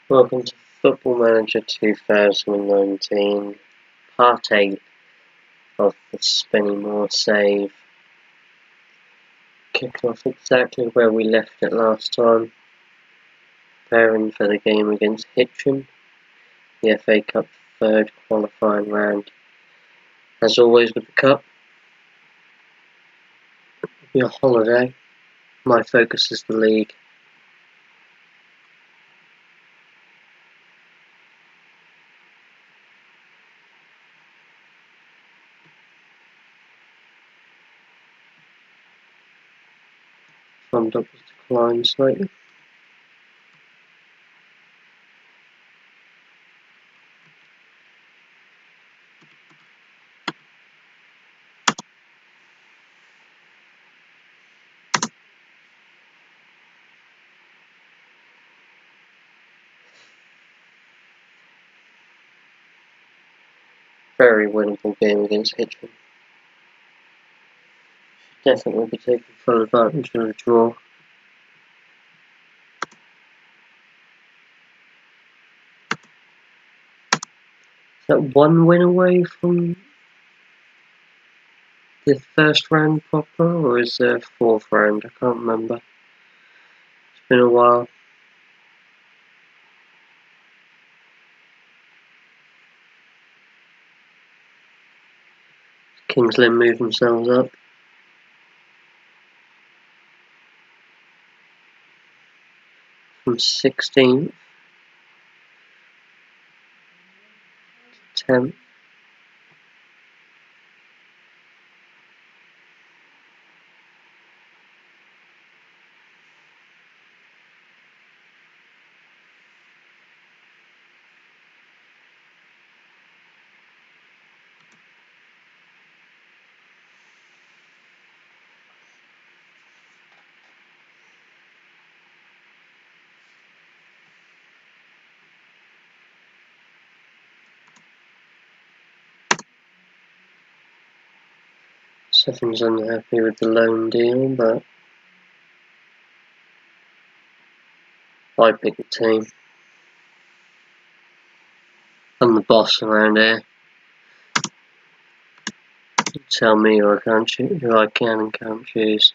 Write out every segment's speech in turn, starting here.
Welcome to Football Manager 2019, Part 8 of the Spennymoor save. Kicking off exactly where we left it last time, preparing for the game against Hitchin, the FA Cup third qualifying round. As always with the Cup, it'll be a holiday. My focus is the league. Thumbed up has declined slightly. Very winnable game against Hitchin. Definitely be taking full advantage of the draw. Is that one win away from the first round proper, or is there a fourth round? I can't remember. It's been a while. Kings Lynn move themselves up. From 16th to 10th. Seffen's unhappy with the loan deal, but I pick the team. I'm the boss around here. You tell me who I can and can't choose.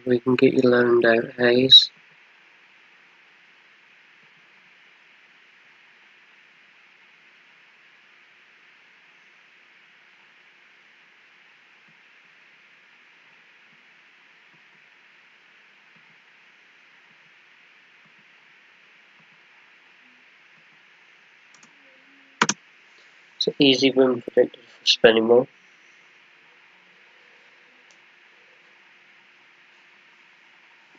We can get you loaned out, Hayes. It's an easy win predicted for Spennymoor.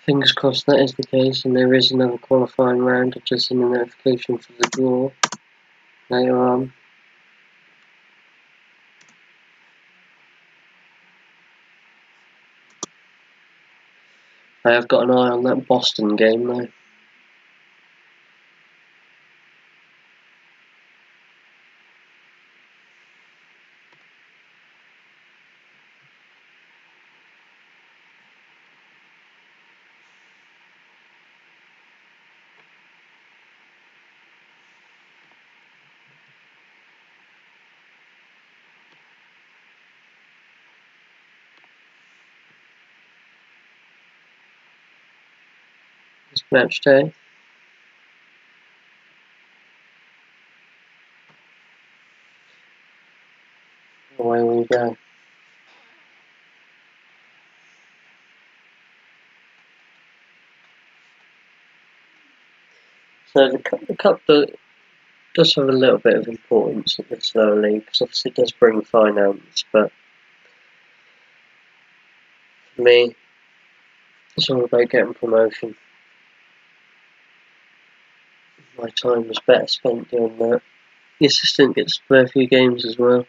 Fingers crossed that is the case, and there is another qualifying round. I've just seen a notification for the draw later on. I have got an eye on that Boston game though. It's match day. So the cup does have a little bit of importance at this lower league, because obviously it does bring finance, but for me, it's all about getting promotion. My time was better spent doing that. The assistant gets to play a few games as well.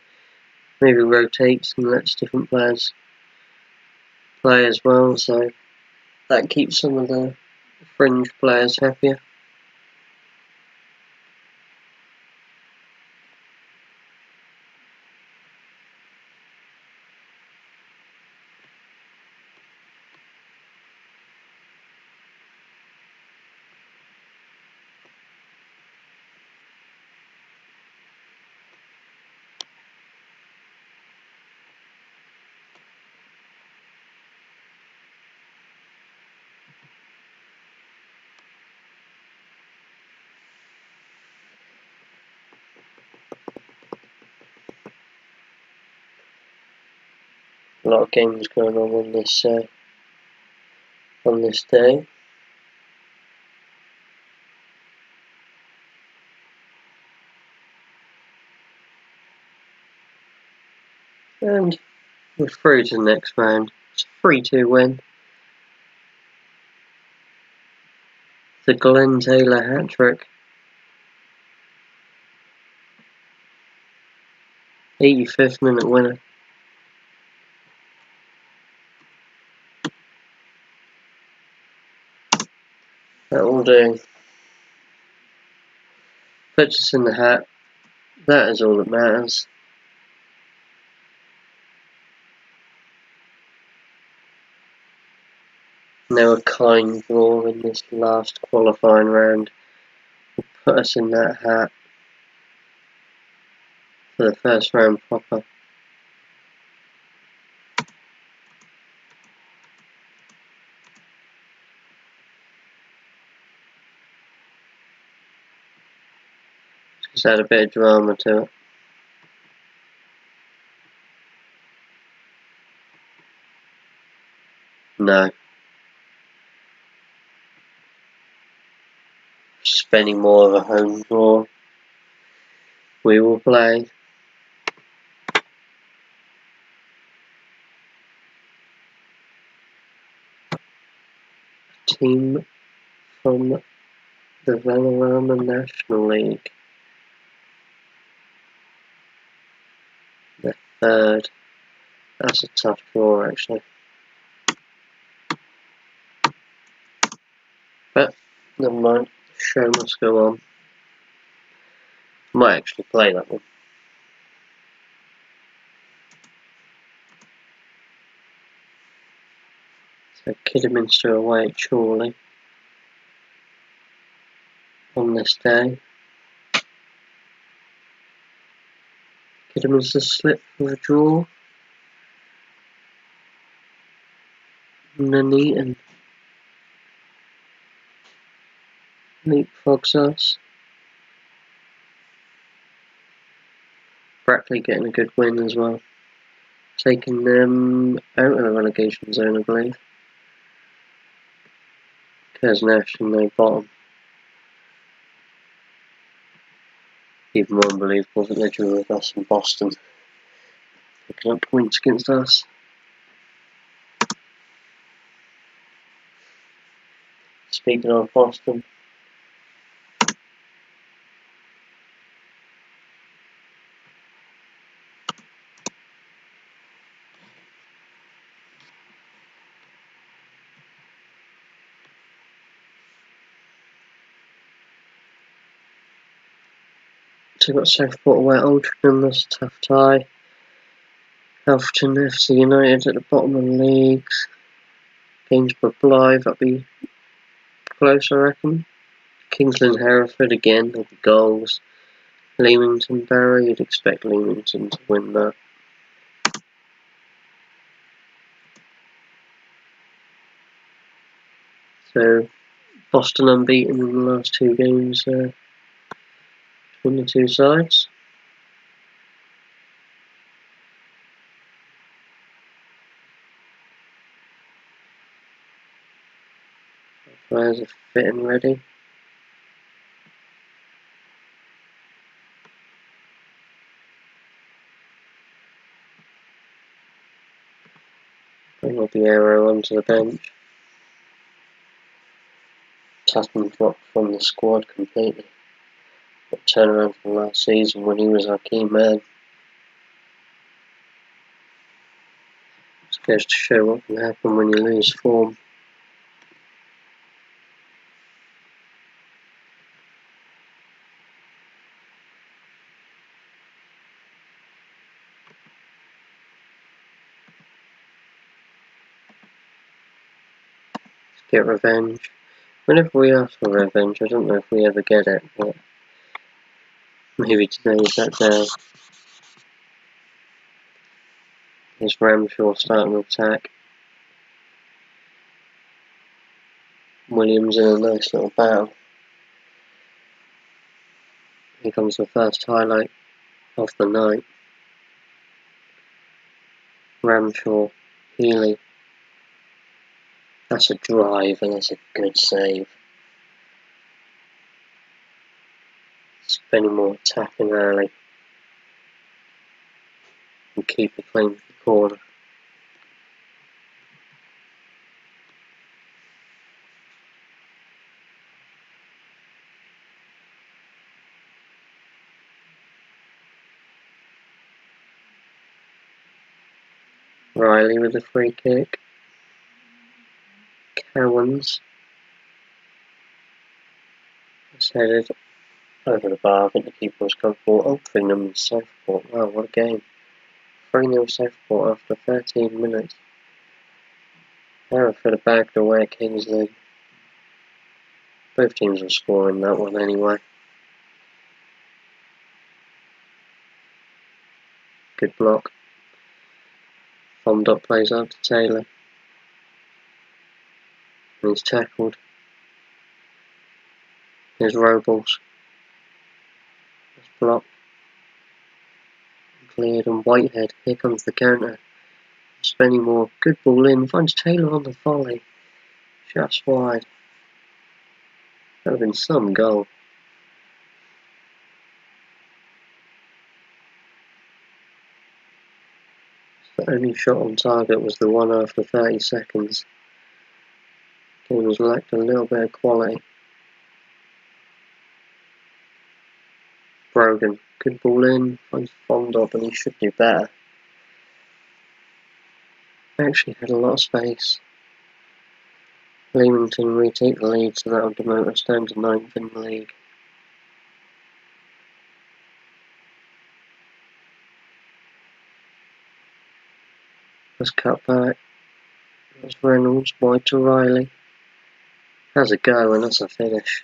Maybe rotates and lets different players play as well, so that keeps some of the fringe players happier. A lot of games going on this day. And we're through to the next round. It's a 3-2 win. The Glenn Taylor hat-trick. 85th minute winner. That will do. Puts us in the hat. That is all that matters. Now a kind draw in this last qualifying round will put us in that hat for the first round proper. Just add a bit of drama to it. No. Spennymoor of a home draw. We will play a team from the Valorama National League. The third. That's a tough draw actually. But never mind. The show must go on. Might actually play that one. So Kidderminster away at Chorley on this day. Kidderminster slip with a draw. Nuneaton leapfrogs us. Brackley getting a good win as well. Taking them out of the relegation zone, I believe. Kersnash in the bottom. Even more unbelievable that they drew with us in Boston. Picking up points against us. Speaking of Boston, so we've got Southport away at Altrincham, that's a tough tie. Alfreton FC United at the bottom of the leagues. Gainsborough Blythe, that'll be close, I reckon. Kingsland Hereford again, there'll be goals. Leamington Barrow, you'd expect Leamington to win that. So, Boston unbeaten in the last two games between the two sides. Players are fit and ready. Bring up the arrow onto the bench. Tatman dropped from the squad completely. But turn around from last season when he was our key man. Just goes to show what can happen when you lose form. Get revenge. Whenever we ask for revenge, I don't know if we ever get it, but maybe today's that day. Here's Ramshaw starting to attack. Williams in a nice little battle. Here comes the first highlight of the night. Ramshaw, Healy. That's a drive and that's a good save. Spennymoor attacking early. And keeper claims the corner. Riley with a free kick. Cowans. It's headed over the bar. I think the keeper was comfortable. Oh, 3-0 Southport. Wow, what a game. 3-0 Southport after 13 minutes. Hereford have bagged away at Kingsley. Both teams will score in that one anyway. Good block. Fondop plays out to Taylor. And he's tackled. Here's Robles. It's blocked. Cleared and Whitehead. Here comes the counter. Spennymoor. Good ball in. Finds Taylor on the volley. Just wide. That would have been some goal. The only shot on target was the one after 30 seconds. Game was lacked a little bit of quality. Brogan, good ball in, finds Fondop and he should do better. Actually had a lot of space. Leamington retake the lead, so that will demote us down to 9th in the league. Let's cut back. There's Reynolds, wide to Riley. Has a go and that's a finish.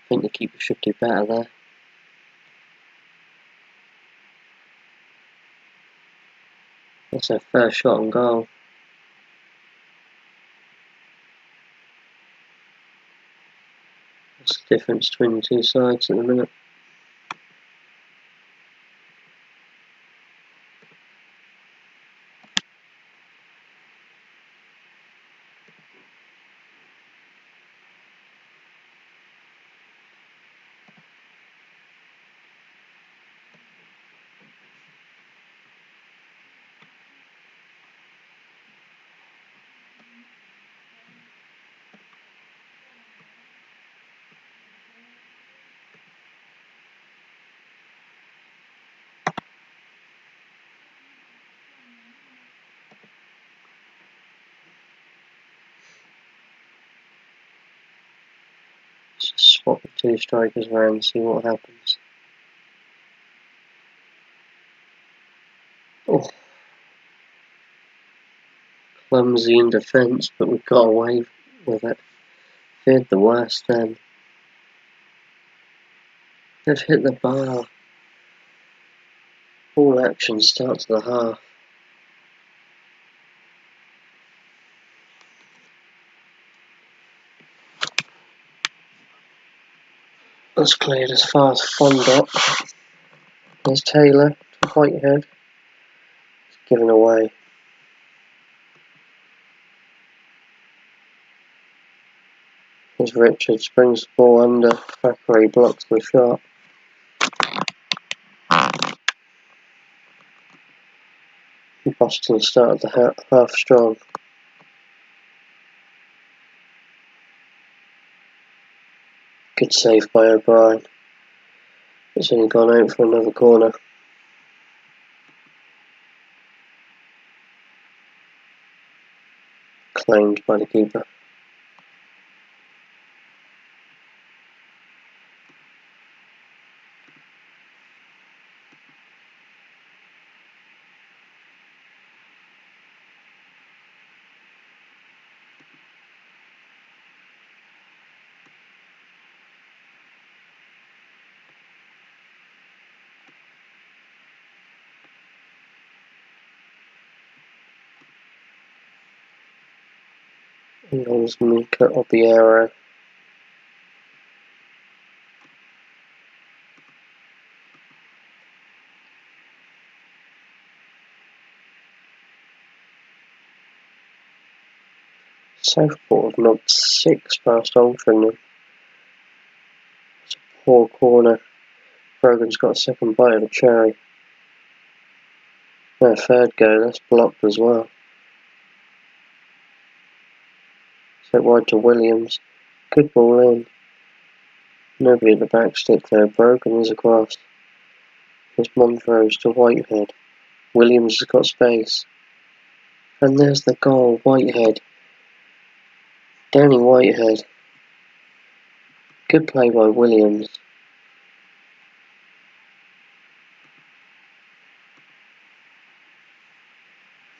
I think the keeper should do better there. That's our first shot on goal. That's the difference between the two sides at the minute. Just swap the two strikers around and see what happens. Oh. Clumsy in defence, but we got away with it. Feared the worst then. They've hit the bar. All action starts the half. That's cleared as far as Fondop. There's Taylor to Whitehead. It's given away. There's Richards, brings the ball under. Thackeray blocks the shot. Boston started the half strong. Good save by O'Brien. It's only gone out for another corner. Claimed by the keeper. And there's Mika Obiero. Southport have knocked 6 past Altrincham. It's a poor corner. Brogan's got a second bite of the cherry. No, third go, that's blocked as well. So wide to Williams. Good ball in. Nobody at the back stick there. Brogan is across. There's Montrose to Whitehead. Williams has got space. And there's the goal. Whitehead. Danny Whitehead. Good play by Williams.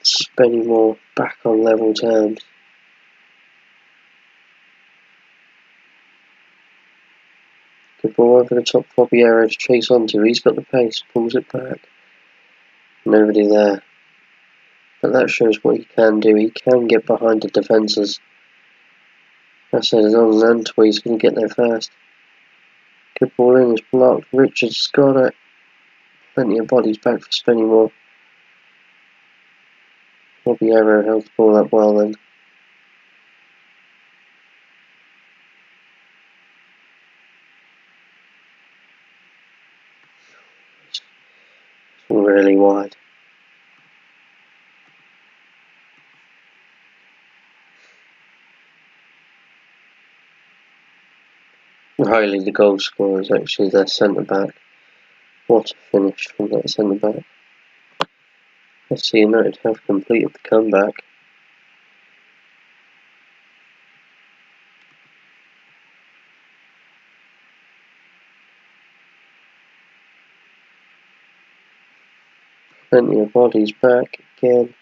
Spennymoor back on level terms. Good ball over the top for Obiero to chase onto. He's got the pace. Pulls it back. Nobody there. But that shows what he can do. He can get behind the defences. That's it. As long as Antwi's going to get there first. Good ball in. It's blocked. Richards got it. Plenty of bodies back for Spennymoor. Obiero held the ball up well then. It's really wide. Riley, the goal scorer, is actually their centre back. What a finish from that centre back. FC United have completed the comeback. Plenty of bodies back again.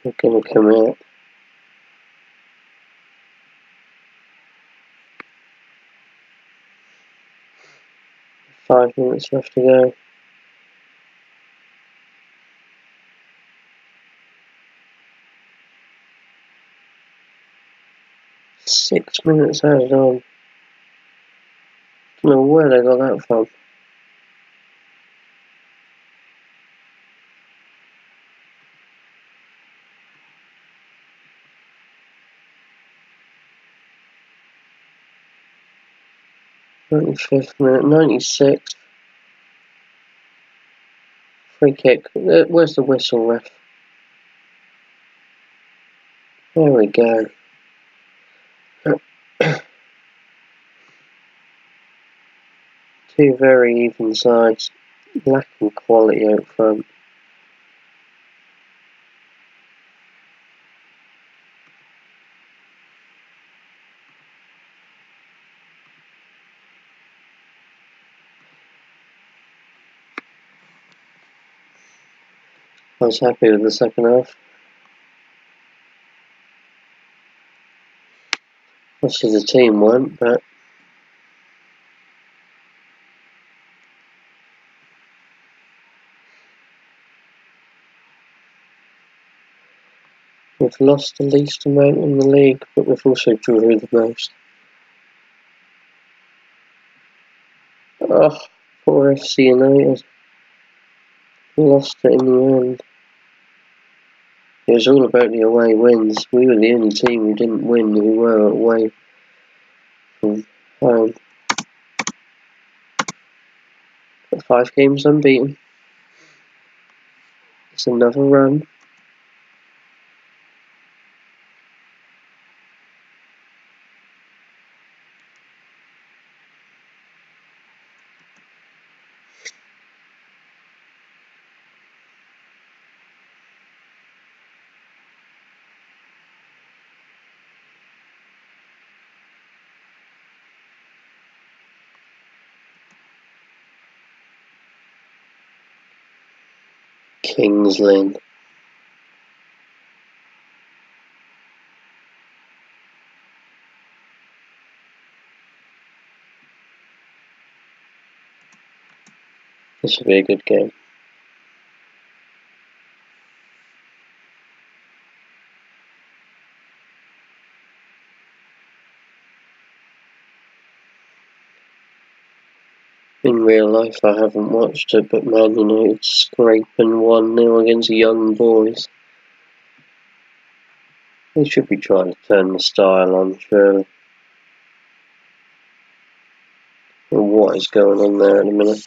They're going to come out. Five minutes left to go. Six minutes added on. Don't know where they got that from. .95th minute, 96th. Free kick. Where's the whistle, ref? There we go. Two very even sides, lacking quality out front. I was happy with the second half. Obviously the team weren't, but We've lost the least amount in the league, but we've also drew the most. Oh, poor FC United. We lost it in the end. It was all about the away wins. We were the only team who didn't win, who were away from home. Got 5 games unbeaten. It's another run. Kings Lynn. This will be a good game. In real life I haven't watched it, but Man United scraping 1-0 against Young Boys. They should be trying to turn the style on, surely. What is going on there in a minute?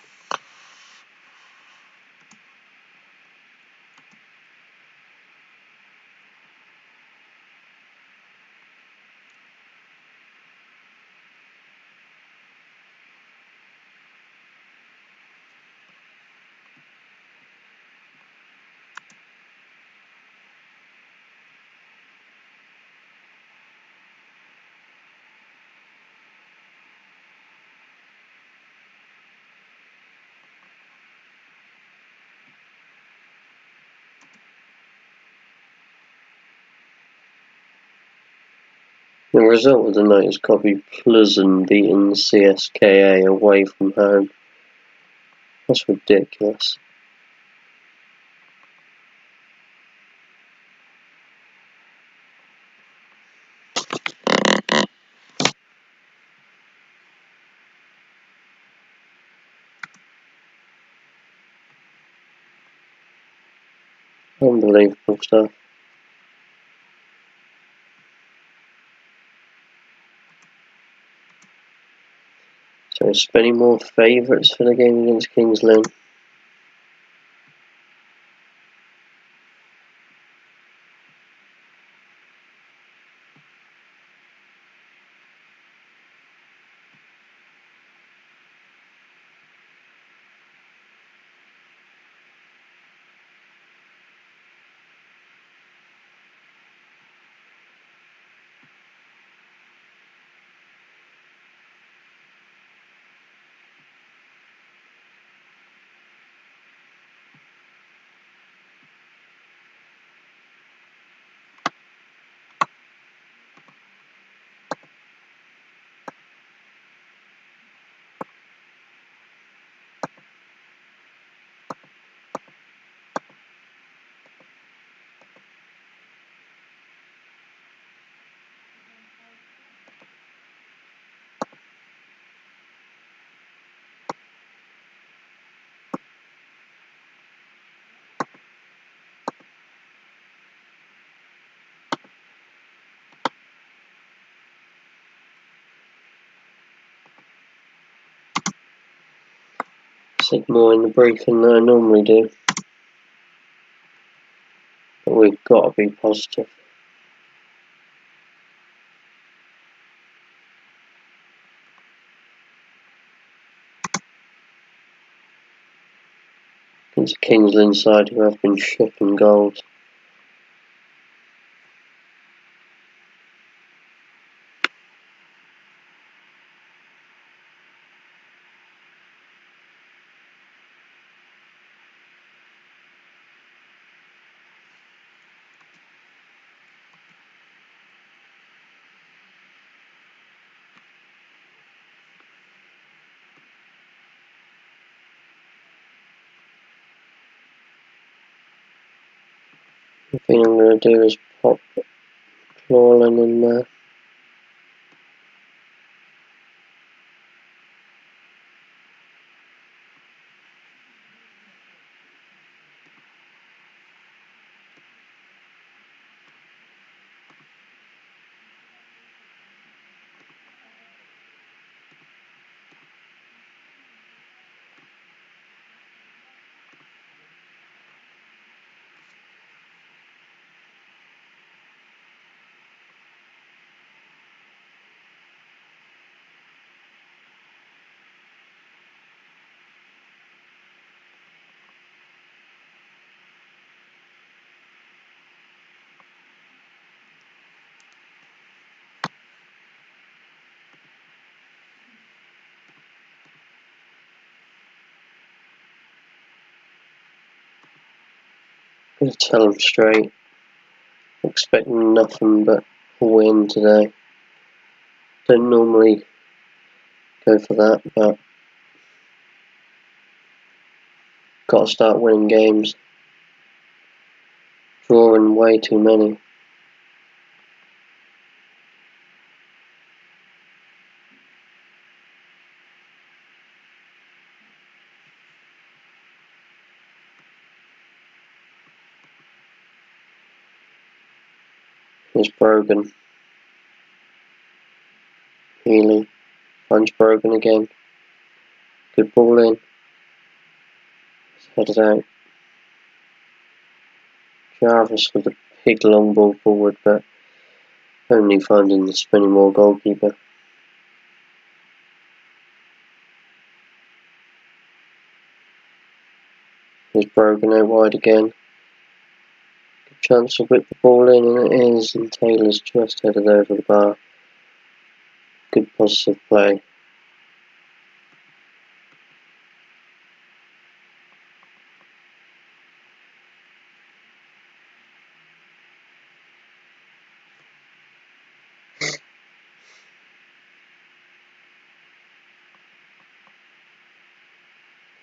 The result of the night is Copy Pleasant beating CSKA away from home. That's ridiculous. Unbelievable stuff. So Spennymoor favourites for the game against Kings Lynn. Said more in the briefing than I normally do. But we've got to be positive. Against Kings Lynn side who have been shipping goals. The thing I'm going to do is Pop Clawlin in there. I'm gonna tell him straight. Expecting nothing but a win today. Don't normally go for that, but gotta start winning games. Drawing way too many. Here's Brogan. Healy. Finds Brogan again. Good ball in. Headed out. Jarvis with a big long ball forward, but only finding the Spennymoor goalkeeper. Here's Brogan out wide again. Good chance to whip the ball in, and it is, and Taylor's just headed over the bar. Good positive play.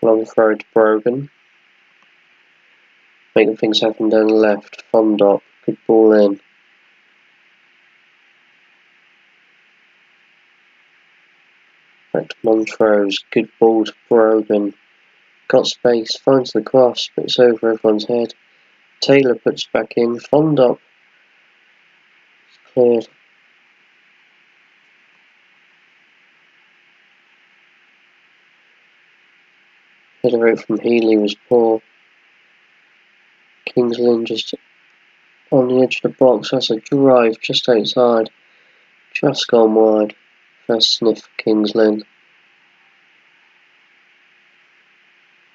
Long throw to Brogan. Making things happen down the left. Fondop. Good ball in. Back to Montrose. Good ball to Brogan. Got space. Finds the cross, but it's over everyone's head. Taylor puts back in. Fondop. It's cleared. Header out from Healy was poor. Kings Lynn just on the edge of the box. That's a drive just outside. Just gone wide. First sniff for Kings Lynn.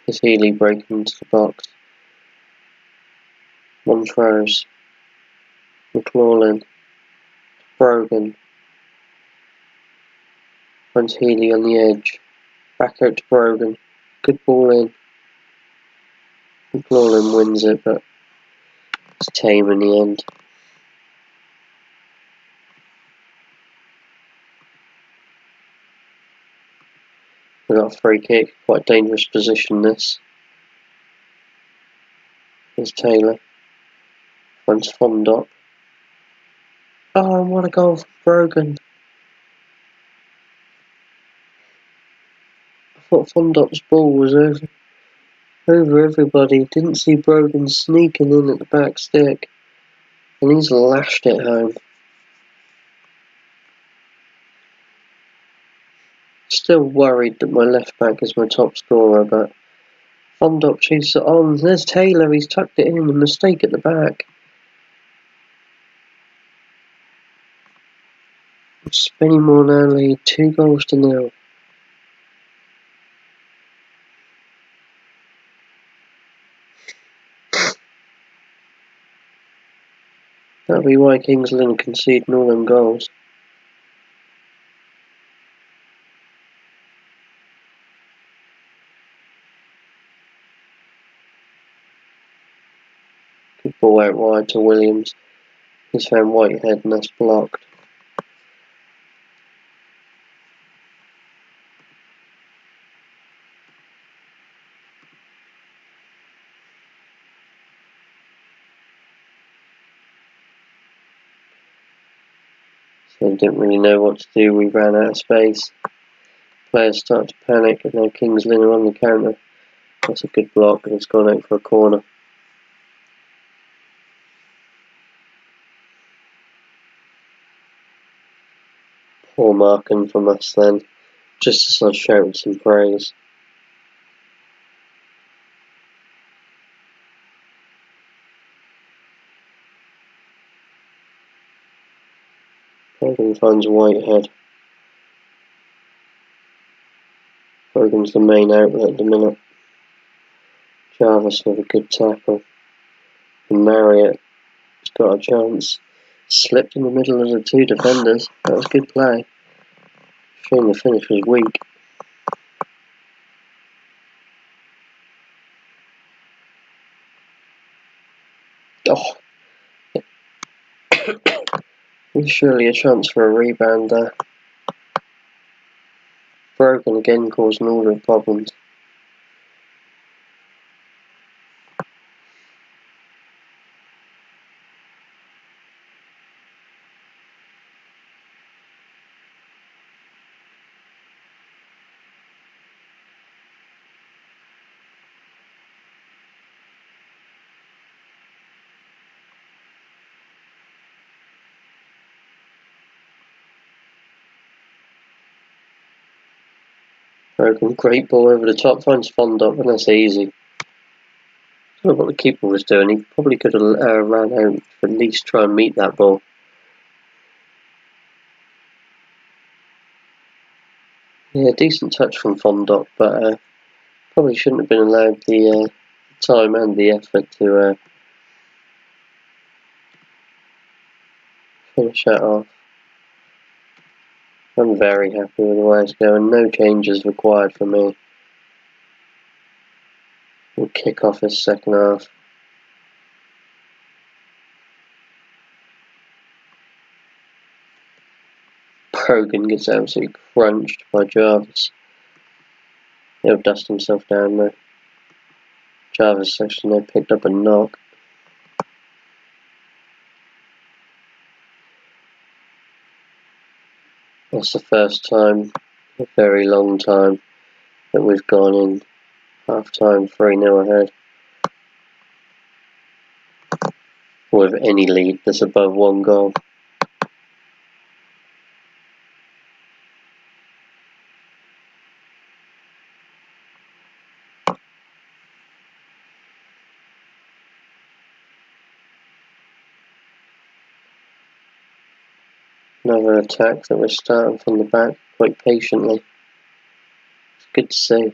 Here's Healy breaking into the box. Montrose. McLaughlin. Brogan. Finds Healy on the edge. Back out to Brogan. Good ball in. McLaughlin wins it, but it's tame in the end. We got a free kick. Quite a dangerous position this. Here's Taylor. Finds Fondop. Oh, what a goal from Brogan. I thought Fondop's ball was over everybody. Didn't see Brogan sneaking in at the back stick. And he's lashed it home. Still worried that my left back is my top scorer, but Fondop chases it on. There's Taylor. He's tucked it in. A mistake at the back. Spennymoor now lead 2-0. That'll be why Kings Lynn conceding all them goals. Good ball out wide to Williams. He's found Whitehead and that's blocked. So they didn't really know what to do. We ran out of space. Players started to panic, and now Kings Lynn are on the counter. That's a good block, and it's gone out for a corner. Poor marking from us then, just as I shouted some praise. Brogan finds Whitehead. Brogan's the main outlet at the minute. Jarvis with a good tackle. And Marriott has got a chance. Slipped in the middle of the two defenders. That was good play. Shame the finish was weak. Oh, there's surely a chance for a rebound there. Brogan again causing all the problems. Brogan, great ball over the top, finds Fondop, and that's easy. I don't know what the keeper was doing. He probably could have ran out to at least try and meet that ball. Yeah, decent touch from Fondop, but probably shouldn't have been allowed the time and the effort to finish that off. I'm very happy with the way it's going. No changes required from me. We'll kick off this second half. Brogan gets absolutely crunched by Jarvis. He'll dust himself down though. Jarvis actually now picked up a knock. That's the first time in a very long time that we've gone in half time 3-0 ahead. With any lead that's above one goal. Another attack that we're starting from the back quite patiently. It's good to see.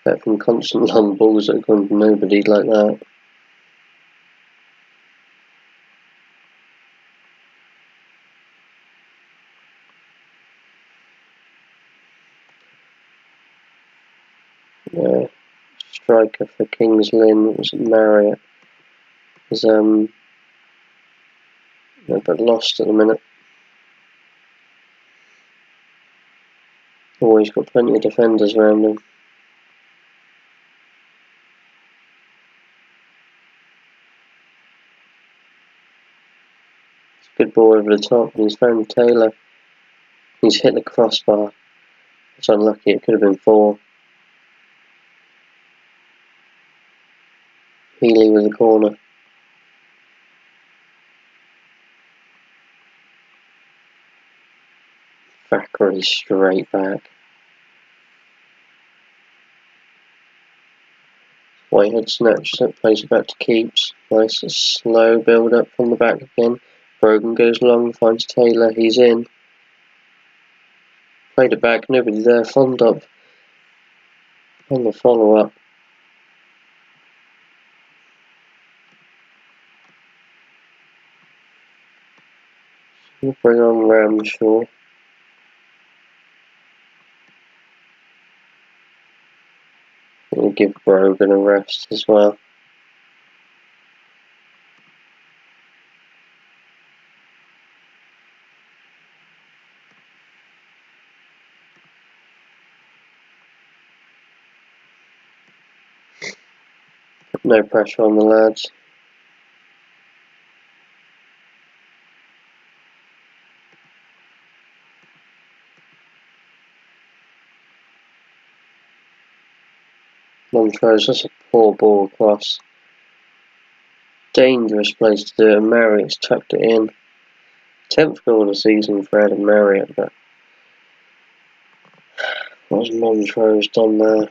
Better than constant long balls that are going to nobody like that. Striker for Kings Lynn was Marriott. Is but lost at the minute. Always got plenty of defenders around him. It's a good ball over the top, and he's found Taylor. He's hit the crossbar. It's unlucky, it could have been 4. Healy with the corner. Thackeray straight back. Whitehead snatched it, plays it back to Keeps. Nice slow build up from the back again. Brogan goes long, finds Taylor, he's in. Played it back, nobody there. Fondop on the follow up. We'll bring on Ramshaw. We'll give Brogan a rest as well. No pressure on the lads. Montrose, that's a poor ball across. Dangerous place to do it, and Marriott's tucked it in. 10th goal of the season for Adam Marriott, but what's Montrose done there?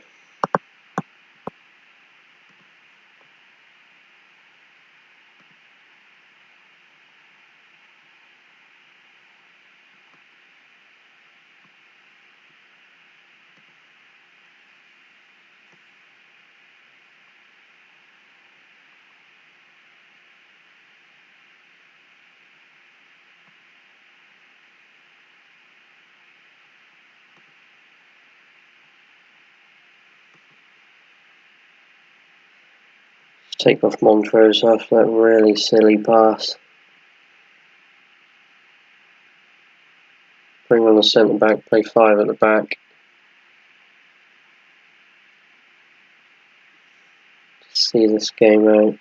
Take off Montrose after that really silly pass. Bring on the centre back, play 5 at the back. See this game out.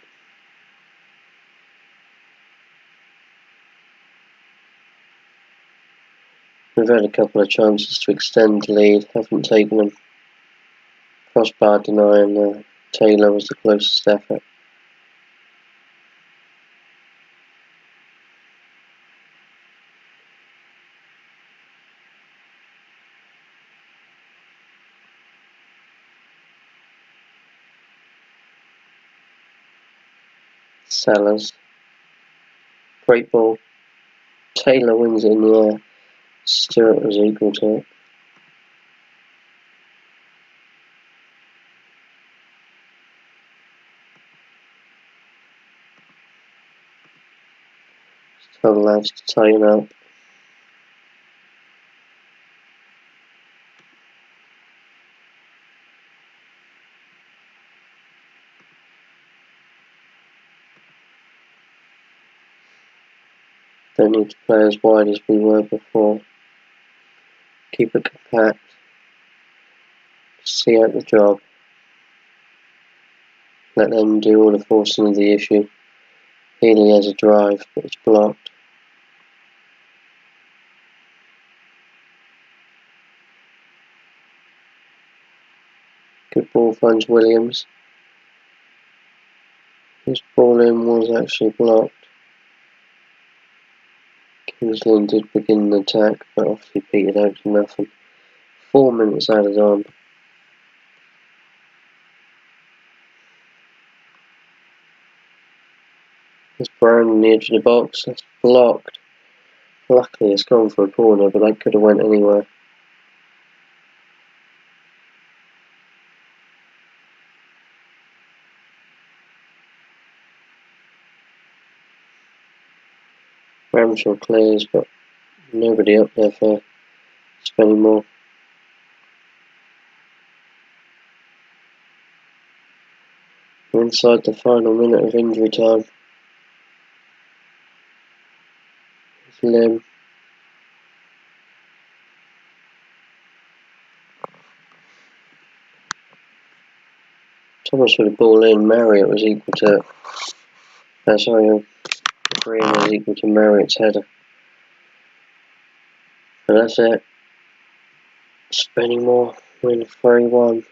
We've had a couple of chances to extend the lead, haven't taken them. Crossbar denying Taylor was the closest effort. Sellers. Great ball. Taylor wins it in the air. Stewart was equal to it. Tell the lads to tighten up. Don't need to play as wide as we were before. Keep it compact. See out the job. Let them do all the forcing of the issue. Healy has a drive, but it's blocked. Good ball finds Williams. His ball in was actually blocked. Kingsland did begin the attack, but obviously petered out to nothing. 4 minutes added on. There's Brown on the edge of the box. That's blocked. Luckily it's gone for a corner, but that could have went anywhere. Ramshaw clears, but nobody up there for Spennymoor. We're inside the final minute of injury time. It's Lim. Thomas with the ball in. Marriott was equal to Green was equal to Marriott's header. And that's it. Spennymoor win 3-1.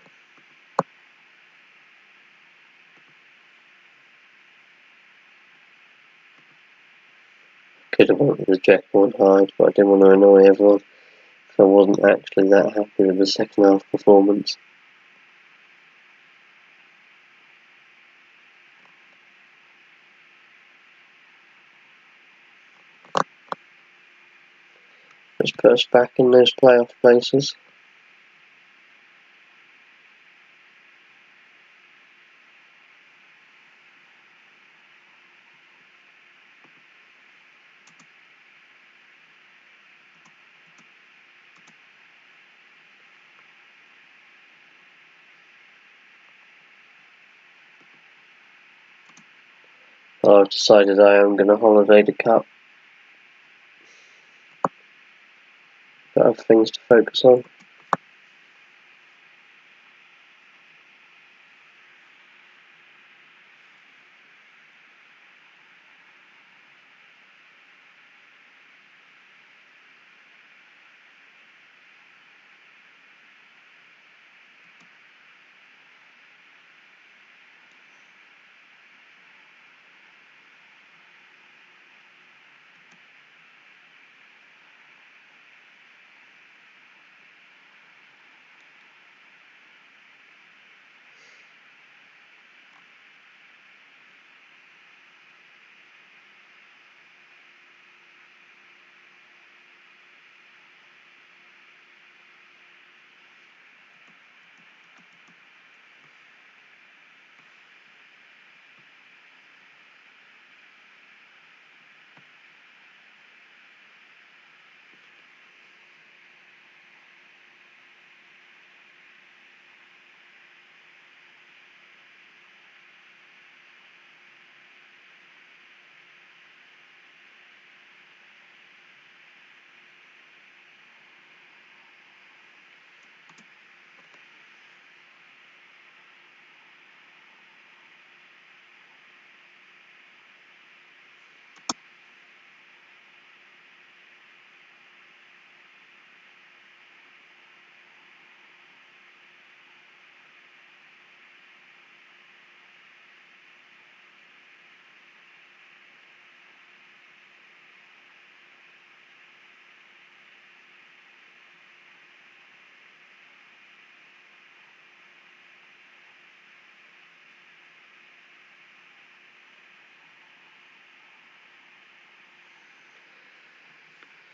Could have wanted the Jekyll hide, but I didn't want to annoy everyone, so I wasn't actually that happy with the second half performance. Let's put us back in those playoff places. I've decided I am going to holiday the cup. Got other things to focus on.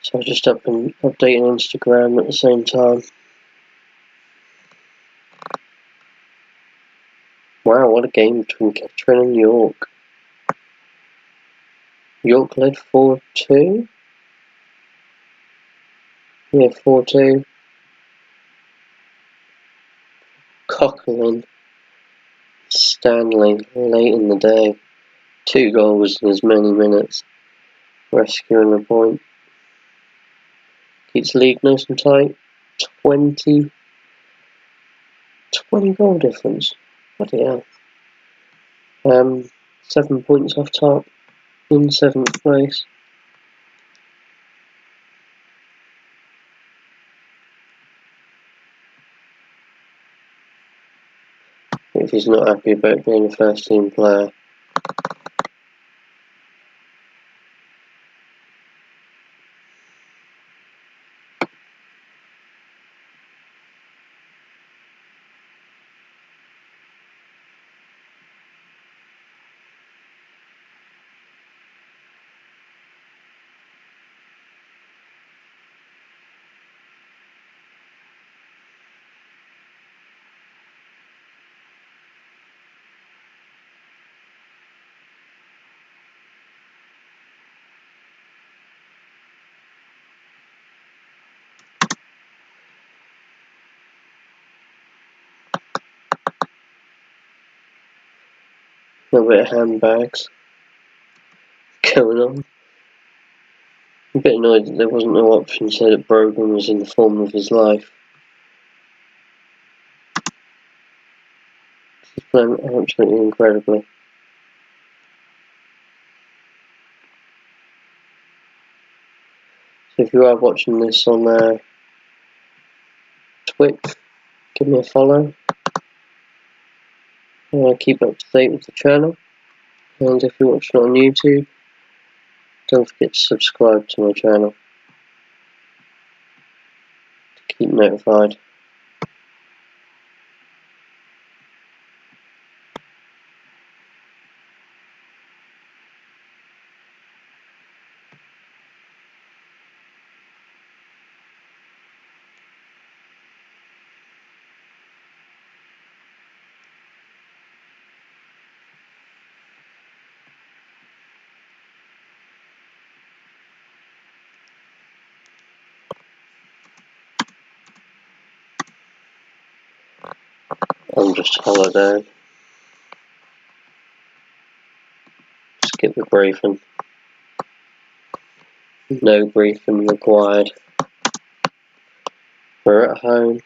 So I just updating Instagram at the same time. Wow, what a game between Kettering and York. York led 4-2. Yeah, 4-2. Coughlin, Stanley, late in the day. 2 goals in as many minutes. Rescuing a point. Keeps the league nice and tight. 20 goal difference. Bloody hell. 7 points off top. In 7th place. If he's not happy about being a first team player. A bit of handbags going on. A bit annoyed that there wasn't no option so that Brogan was in the form of his life. He's playing absolutely incredibly. So if you are watching this on Twitch, give me a follow. Keep up to date with the channel. And if you're watching on YouTube, don't forget to subscribe to my channel to keep notified. I'm just holidaying. Skip the briefing. No briefing required. We're at home.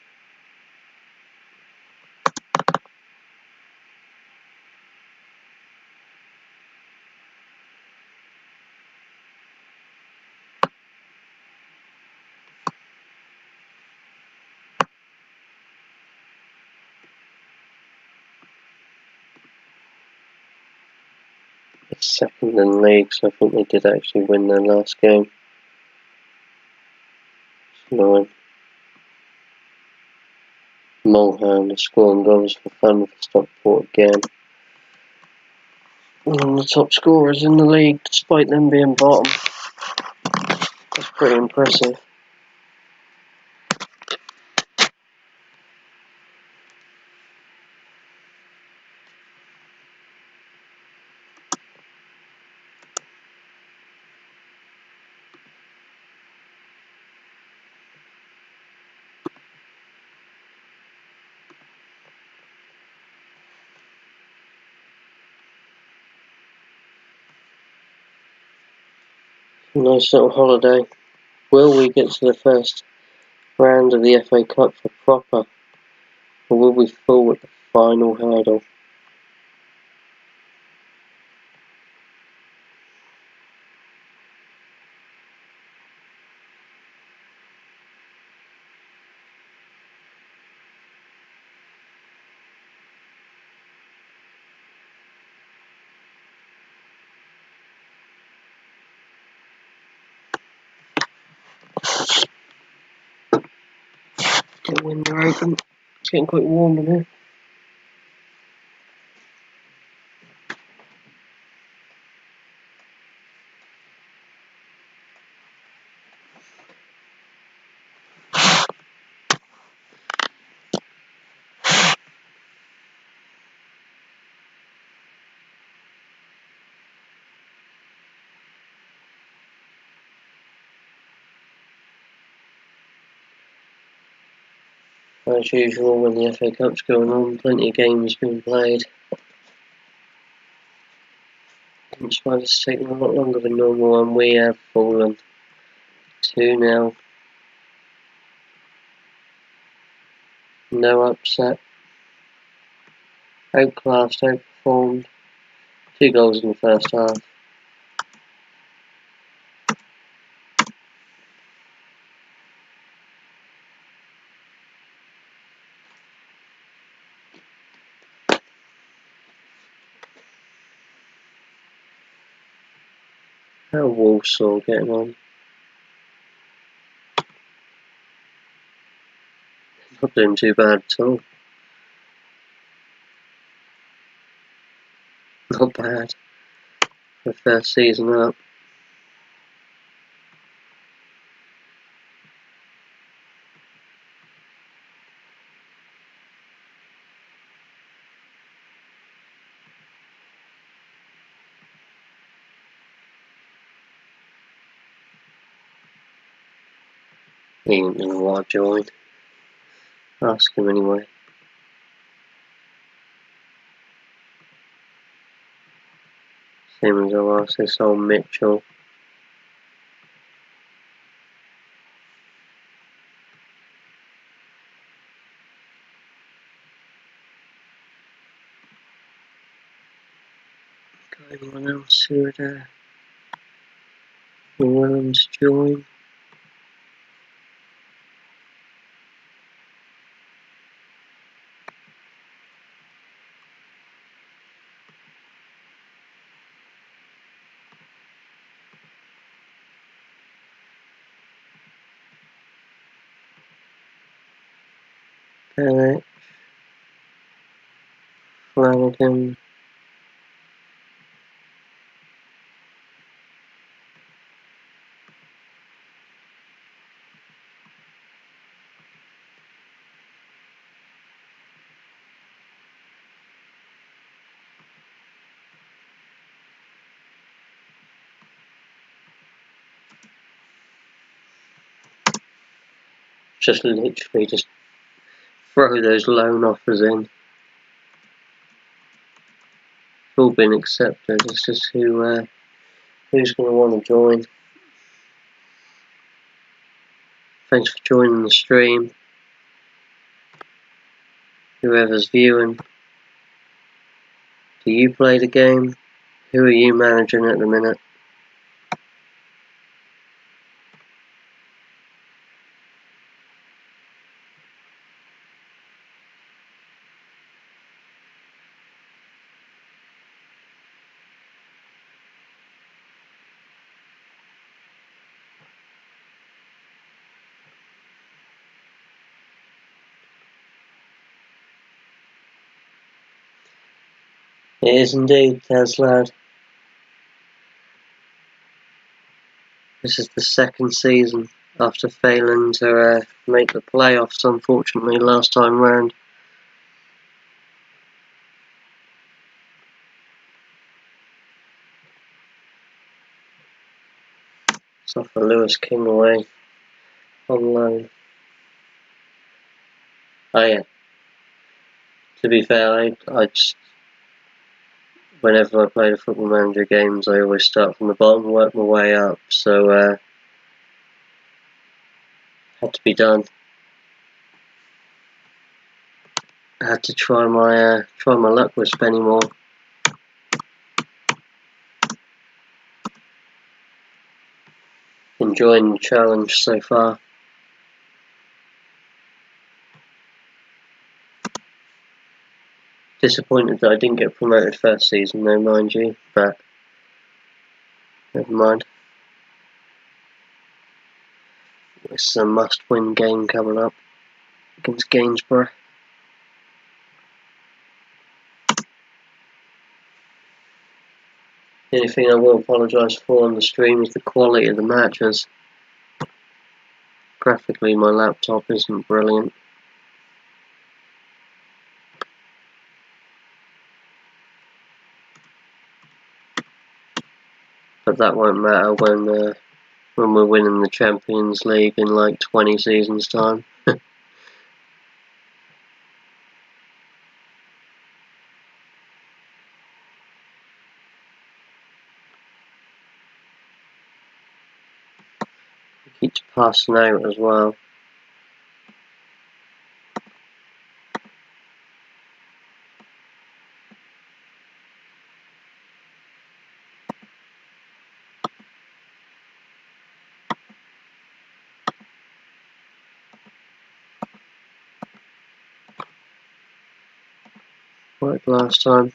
It's second in the league, so I think they did actually win their last game. It's annoying. Mulhern is scoring goals for fun for Stockport again. One of the top scorers in the league, despite them being bottom. That's pretty impressive. Nice little holiday. Will we get to the first round of the FA Cup for proper? Or will we fall at the final hurdle? Get the window open. It's getting quite warm in here. As usual, when the FA Cup's going on, plenty of games being played. Despite it's taking a lot longer than normal, and we have fallen 2-0. No upset. Outclassed, outperformed. 2 goals in the first half. How Walsall getting on? Not doing too bad at all. Not bad. For first season up. He ain't gonna want to join. Ask him anyway. Same as I asked this old Mitchell. Got anyone else who would be willing to join? Bennett, Flanagan. Just literally just throw those loan offers in. All been accepted. It's just who's going to want to join. Thanks for joining the stream. Whoever's viewing. Do you play the game? Who are you managing at the minute? It is indeed, Taz lad. This is the second season after failing to make the playoffs, unfortunately, last time round. It's off for Lewis King away on loan. Oh yeah. To be fair, I just, whenever I play the Football Manager games, I always start from the bottom and work my way up. So had to be done. I had to try my luck with Spennymoor. Enjoying the challenge so far. Disappointed that I didn't get promoted first season though, mind you, but never mind. It's a must-win game coming up against Gainsborough. The only thing I will apologise for on the stream is the quality of the matches. Graphically, my laptop isn't brilliant. But that won't matter when we're winning the Champions League in like 20 seasons time. passing out as well. Like last time.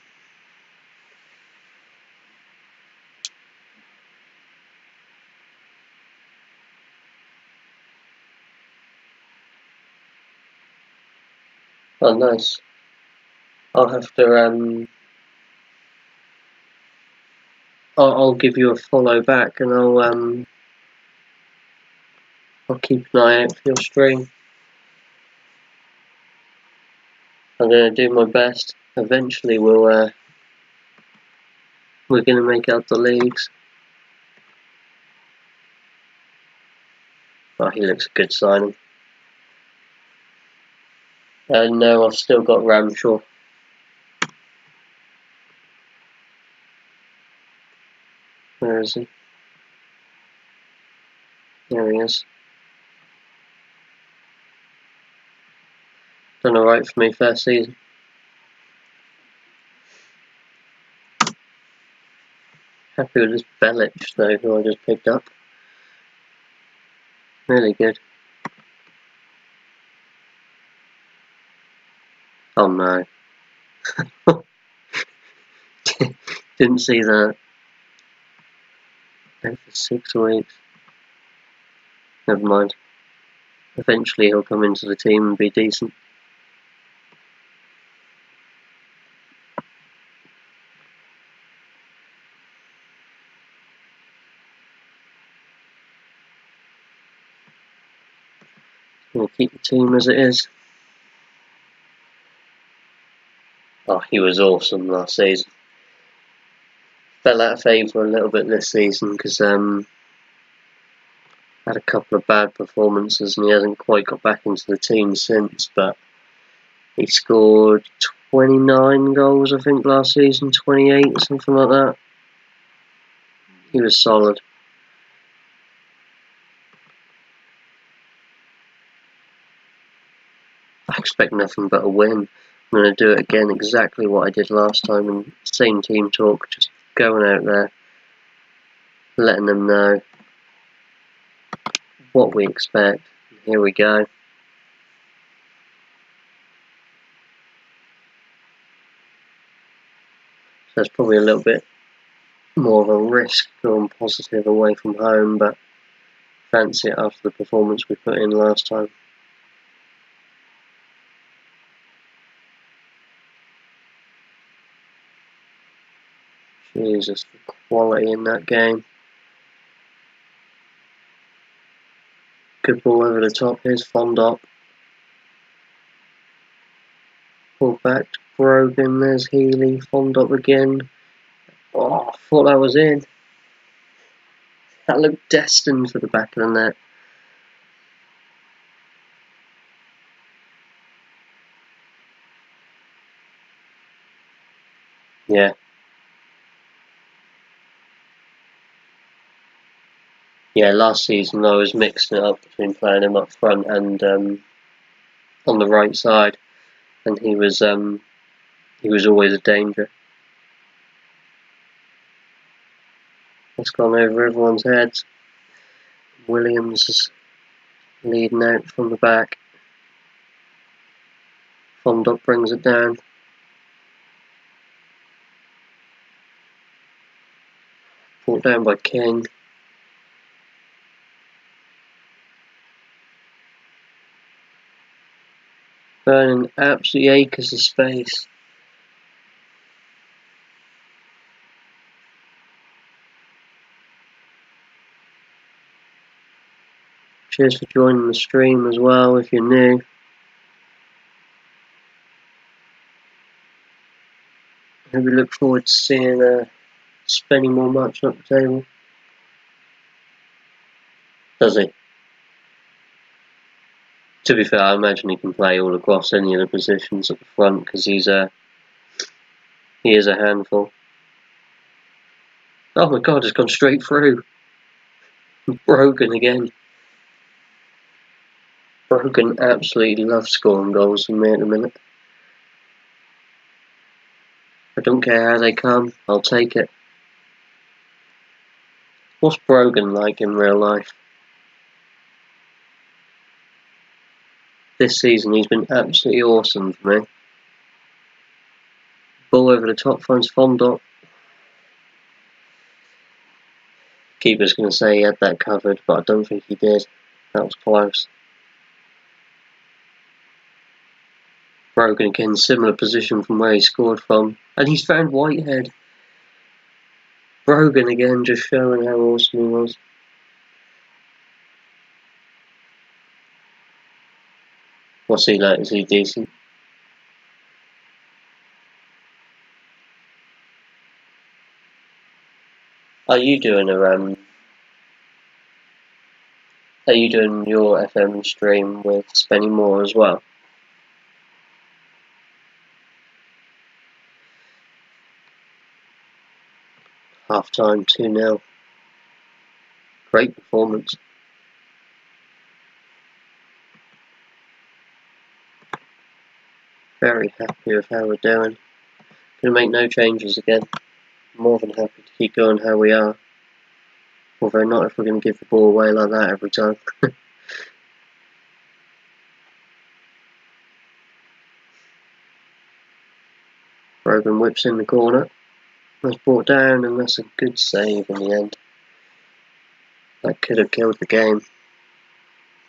Oh, nice. I'll have to I'll give you a follow back, and I'll keep an eye out for your stream. I'm gonna do my best. Eventually, we're gonna make out the leagues. Oh, he looks a good signing. No, I've still got Ramshaw. Where is he? There he is. Done alright for me first season. Happy with this Belic though, who I just picked up. Really good. Oh no. Didn't see that. Out for 6 weeks. Never mind. Eventually he'll come into the team and be decent. We'll keep the team as it is. Oh, he was awesome last season. Fell out of favour a little bit this season because had a couple of bad performances and he hasn't quite got back into the team since, but he scored 29 goals I think last season, 28 or something like that. He was solid. I expect nothing but a win. I'm going to do it again, exactly what I did last time, and same team talk, just going out there, letting them know what we expect. Here we go. So it's probably a little bit more of a risk going positive away from home, but fancy it after the performance we put in last time. Jesus, the quality in that game. Good ball over the top. Here's Fondop. Ball back to Brogan. There's Healy. Fondop again. Oh, I thought that was in. That looked destined for the back of the net. Yeah. Yeah, last season I was mixing it up between playing him up front and on the right side, and he was always a danger. It's gone over everyone's heads. Williams is leading out from the back. Fondop brings it down. Brought down by King. Burning absolutely acres of space. Cheers for joining the stream as well if you're new. I we look forward to seeing Spennymoor much up the table. Does he? To be fair, I imagine he can play all across any of the positions at the front because he is a handful. Oh my god, it's gone straight through. Broken again. Brogan absolutely loves scoring goals from me at the minute. I don't care how they come, I'll take it. What's Brogan like in real life? This season he's been absolutely awesome for me. Ball over the top, finds Fondot. Keeper's going to say he had that covered, but I don't think he did. That was close. Brogan again, similar position from where he scored from. And he's found Whitehead. Brogan again, just showing how awesome he was. What's he like? Is he decent? Are you doing Are you doing your FM stream with Spennymoor as well? Half time, 2-0. Great performance. Very happy with how we're doing. Gonna make no changes again. More than happy to keep going how we are. Although not if we're going to give the ball away like that every time. Brogan whips in the corner. That's brought down and that's a good save in the end. That could have killed the game.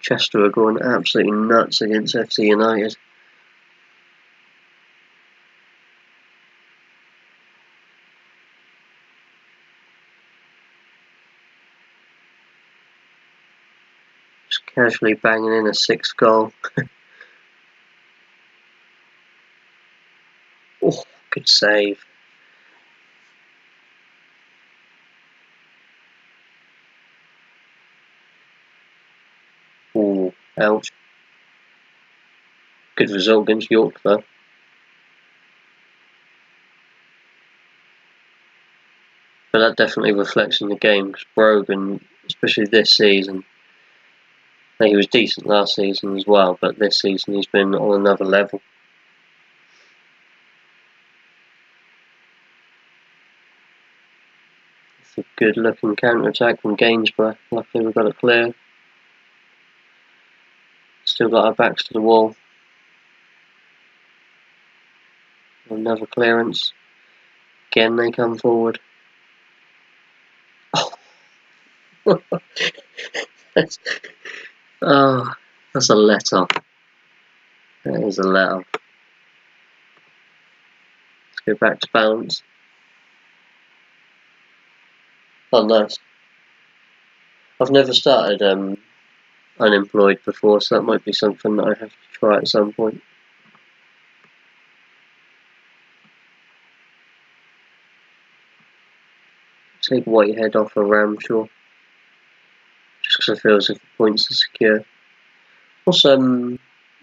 Chester are going absolutely nuts against FC United. Just casually banging in a 6th goal. Oh, good save. Oh, ouch. Good result against York though. But that definitely reflects in the game because Brogan, especially this season, he was decent last season as well, but this season he's been on another level. It's a good looking counter attack from Gainsborough. Luckily we got it clear. Still got our backs to the wall. Another clearance. Again they come forward. Oh, that's a let off. That is a let off. Let's go back to balance. Oh, nice. I've never started unemployed before, so that might be something that I have to try at some point. Take Whitehead off a Ramshaw, just because I feel as if the points are secure. What's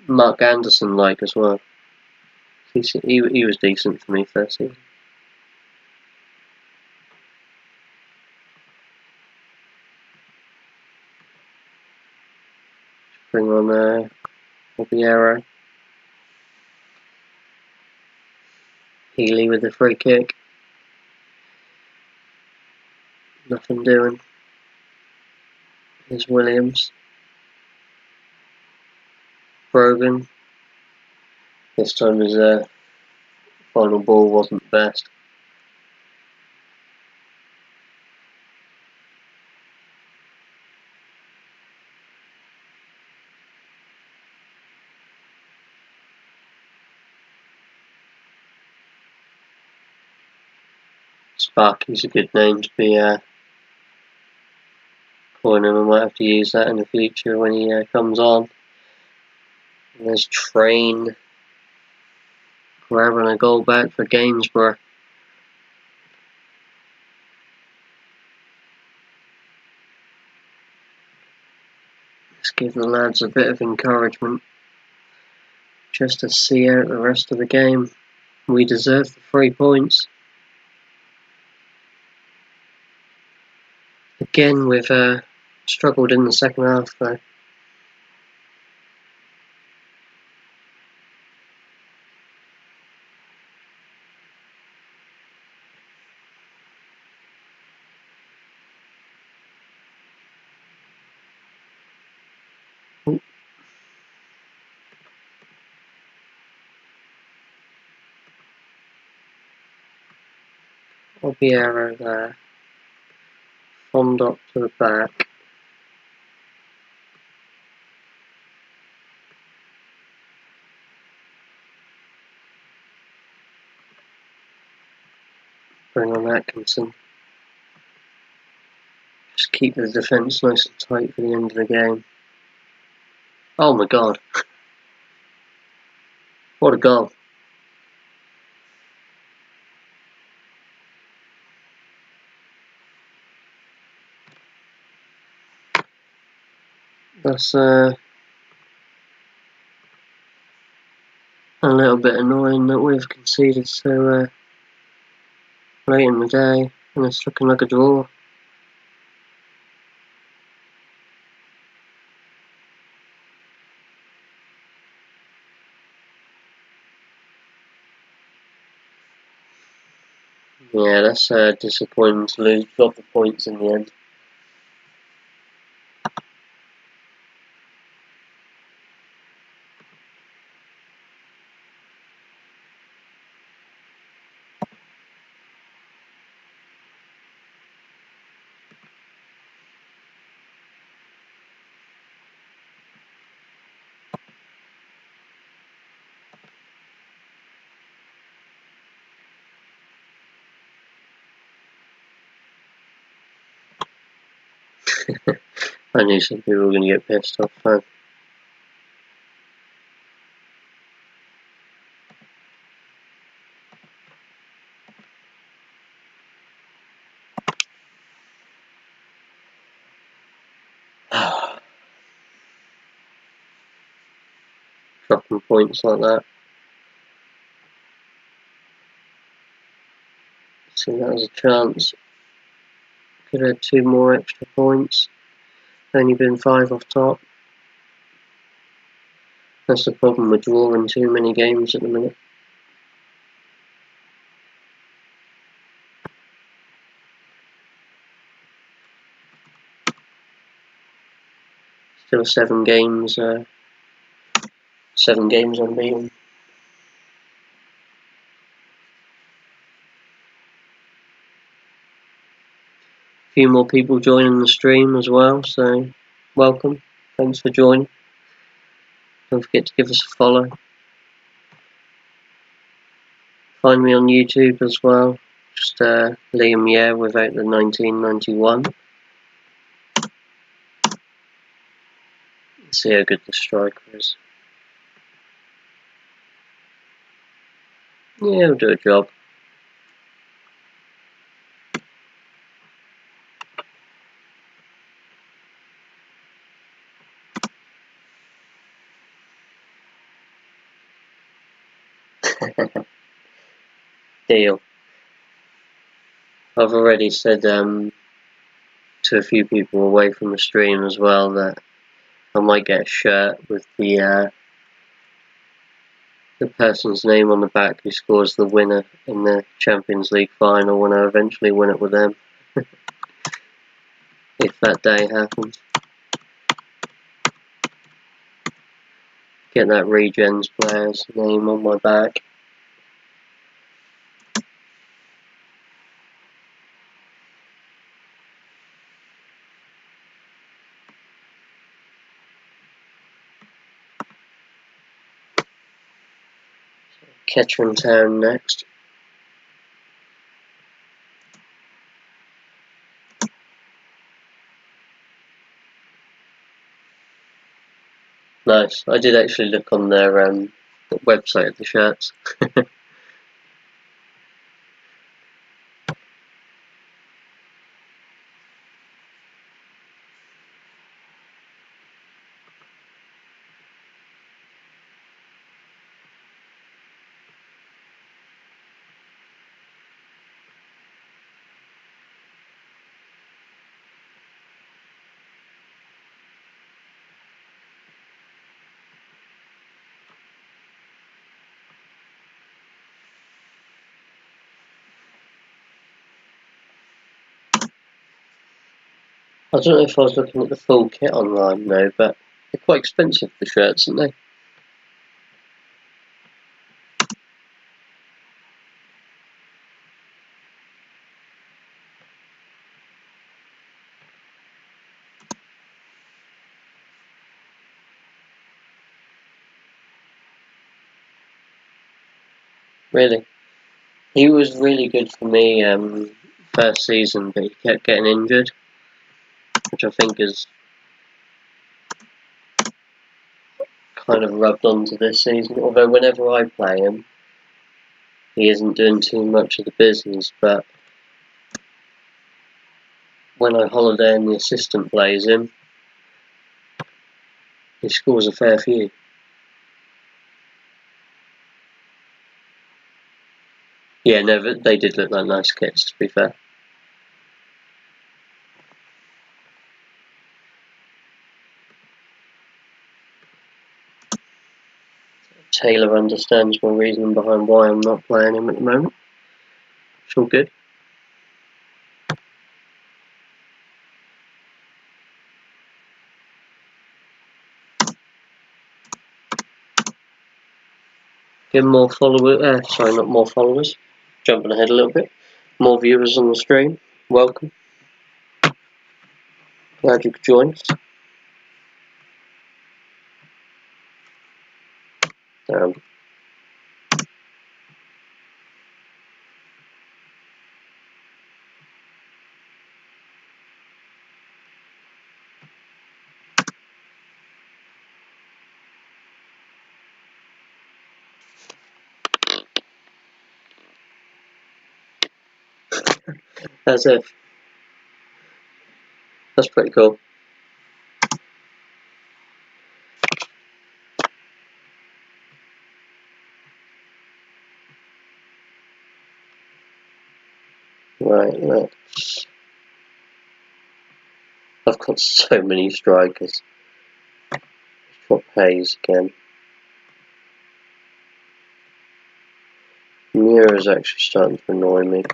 Mark Anderson like as well? He was decent for me first season. Bring on Obiero. Healy with the free kick. Nothing doing. Here's Williams. Brogan. This time his final ball wasn't the best. Sparky's a good name to be calling him. I might have to use that in the future when he comes on. And there's Train grabbing a goal back for Gainsborough. Let's give the lads a bit of encouragement just to see out the rest of the game. We deserve the 3 points. Again, we've struggled in the second half though. Obiero there. Fondop to the back. Bring on Atkinson. Just keep the defence nice and tight for the end of the game. Oh my god. What a goal. That's a little bit annoying that we've conceded so late in the day, and it's looking like a draw. Yeah, that's disappointing to lose. Drop the points in the end. I knew some people were going to get pissed off, man. Dropping points like that. See, that was a chance. Could have had 2 more extra points. Only been 5 off top. That's the problem with drawing too many games at the minute. Still 7 games. 7 games unbeaten. A few more people joining the stream as well, so welcome. Thanks for joining. Don't forget to give us a follow. Find me on YouTube as well. Just Liam Yeah without the 1991. Let's see how good the striker is. Yeah, he'll do a job. Deal. I've already said to a few people away from the stream as well that I might get a shirt with the person's name on the back who scores the winner in the Champions League final when I eventually win it with them. If that day happens. Get that Regens player's name on my back. Kettering Town next. Nice. I did actually look on their website at the shirts. I don't know if I was looking at the full kit online though, but they're quite expensive, the shirts, aren't they? Really. He was really good for me first season, but he kept getting injured, which I think has kind of rubbed onto this season. Although whenever I play him, he isn't doing too much of the business, but when I holiday and the assistant plays him, he scores a fair few. Yeah, no, they did look like nice kits, to be fair. Taylor understands my reasoning behind why I'm not playing him at the moment. It's all good. Get more followers, sorry, not more followers. Jumping ahead a little bit. More viewers on the stream. Welcome. Glad you could join us. Damn. As if. That's pretty cool. Right, let's... I've got so many strikers. Drop Hayes again. Muir is actually starting to annoy me.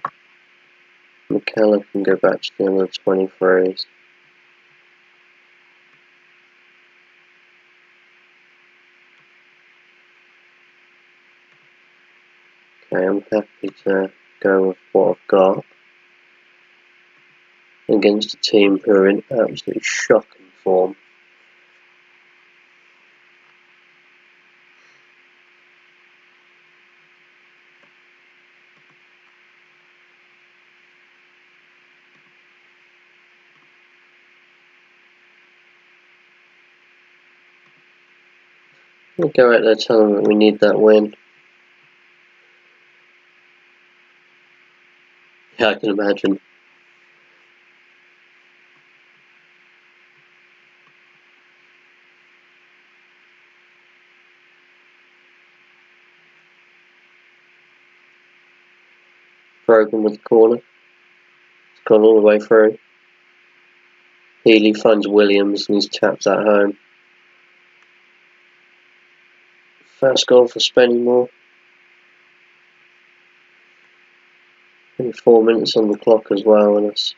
McKellar can go back to the other 23s. Okay, I'm happy to go with what I've got against a team who are in absolutely shocking form. We'll go out there telling them that we need that win. Yeah, I can imagine. Broken with the corner. It's gone all the way through. Healy finds Williams and he's tapped that home. First goal for Spennymoor. Only 4 minutes on the clock as well, and it's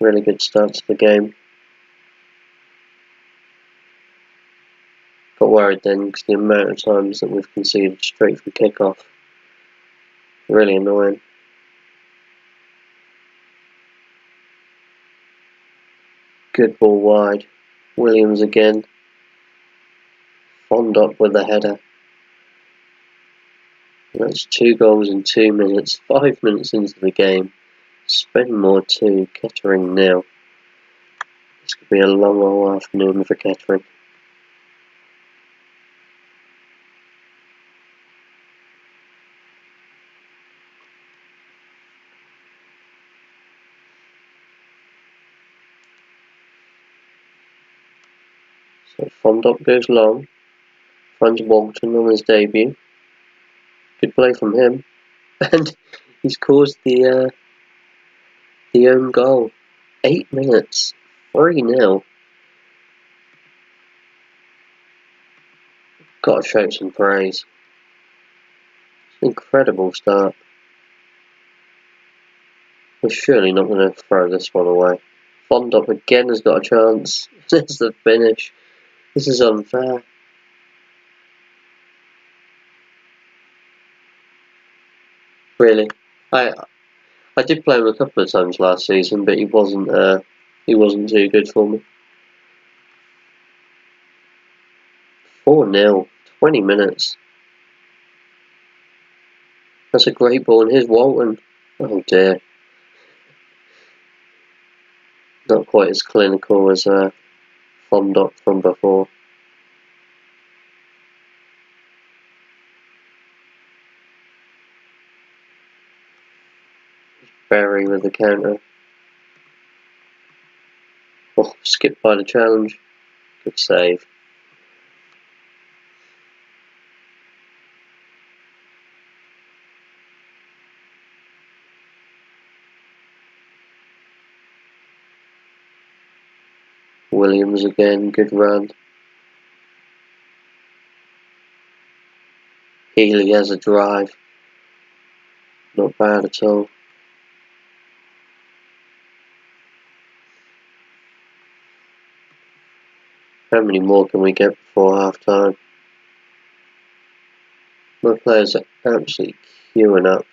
a really good start to the game. Got worried then because the amount of times that we've conceded straight from kick-off. Really annoying. Good ball wide. Williams again. Fondop with a header. And that's 2 goals in 2 minutes. 5 minutes into the game. Spennymoor 2, Kettering 0. This could be a long old afternoon for Kettering. So Fondop goes long. Finds Walton on his debut. Good play from him. And he's caused the own goal. 8 minutes. 3-0. Gotta show some praise. Incredible start. We're surely not going to throw this one away. Fondop again has got a chance. There's the finish. This is unfair. Really. I did play him a couple of times last season, but he wasn't too good for me. 4-0. 20 minutes. That's a great ball, and here's Walton. Oh dear. Not quite as clinical as Fondop from before. Berry with the counter. Oh, skipped by the challenge. Good save. Williams again, good run. Healy has a drive. Not bad at all. How many more can we get before half time? My players are absolutely queuing up.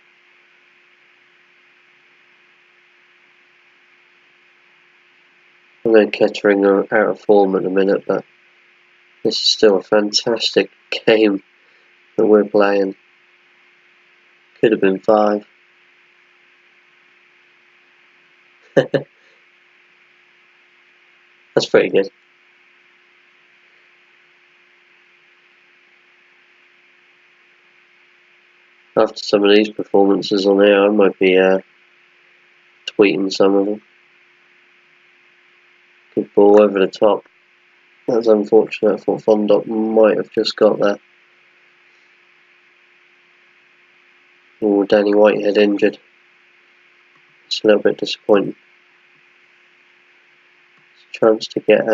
I know Kettering are out of form at the minute, but this is still a fantastic game that we're playing. Could have been 5. That's pretty good. After some of these performances on here, I might be tweeting some of them. Good ball over the top. That's unfortunate. I thought Fondop might have just got there. Oh, Danny Whitehead injured. It's a little bit disappointing. It's a chance to get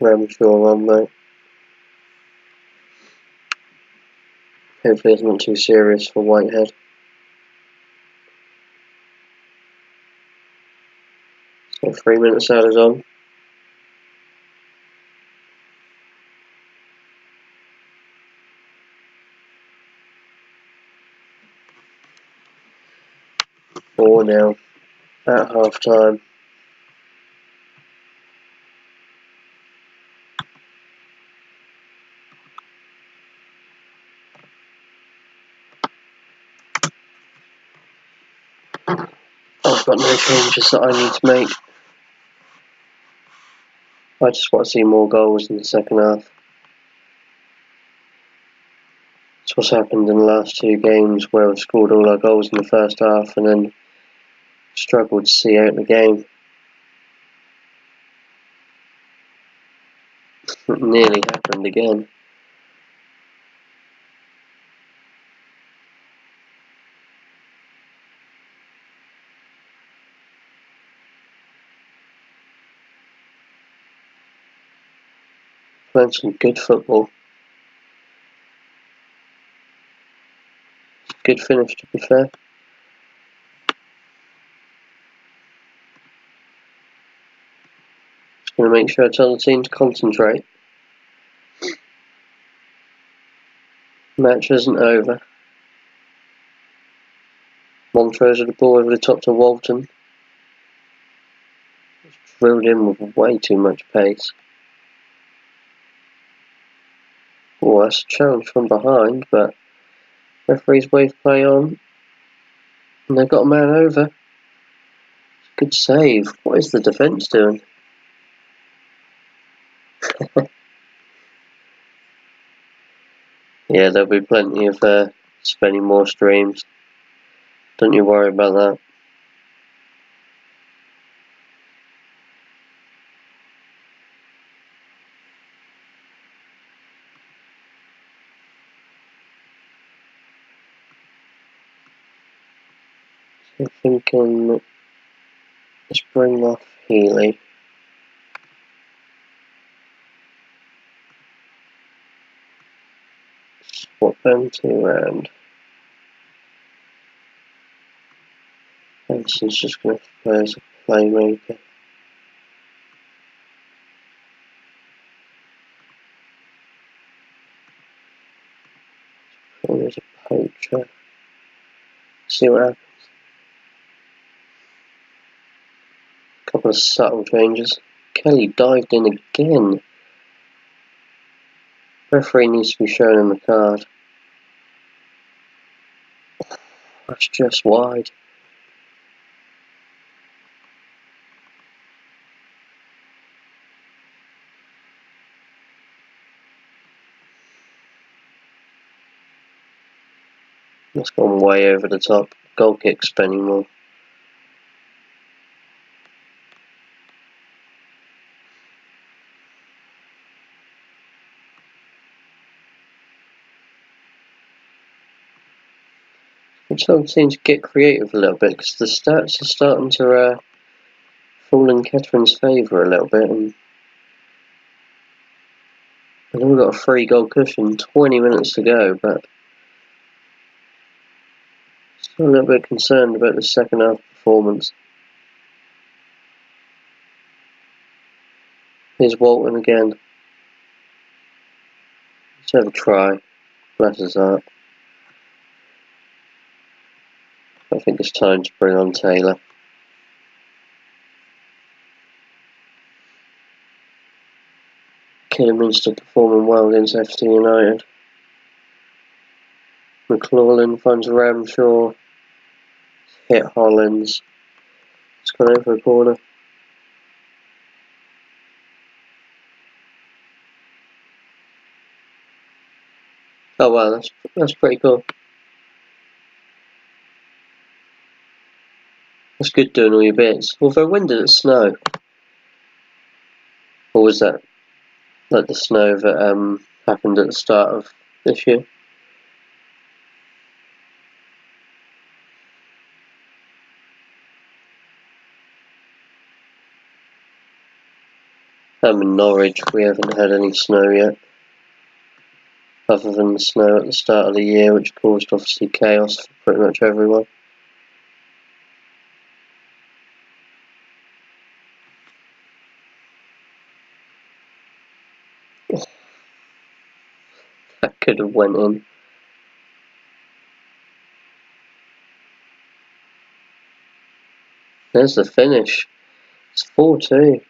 Ramshaw on though. Hopefully it's not too serious for Whitehead. So 3 minutes out is on. Four now at half time. I've got no changes that I need to make. I just want to see more goals in the second half. It's what's happened in the last 2 games where we've scored all our goals in the first half and then struggled to see out the game. It nearly happened again. Playing some good football. Good finish, to be fair. Just going to make sure I tell the team to concentrate. Match isn't over. Montrose with the ball over the top to Walton. Drilled in with way too much pace. Oh, that's a challenge from behind, but referee's wave play on. And they've got a man over. Good save. What is the defence doing? Yeah, there'll be plenty of Spennymoor streams. Don't you worry about that. So I'm thinking, let's bring off Healy. Swap them 2 around. Benson's just going to play as a playmaker. Play as a poacher. See what happens. Couple of subtle changes. Kelly dived in again. Referee needs to be showing him a card. That's just wide. That's gone way over the top. Goal kick, Spennymoor. I'm starting to get creative a little bit because the stats are starting to fall in Catherine's favour a little bit, and I know we've got a 3-goal cushion, 20 minutes to go, but still a little bit concerned about the second half performance. Here's Walton again. Let's have a try. Bless his heart. I think it's time to bring on Taylor. Kidderminster performing well against FC United. McLaughlin finds Ramshaw. Hit Hollins. It's gone over a corner. Oh wow, that's pretty cool. That's good doing all your bits. Although when did it snow? Or was that like the snow that happened at the start of this year? In Norwich we haven't had any snow yet. Other than the snow at the start of the year, which caused obviously chaos for pretty much everyone. That could have went in. There's the finish. It's 4-2.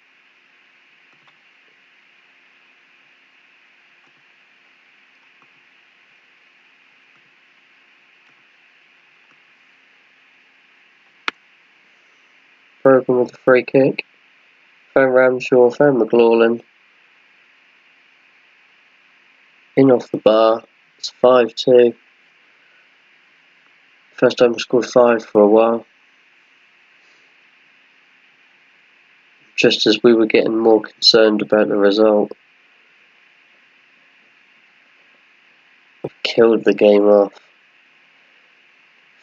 Broken with a free kick. Found Ramshaw, found McLaughlin. In off the bar. It's 5-2. First time we scored 5 for a while. Just as we were getting more concerned about the result. Killed the game off.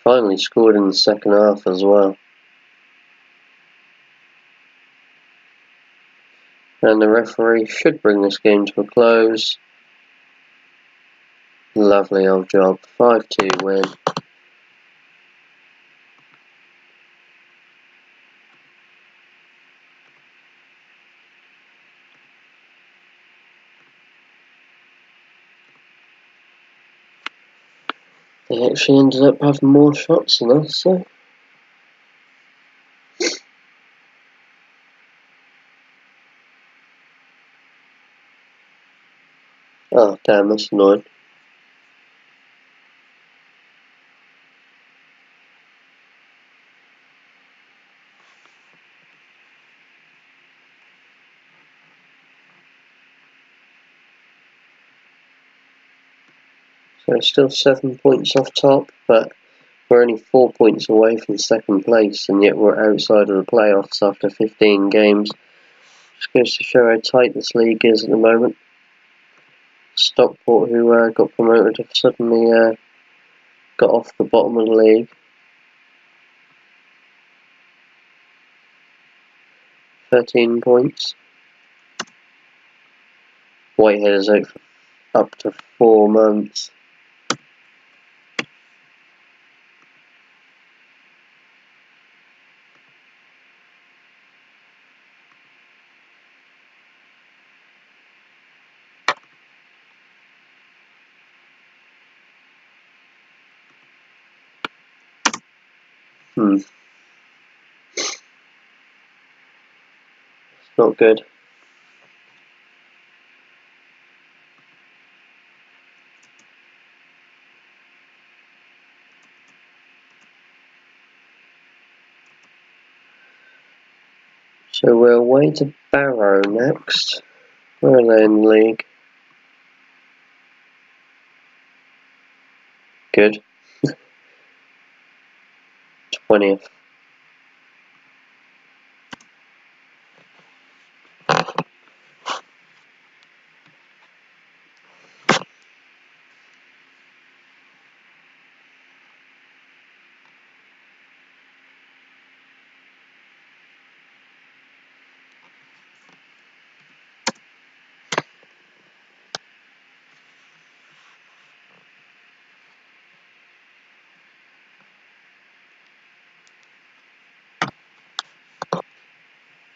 Finally scored in the second half as well. And the referee should bring this game to a close. Lovely old job. 5-2 win. They actually ended up having more shots than us, so. Oh damn, that's annoying. So still 7 points off top, but we're only 4 points away from second place, and yet we're outside of the playoffs after 15 games. Just goes to show how tight this league is at the moment. Stockport, who got promoted, have suddenly got off the bottom of the league. 13 points. Whitehead is out for up to 4 months. It's not good. So we're away to Barrow next. Where are they in the league? Good. 20th.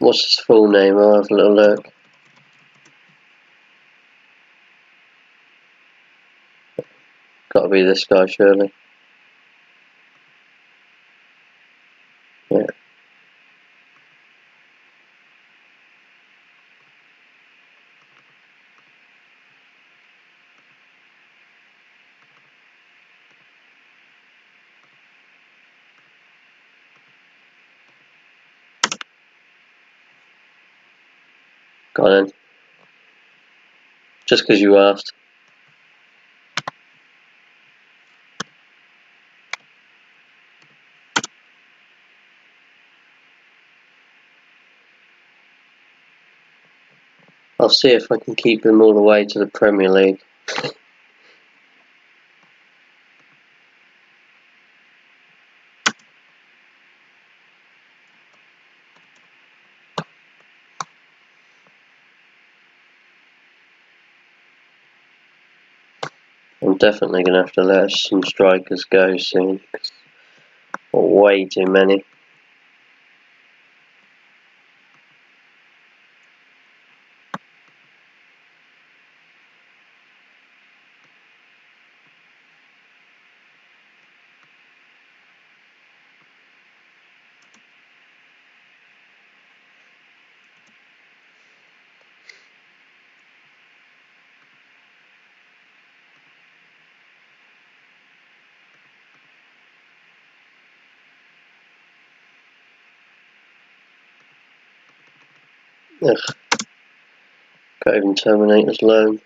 What's his full name? I'll have a little look. Gotta be this guy, surely. Yeah. Got in. Just because you asked. I'll see if I can keep him all the way to the Premier League. I'm definitely going to have to let some strikers go soon. Way too many. Ugh. Can't even terminate his loan.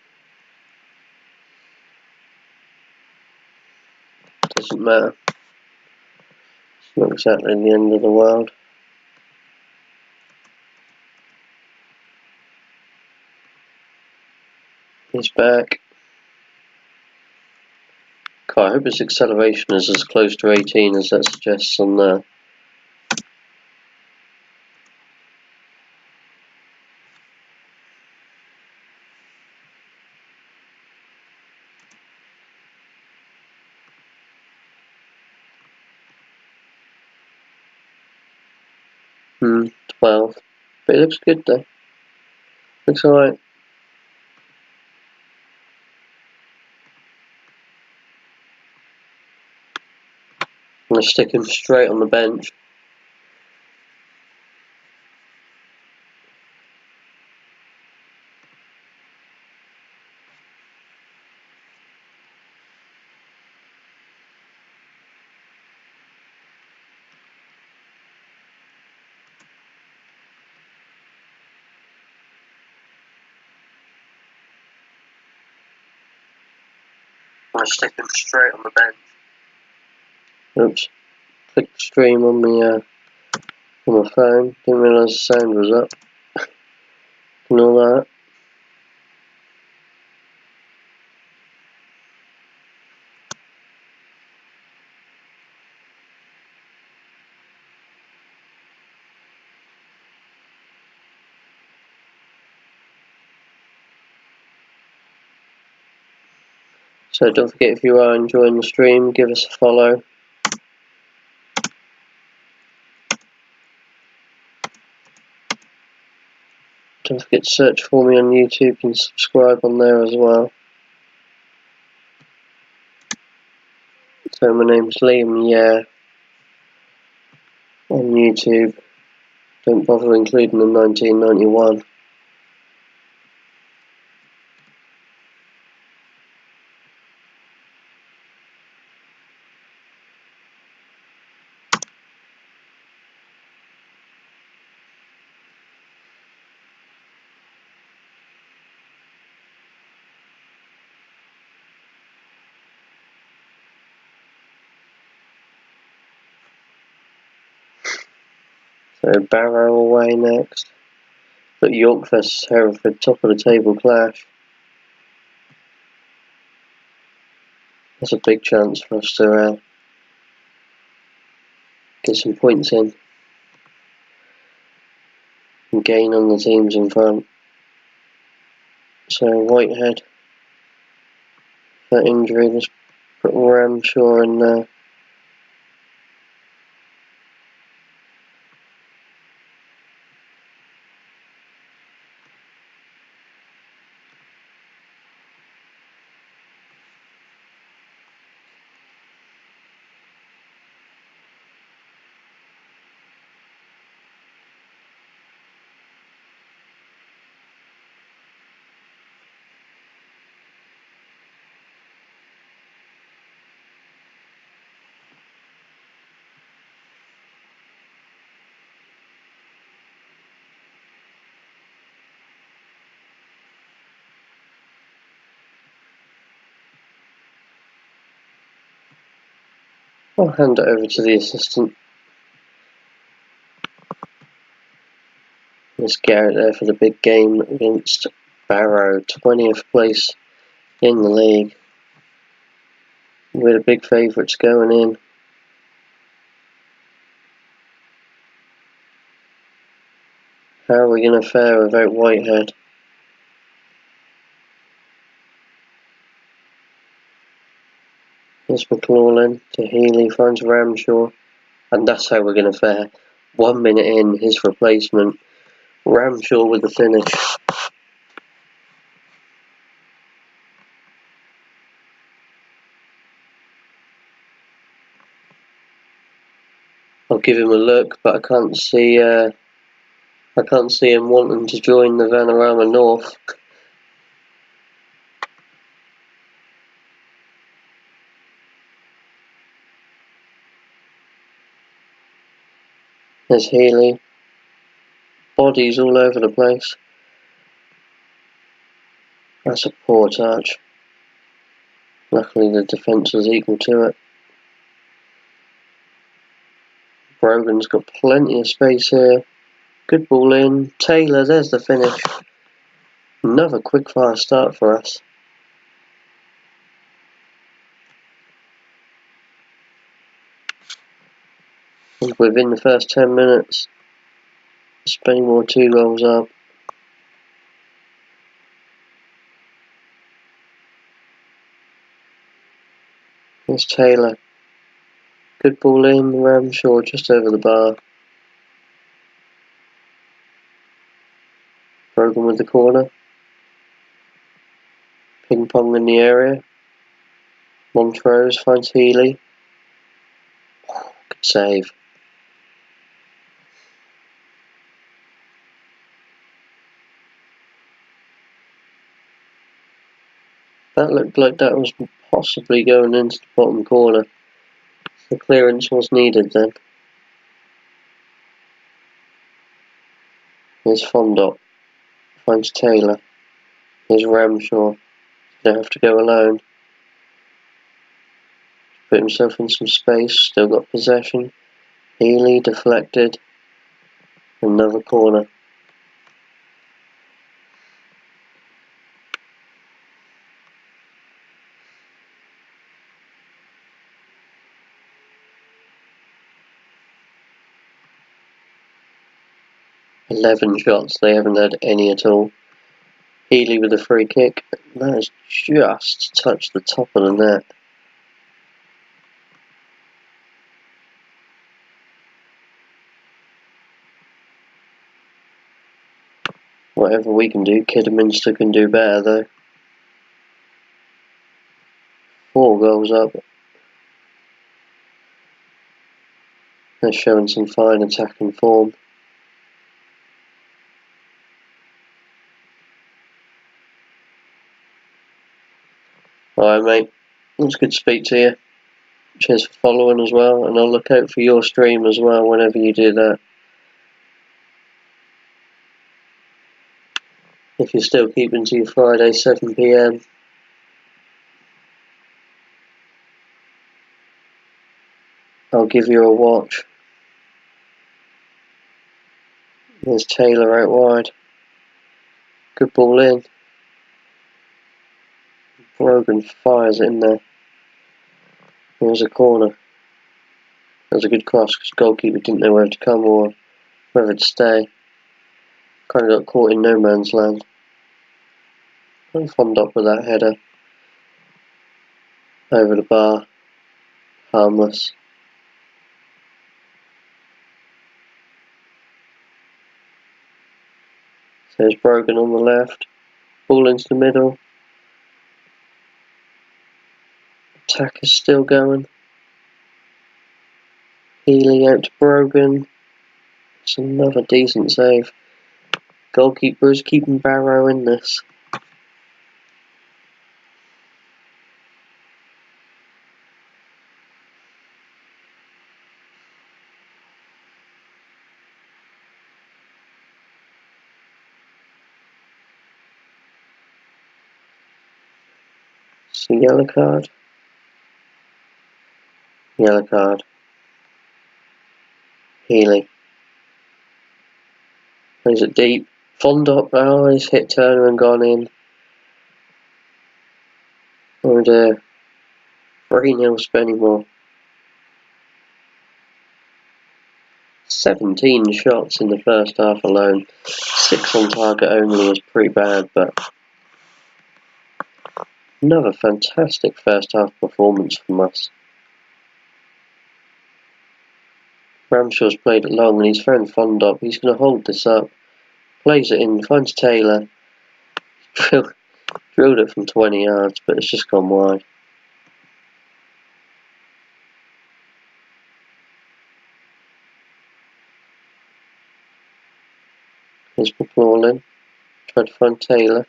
Doesn't matter. It's not exactly the end of the world. He's back. God, I hope his acceleration is as close to 18 as that suggests on there. Hmm, 12. But it looks good though. Looks alright. I'm going to stick him straight on the bench. I'm going to stick him straight on the bench. Oops. Clicked stream on my phone. Didn't realise the sound was up. And all that. So don't forget, if you are enjoying the stream, give us a follow. Don't forget to search for me on YouTube and subscribe on there as well. So my name's Liam, yeah, on YouTube. Don't bother including the 1991. So Barrow away next. But York versus Hereford, top of the table clash. That's a big chance for us to get some points in and gain on the teams in front. So Whitehead, that injury, let's put Ramshaw in there. I'll hand it over to the assistant. Let's get out there for the big game against Barrow, 20th place in the league. We're the big favourites going in. How are we going to fare without Whitehead? Here's McLaughlin to Healy, finds Ramshaw, and that's how we're going to fare. 1 minute in, his replacement, Ramshaw with the finish. I'll give him a look, but I can't see him wanting to join the Vanarama North. There's Healy. Bodies all over the place. That's a poor touch. Luckily the defence was equal to it. Brogan's got plenty of space here. Good ball in. Taylor, there's the finish. Another quick fire start for us. And within the first 10 minutes, Spennymoor 2 goals up. There's Taylor. Good ball in. Ramshaw just over the bar. Brogan with the corner. Ping pong in the area. Montrose finds Healy. Good save. That looked like that was possibly going into the bottom corner. The clearance was needed then. Here's Fondop. Finds Taylor. Here's Ramshaw. Don't have to go alone. Put himself in some space. Still got possession. Healy deflected. Another corner. "11 shots, they haven't had any at all. Healy with a free kick. That has just touched the top of the net. Whatever we can do, Kidderminster can do better though. 4 goals up. They're showing some fine attacking form. Alright mate, it was good to speak to you. Cheers for following as well, and I'll look out for your stream as well whenever you do that. If you're still keeping to your Friday 7 PM, I'll give you a watch. There's Taylor out wide. Good ball in. Brogan fires it in there. There's a corner. That was a good cross because the goalkeeper didn't know where to come or whether to stay. Kind of got caught in no man's land. I'm fond up with that header. Over the bar. Harmless. So there's Brogan on the left. Ball into the middle. Attack is still going. Healy out to Brogan. It's another decent save. Goalkeeper is keeping Barrow in this. It's a yellow card. Yellow card. Healy. Plays it deep. Fondop. Oh, he's hit Turner and gone in. Oh dear. 3-0 Spennymoor. 17 shots in the first half alone. 6 on target only is pretty bad, but another fantastic first half performance from us. Ramshaw's played it long and he's thrown Fondop. He's going to hold this up. Plays it in, finds Taylor. Drilled it from 20 yards, but it's just gone wide. Here's McLaughlin. Tried to find Taylor.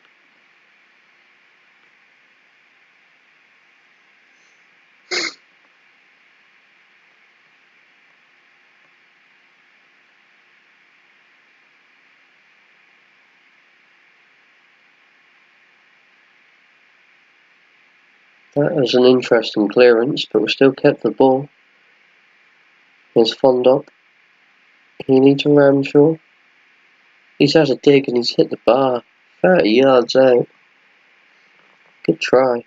That was an interesting clearance, but we still kept the ball. Here's Fondop. Healy to Ramshaw. He's had a dig and he's hit the bar. 30 yards out. Good try.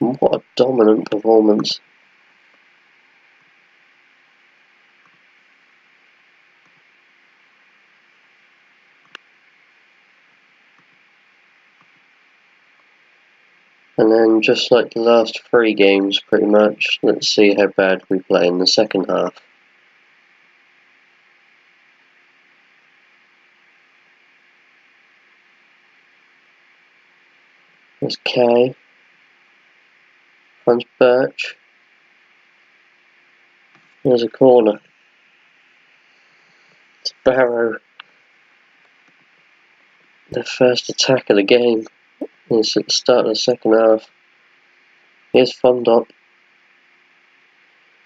And what a dominant performance. And then, just like the last 3 games, pretty much, let's see how bad we play in the second half. There's Kay. Finds Birch. There's a corner. It's Barrow. Their first attack of the game. It's at the start of the second half. Here's Fondop.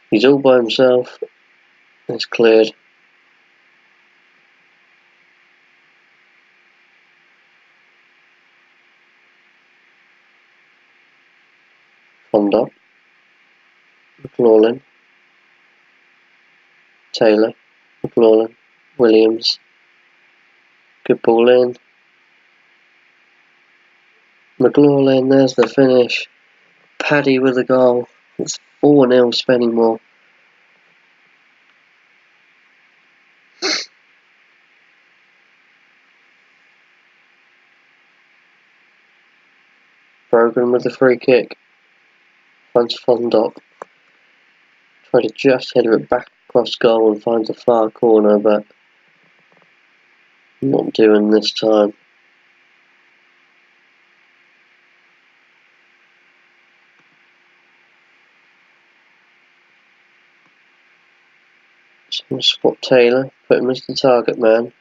He's all by himself. It's cleared. Fondop. McLaughlin. Taylor. McLaughlin. Williams. Good ball in. McLaughlin, there's the finish. Paddy with a goal. It's 4-0 Spennymoor. Brogan with the free kick. Finds Fondop. Tried to just header it back across goal and finds a far corner, but not doing this time. So we'll swap Taylor, put him as the target man.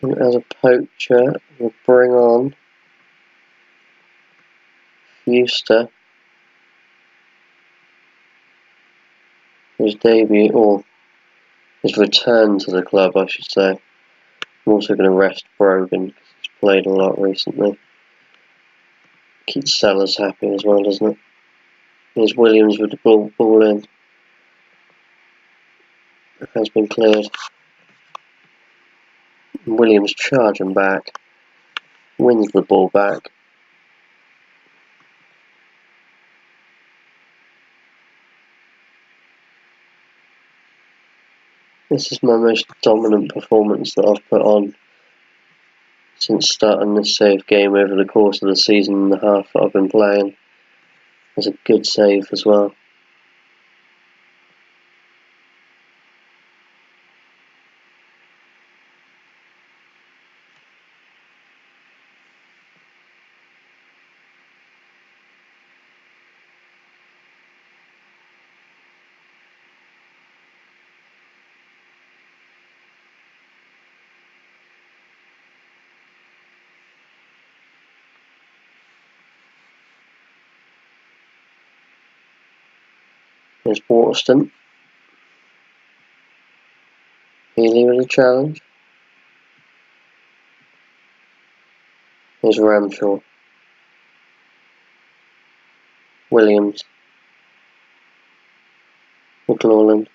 And as a poacher, we'll bring on Fuster. His debut, or his return to the club, I should say. I'm also going to rest Brogan because he's played a lot recently. Keeps Sellers happy as well, doesn't it? Here's Williams with the ball in. has been cleared. Williams charging back, wins the ball back. This is my most dominant performance that I've put on since starting this save game over the course of the season and a half that I've been playing. It's a good save as well. There's Waterston. Healy with a challenge. There's Ramshaw. Williams. McLaughlin.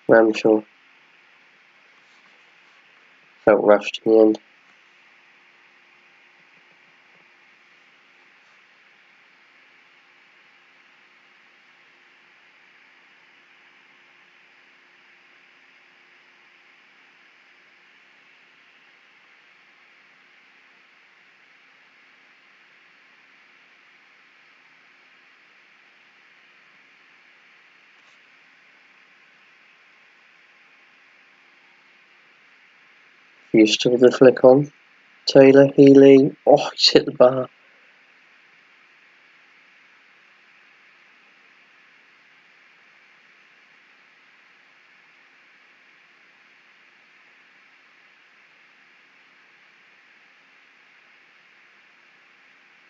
Ramshaw. Felt rushed in the end. Used to the flick on. Taylor, Healy. Oh, he's hit the bar.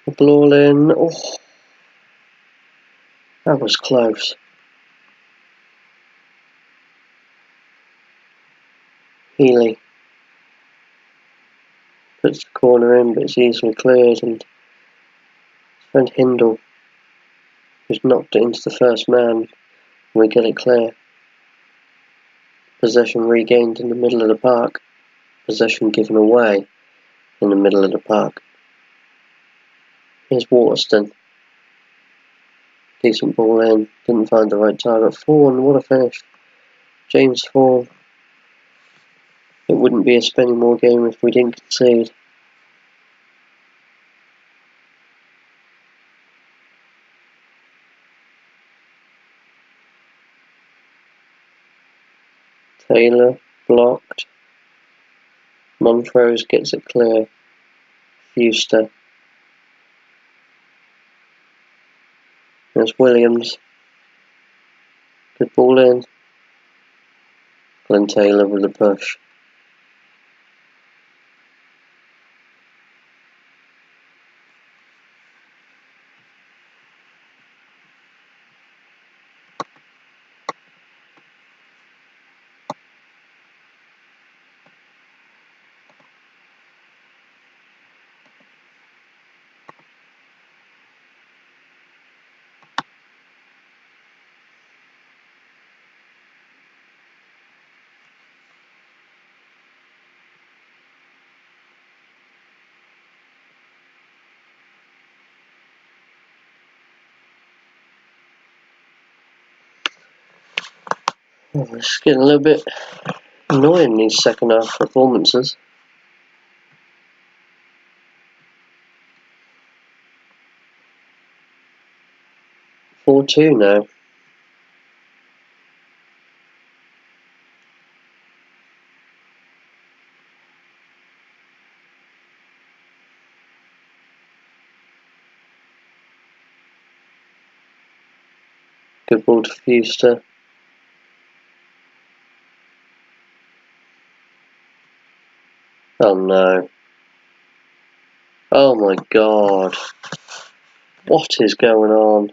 McLaughlin. Oh, that was close. Healy puts the corner in, but it's easily cleared, and his friend Hindle has knocked it into the first man. We get it clear. Possession regained in the middle of the park. Possession given away in the middle of the park. Here's Waterston. Decent ball in. Didn't find the right target. Fawn, what a finish. James Fawn. It wouldn't be a Spennymoor game if we didn't concede. Taylor blocked. Montrose gets it clear. Fuster. There's Williams. Good ball in. Glenn Taylor with a push. Oh, it's getting a little bit annoying, these second half performances. Four-two now. Good ball to Fuster. Oh no. Oh my god. What is going on?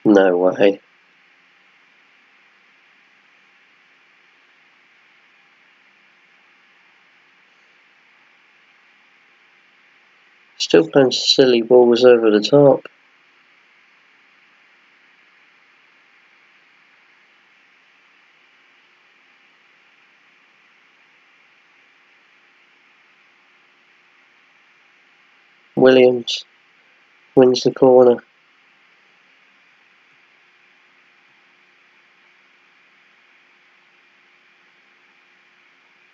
No way. Still playing silly balls over the top. Williams wins the corner.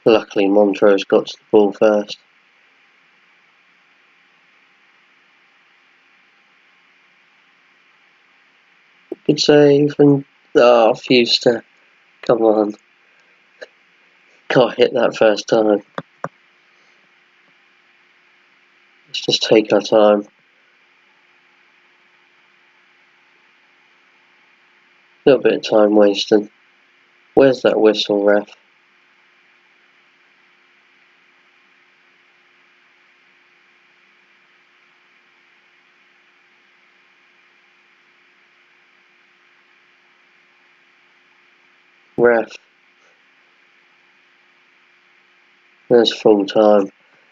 Luckily Montrose got to the ball first. Good save and Fuster. Come on. Can't hit that first time. Let's just take our time. A little bit of time wasting. Where's that whistle, ref? Ref. There's full time.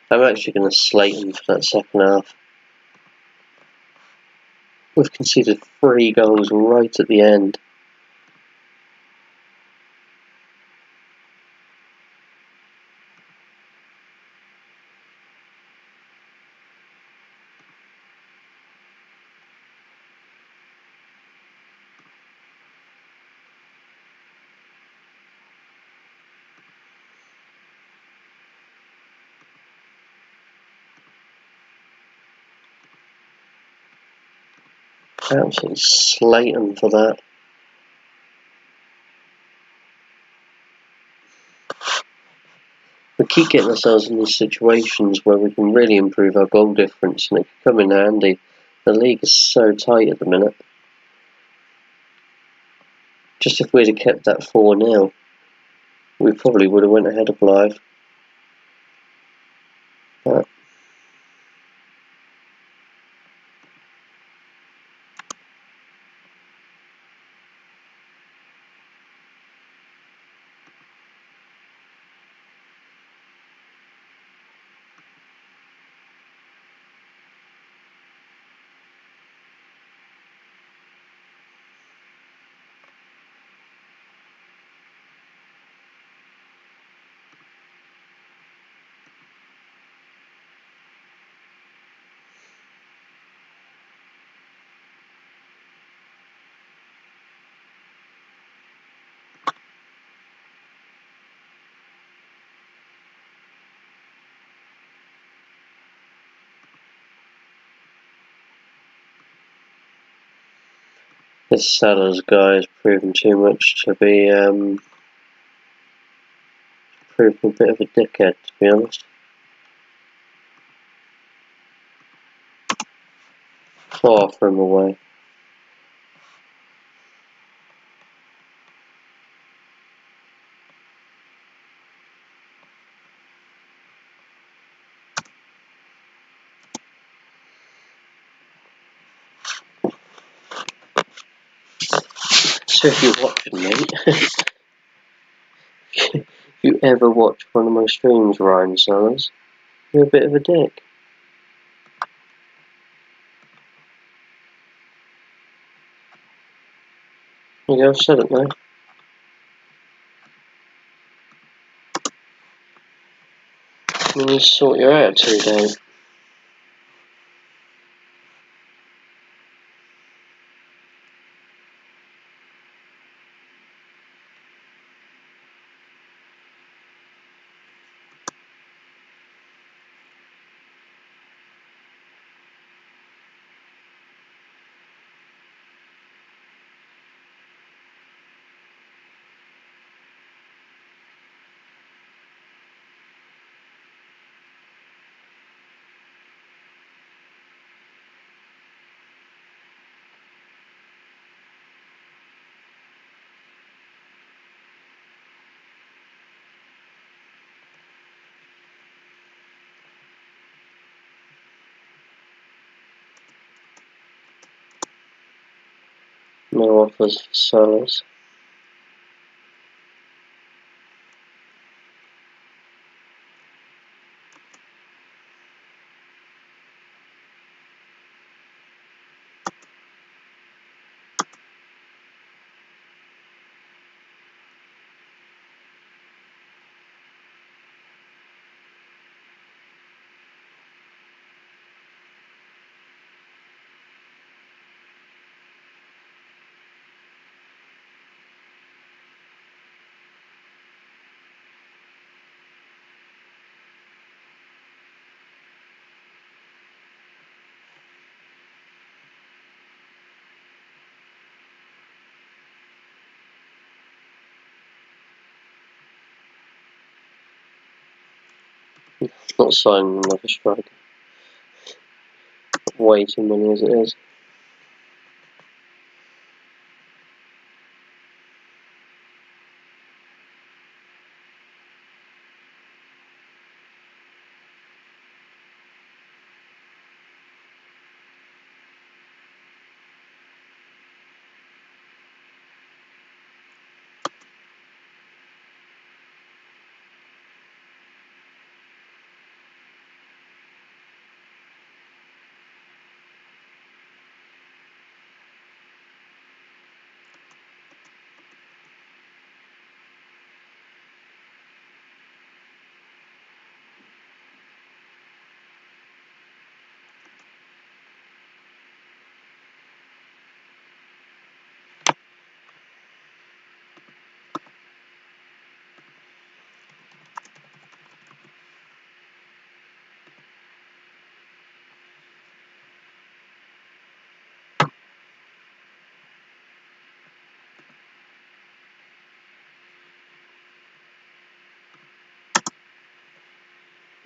I'm actually going to slate him for that second half. We've conceded 3 goals right at the end. Absolutely slate him for that. We keep getting ourselves in these situations where we can really improve our goal difference, and it could come in handy. The league is so tight at the minute. Just if we'd have kept that 4-0, we probably would have went ahead of Blythe. But this Sellers guy has proven too much to be proven a bit of a dickhead, to be honest. Far from away. So if you're watching, mate, if you ever watch one of my streams, Ryan Sellers, you're a bit of a dick. There you go, I've said it now. You need to sort your attitude out. No offers for Sellers. Not signing another striker. Way too many as it is.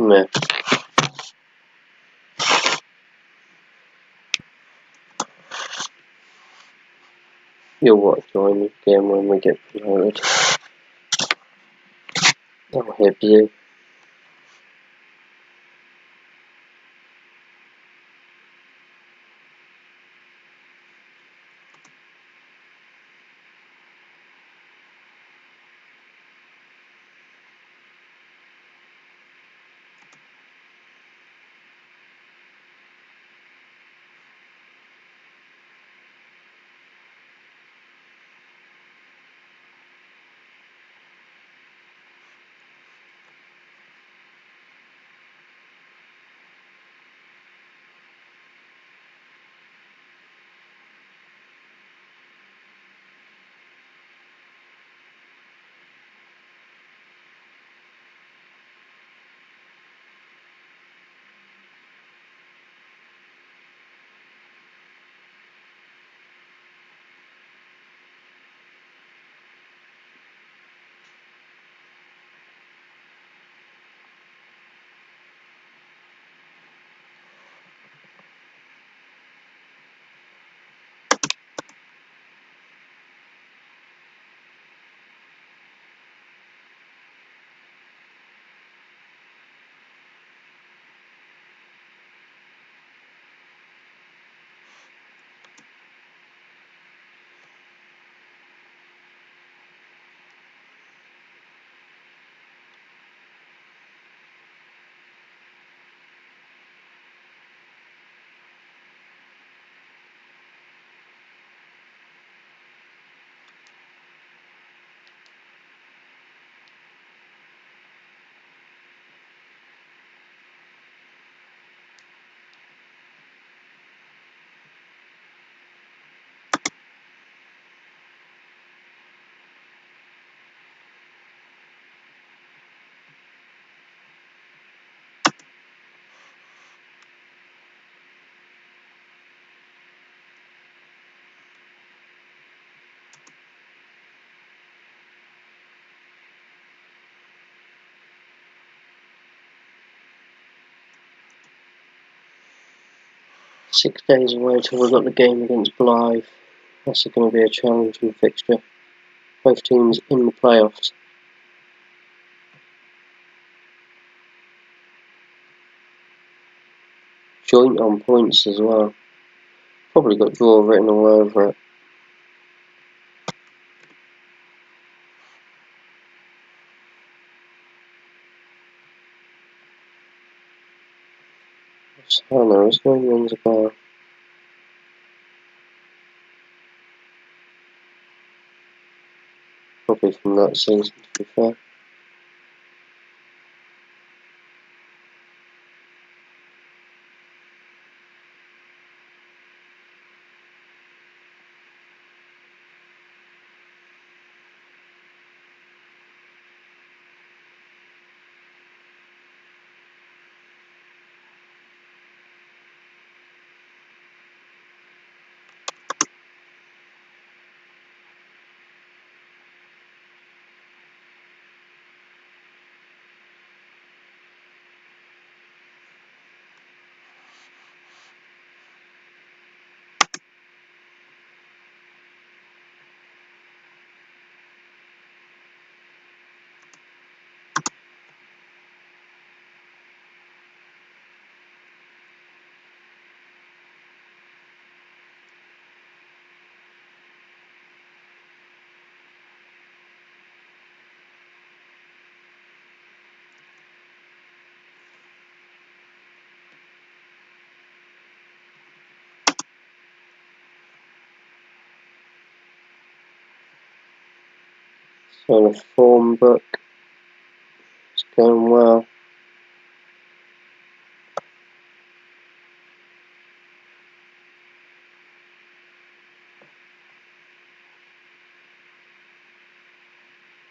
Meh. You'll watch join me again when we get promoted. I'll hit you. Six days away till we've got the game against Blythe. That's going to be a challenging fixture. Both teams in the playoffs. Joint on points as well. Probably got draw written all over it. I don't know, his name rings a bell. Probably from that season, to be fair. So the form book is going well.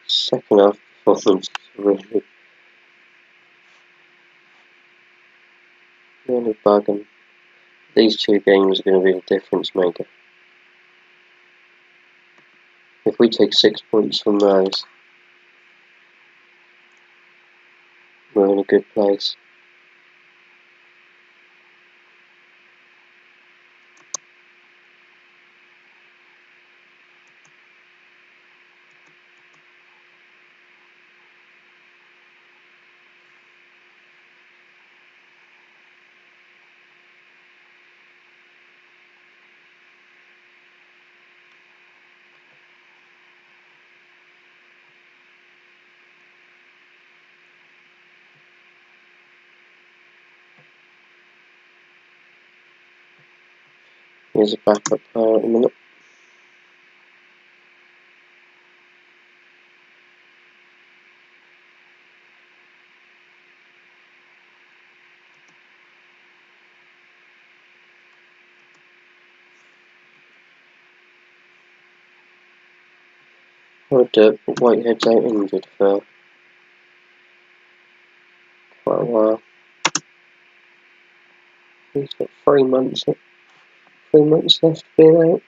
Second half performance is really bugging. These two games are going to be the difference maker. If we take 6 points from those, we're in a good place. Here's a backup player at the minute. Whitehead's out injured for quite a while. He's got 3 months left being out.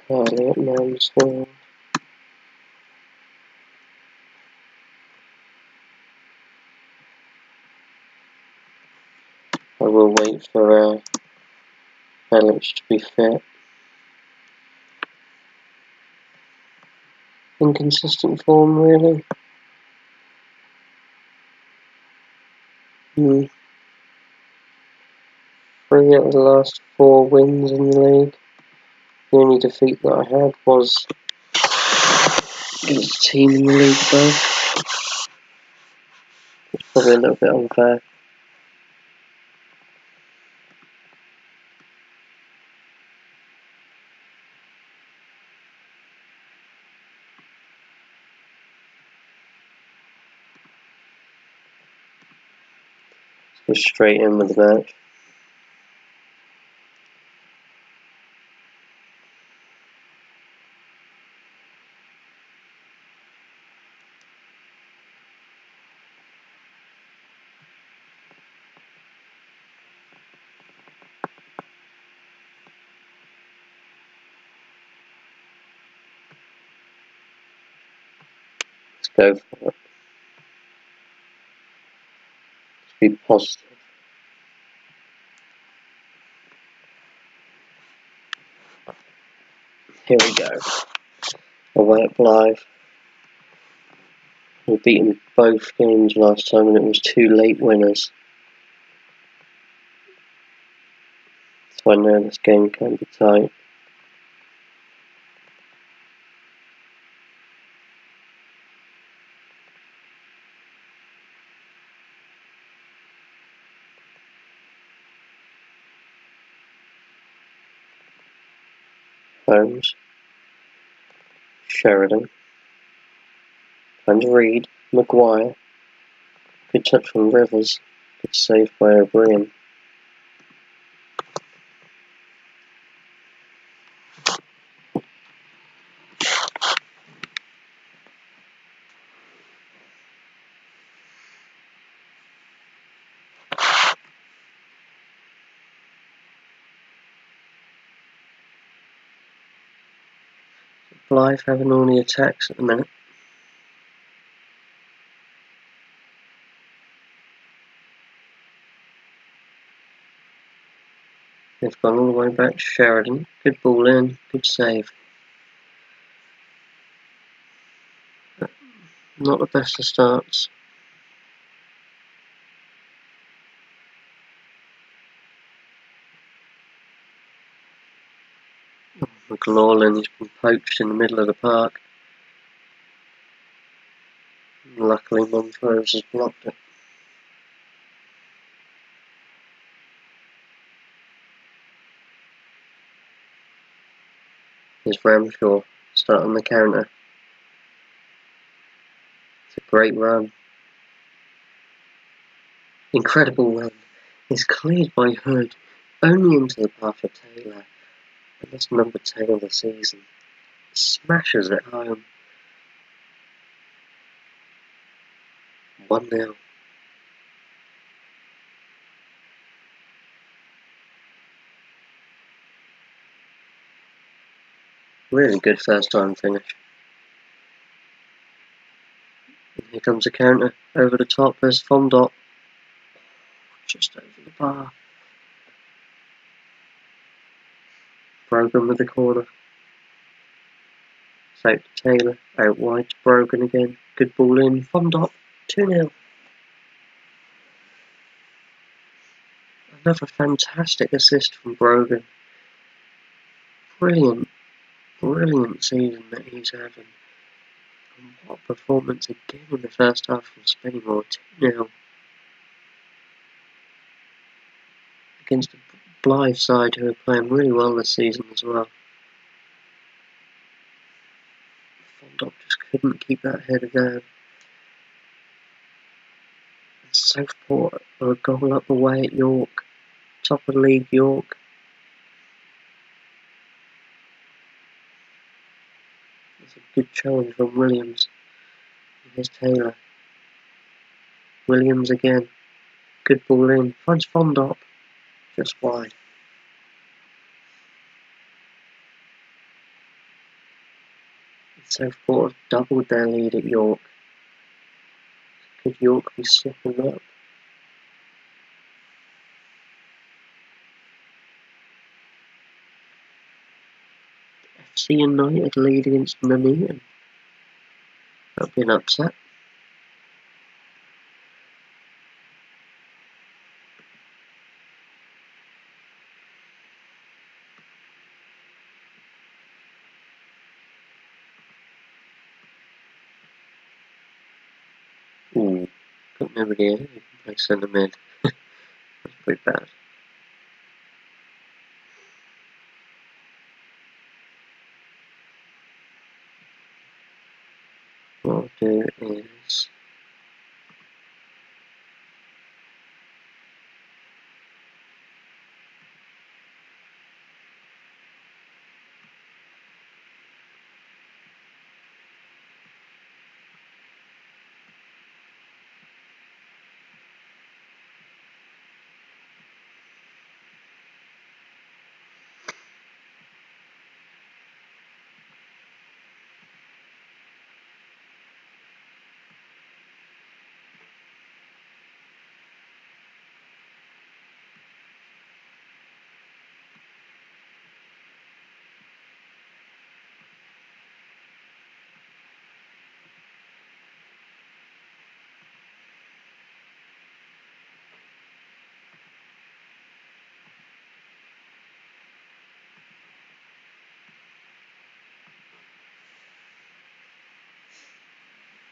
Tally at Mansfield. I will wait for Felix to be fit. Inconsistent form, really. 3 out of the last 4 wins in the league. The only defeat that I had was against a team in the league above. It's probably a little bit unfair. Let's go straight in with the match. Let's go for it. Let's be positive. Here we go. Away at Blythe. We beat them both games last time and it was 2 late winners. So I know this game can be tight. Holmes. Sheridan. And Reed. Maguire. Good touch from Rivers. Good save by O'Brien. Blythe having all the attacks at the minute. They've gone all the way back to Sheridan. Good ball in, good save. Not the best of starts. McLaughlin has been poached in the middle of the park. Luckily Montrose has blocked it. Here's Ramshaw starting the counter. It's a great run. Incredible run. It's cleared by Hood, only into the path of Taylor. And that's number 10 of the season. Smashes it home. 1-0. Really good first time finish. And here comes a counter. Over the top, there's Fondop. Just over the bar. Brogan with the corner. It's out to Taylor. Out wide to Brogan again. Good ball in. Fondop. 2-0. Another fantastic assist from Brogan. Brilliant season that he's having. And what a performance again in the first half from Spennymoor. 2-0. Against a Blythe side who are playing really well this season as well. Fondop just couldn't keep that header down. And Southport are a goal up away at York. Top of the league, York. It's a good challenge from Williams. And here's Taylor. Williams again. Good ball in. Finds Fondop. Just wide. And Southport have doubled their lead at York. Could York be slipping up? FC United lead against Nuneaton. That'll be an upset. Ooh, got nobody here. You can play centre mid. That's pretty bad. What I'll do is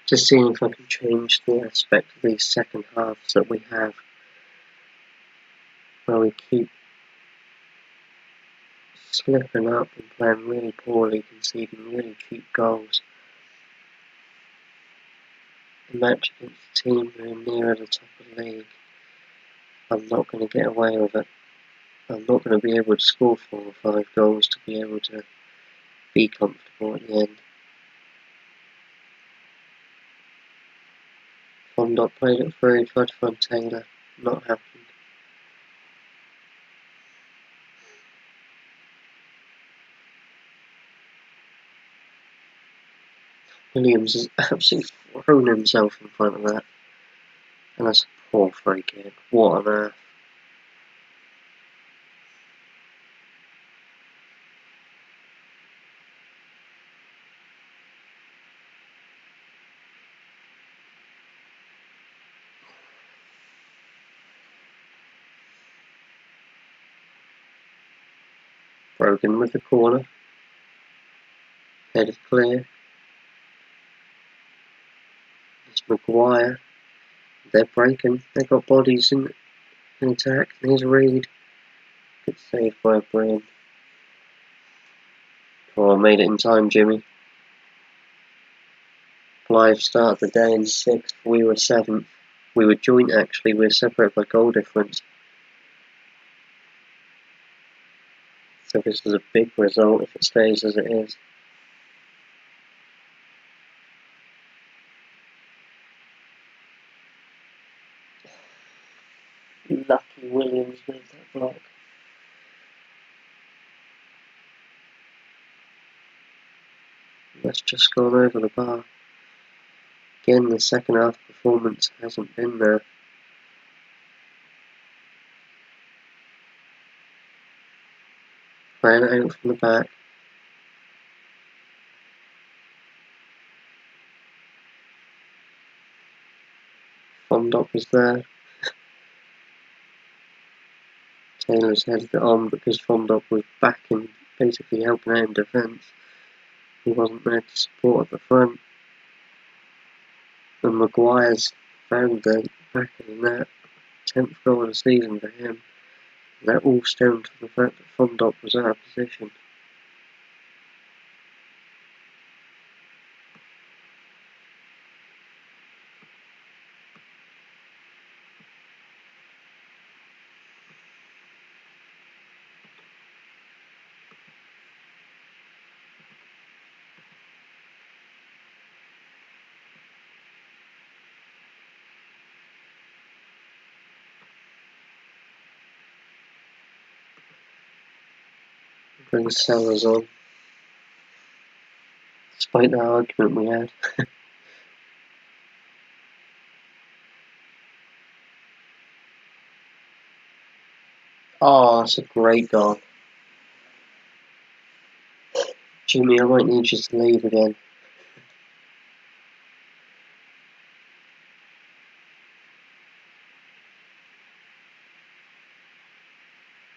just seeing if I can change the aspect of these second halves that we have, where we keep slipping up and playing really poorly, conceding really cheap goals. A match against a team who are nearer the top of the league, I'm not going to get away with it. I'm not going to be able to score 4 or 5 goals to be able to be comfortable at the end. Fondop played it through, tried to find Taylor, not happened. Williams has absolutely thrown himself in front of that. And that's a poor free kick. What on earth? Brogan with the corner. Headed clear. It's Maguire. They're breaking. They've got bodies in attack. Here's Reed. Good save by Brian. Oh, I made it in time, Jimmy. Blythe started the day in 6th. We were 7th. We were joint, actually. We were separated by goal difference. So this is a big result if it stays as it is. Lucky Williams with that block. That's just gone over the bar. Again, the second half performance hasn't been there. Ran it out from the back. Fondop was there. Taylor's headed it on because Fondop was backing, basically helping out in defence. He wasn't there to support at the front. And Maguire's found the back of the net. 10th goal of the season for him. And that all stemmed from the fact that Fondop was out of position. Bring Sellers on. Despite the argument we had. Oh, that's a great goal. Jimmy, I might need you to leave again.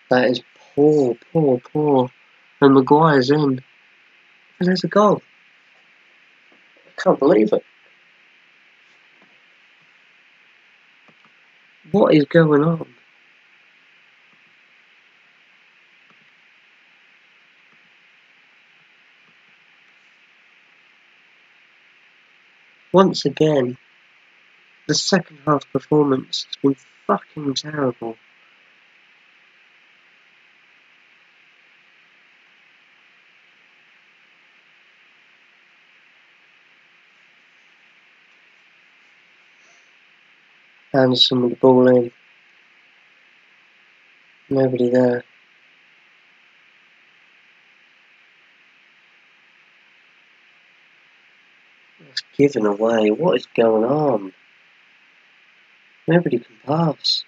That is poor, poor, poor. And Maguire's in. And there's a goal. I can't believe it. What is going on? Once again, the second half performance has been fucking terrible. Anderson with the ball in. Nobody there. It's given away. What is going on? Nobody can pass.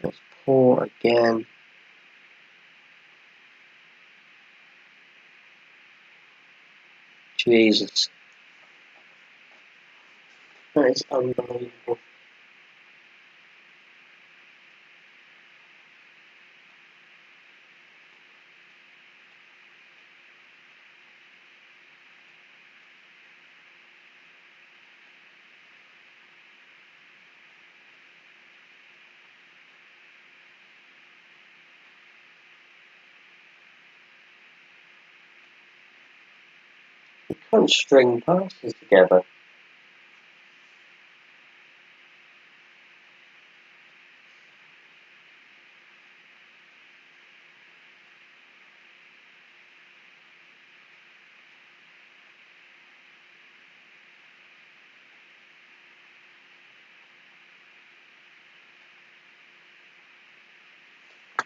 That's poor again. Jesus. That is unbelievable. You can't string passes together.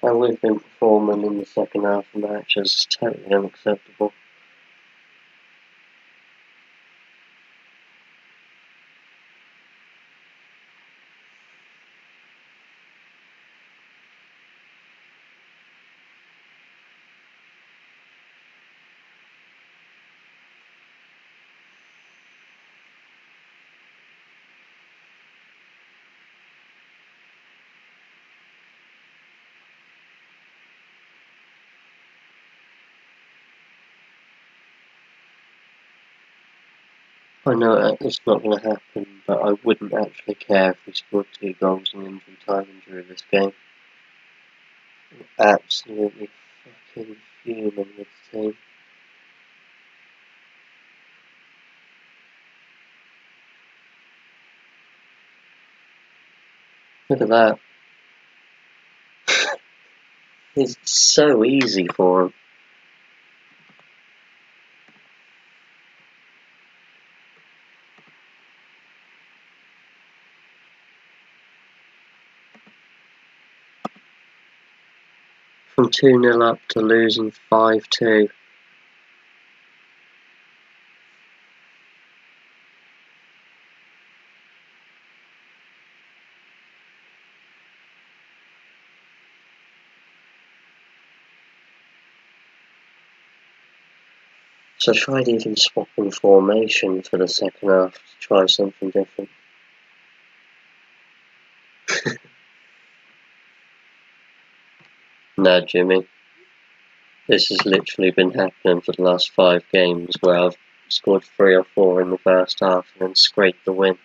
How we've been performing in the second half of the match is totally unacceptable. I know it's not going to happen, but I wouldn't actually care if we scored 2 goals in injury time and drew this game. I'm absolutely fucking fuming with the team. Look at that. It's so easy for him. From 2-0 up to losing 5-2. So I tried even swapping formation for the second half to try something different. No, Jimmy. This has literally been happening for the last 5 games where I've scored 3 or 4 in the first half and then scraped the win.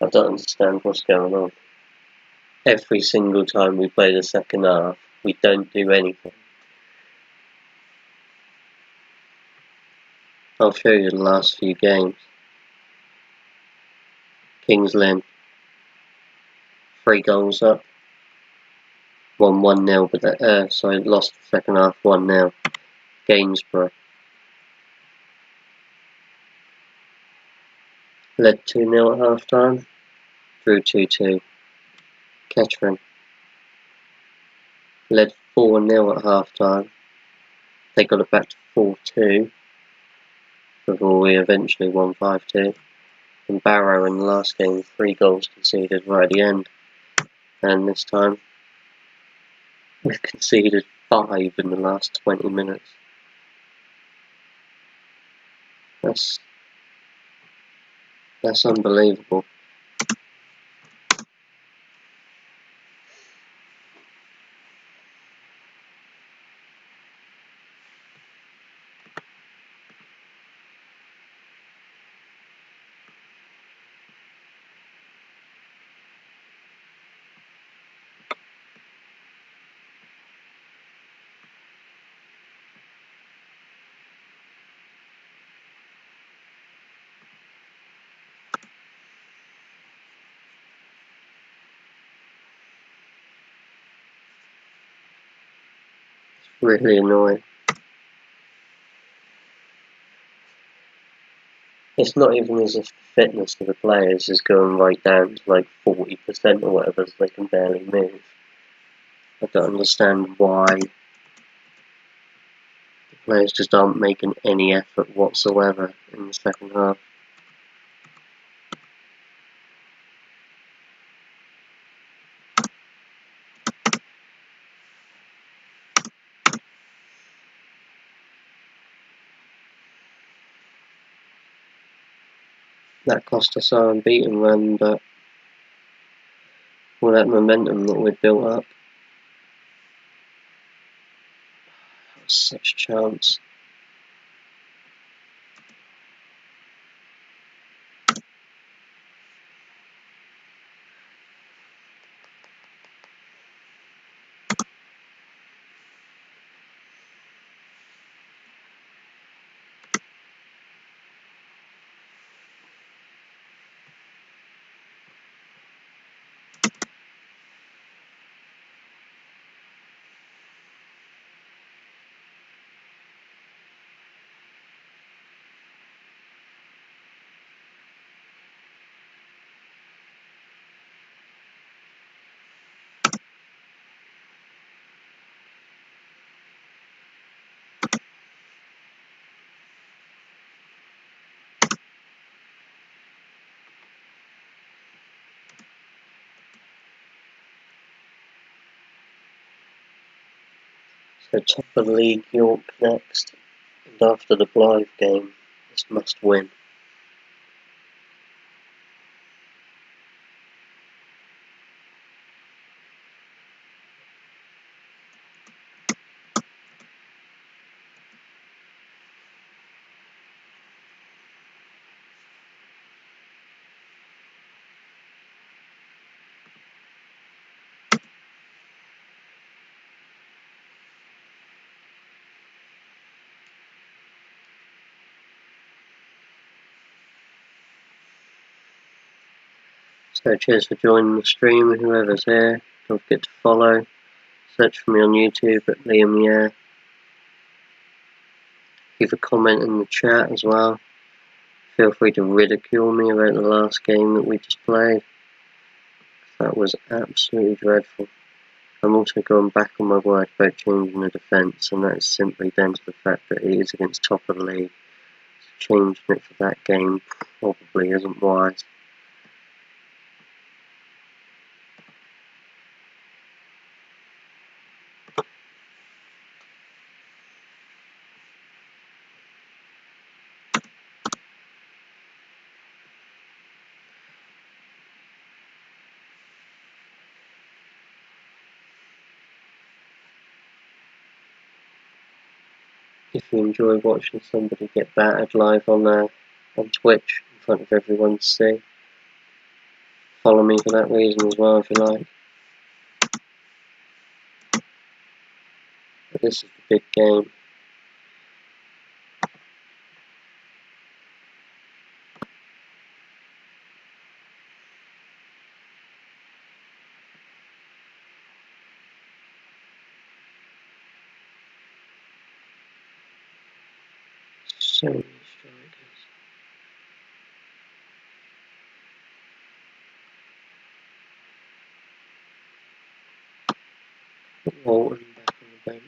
I don't understand what's going on. Every single time we play the second half, we don't do anything. I'll show you the last few games. Kings Lynn, 3 goals up. Won 1-0, but sorry, lost the second half 1-0. Gainsborough. Led 2-0 at half time. Drew 2-2. Kettering. Led 4-0 at half time. They got it back to 4-2 before we eventually won 5-2. And Barrow in the last game, 3 goals conceded right at the end. And this time, we've conceded 5 in the last 20 minutes. That's unbelievable. Really annoying. It's not even as if the fitness of the players is going right down to like 40% or whatever, so they can barely move. I don't understand why the players just aren't making any effort whatsoever in the second half. That cost us our unbeaten run, but all that momentum that we'd built up, that was such a chance. So top of the league, York next, and after the Blythe game, this must win. So cheers for joining the stream, and whoever's here, don't forget to follow. Search for me on YouTube at Liam Yeah. Leave a comment in the chat as well. Feel free to ridicule me about the last game that we just played. That was absolutely dreadful. I'm also going back on my word about changing the defence, and that is simply down to the fact that it is against top of the league. So changing it for that game probably isn't wise. If you enjoy watching somebody get battered live on Twitch in front of everyone to see, follow me for that reason as well if you like. But this is the big game. So many strikers. Put Walton back on the bench.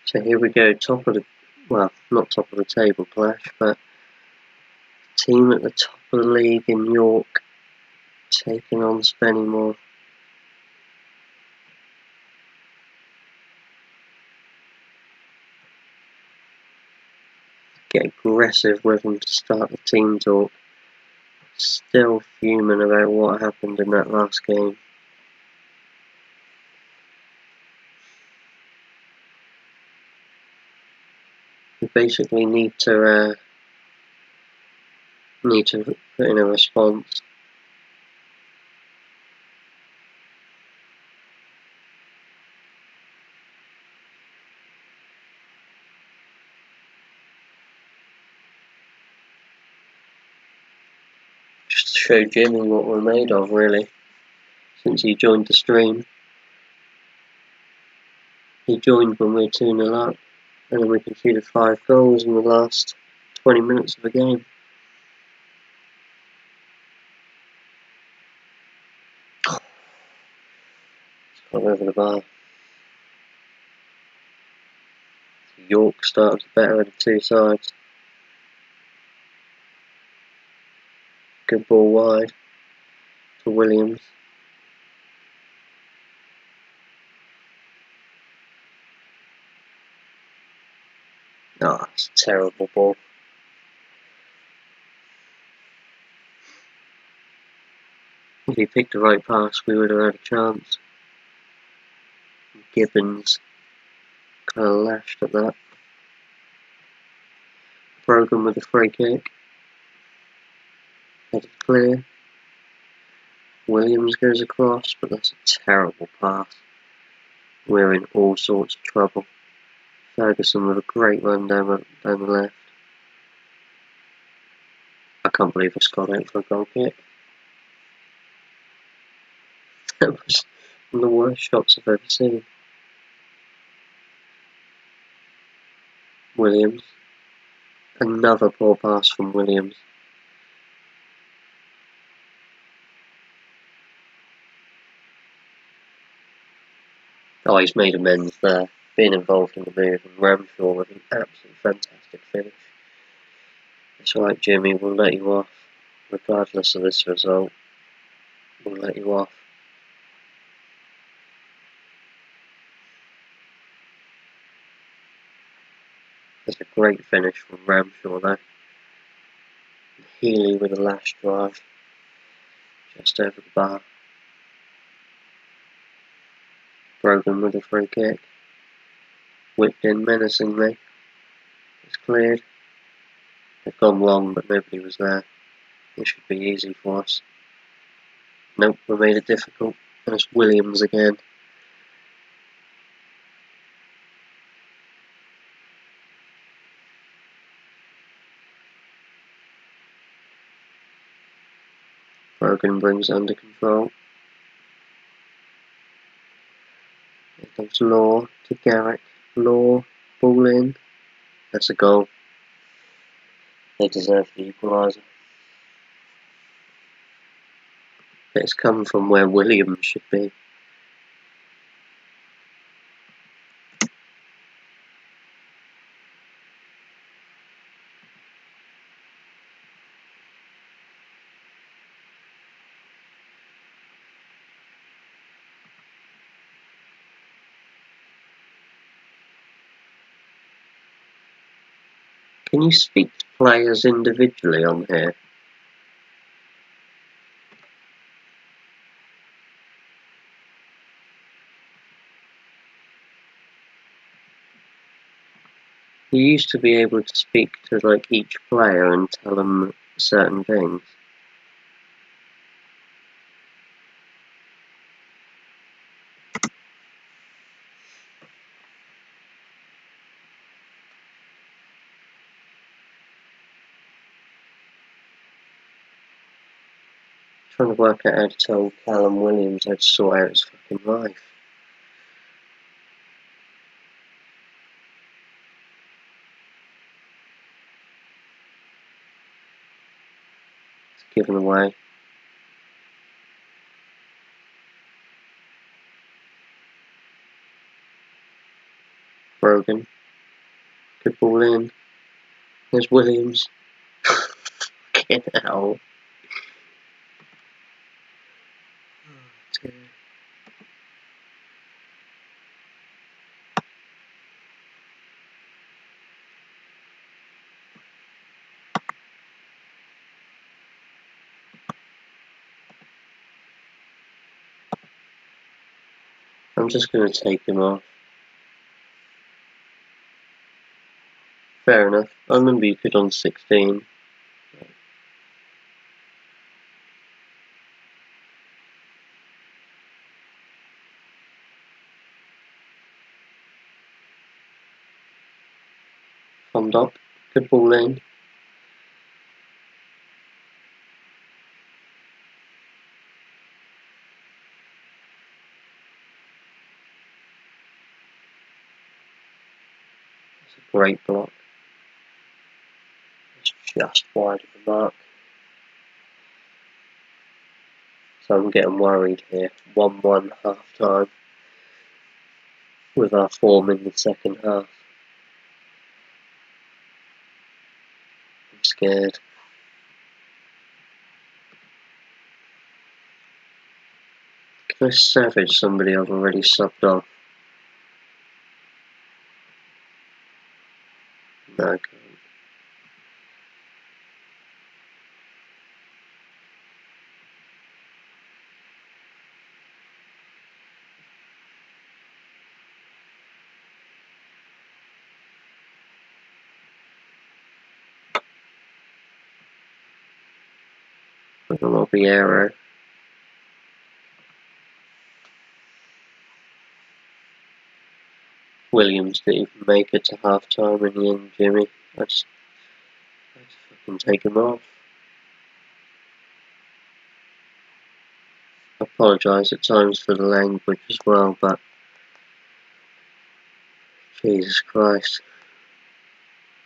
So here we go, well, not top of the table clash, but team at the top of the league in York taking on Spennymoor. Get aggressive with them to start the team talk. Still fuming about what happened in that last game. We basically need to put in a response. Just to show Jimmy what we're made of, really. Since he joined the stream. He joined when we were 2-0 up, and then we conceded 5 goals in the last 20 minutes of the game. It's gone over the bar. York started better of the two sides. Good ball wide for Williams. Oh, it's a terrible ball. If he picked the right pass, we would have had a chance. Gibbons kind of lashed at that. Brogan with a free kick. Headed clear. Williams goes across, but that's a terrible pass. We're in all sorts of trouble. Ferguson with a great run down the left. I can't believe I scored out for a goal kick. That was one of the worst shots I've ever seen. Williams. Another poor pass from Williams. Oh, he's made amends there. Being involved in the move, and Ramshaw with an absolutely fantastic finish. That's right, Jimmy, we'll let you off. regardless of this result, we'll let you off. That's a great finish from Ramshaw though. Healy with a last drive, just over the bar. Brogan with a free kick. Whipped in menacingly. It's cleared. They've gone long, but nobody was there. It should be easy for us. Nope, we made it difficult. There's Williams again. Brogan brings it under control. There goes Law to Garrick. Law, ball in. That's a goal. They deserve the equaliser. But it's come from where Williams should be. Can you speak to players individually on here? You used to be able to speak to like each player and tell them certain things. Trying to work out how to tell Callum Williams how to sort out his fucking life. It's given away. Brogan. Good ball in. There's Williams. Fucking hell. Oh, dear. I'm just going to take him off. Fair enough. I remember you could on 16. Fondop. Good ball in. It's a great block. It's just wide of the mark. So I'm getting worried here. 1-1 half time. With our form in the second half. I'm scared. Can I savage somebody I've already subbed off? No, I can't. Lobby Williams didn't even make it to half time in the end, Jimmy. I had to fucking take him off. I apologise at times for the language as well, but Jesus Christ.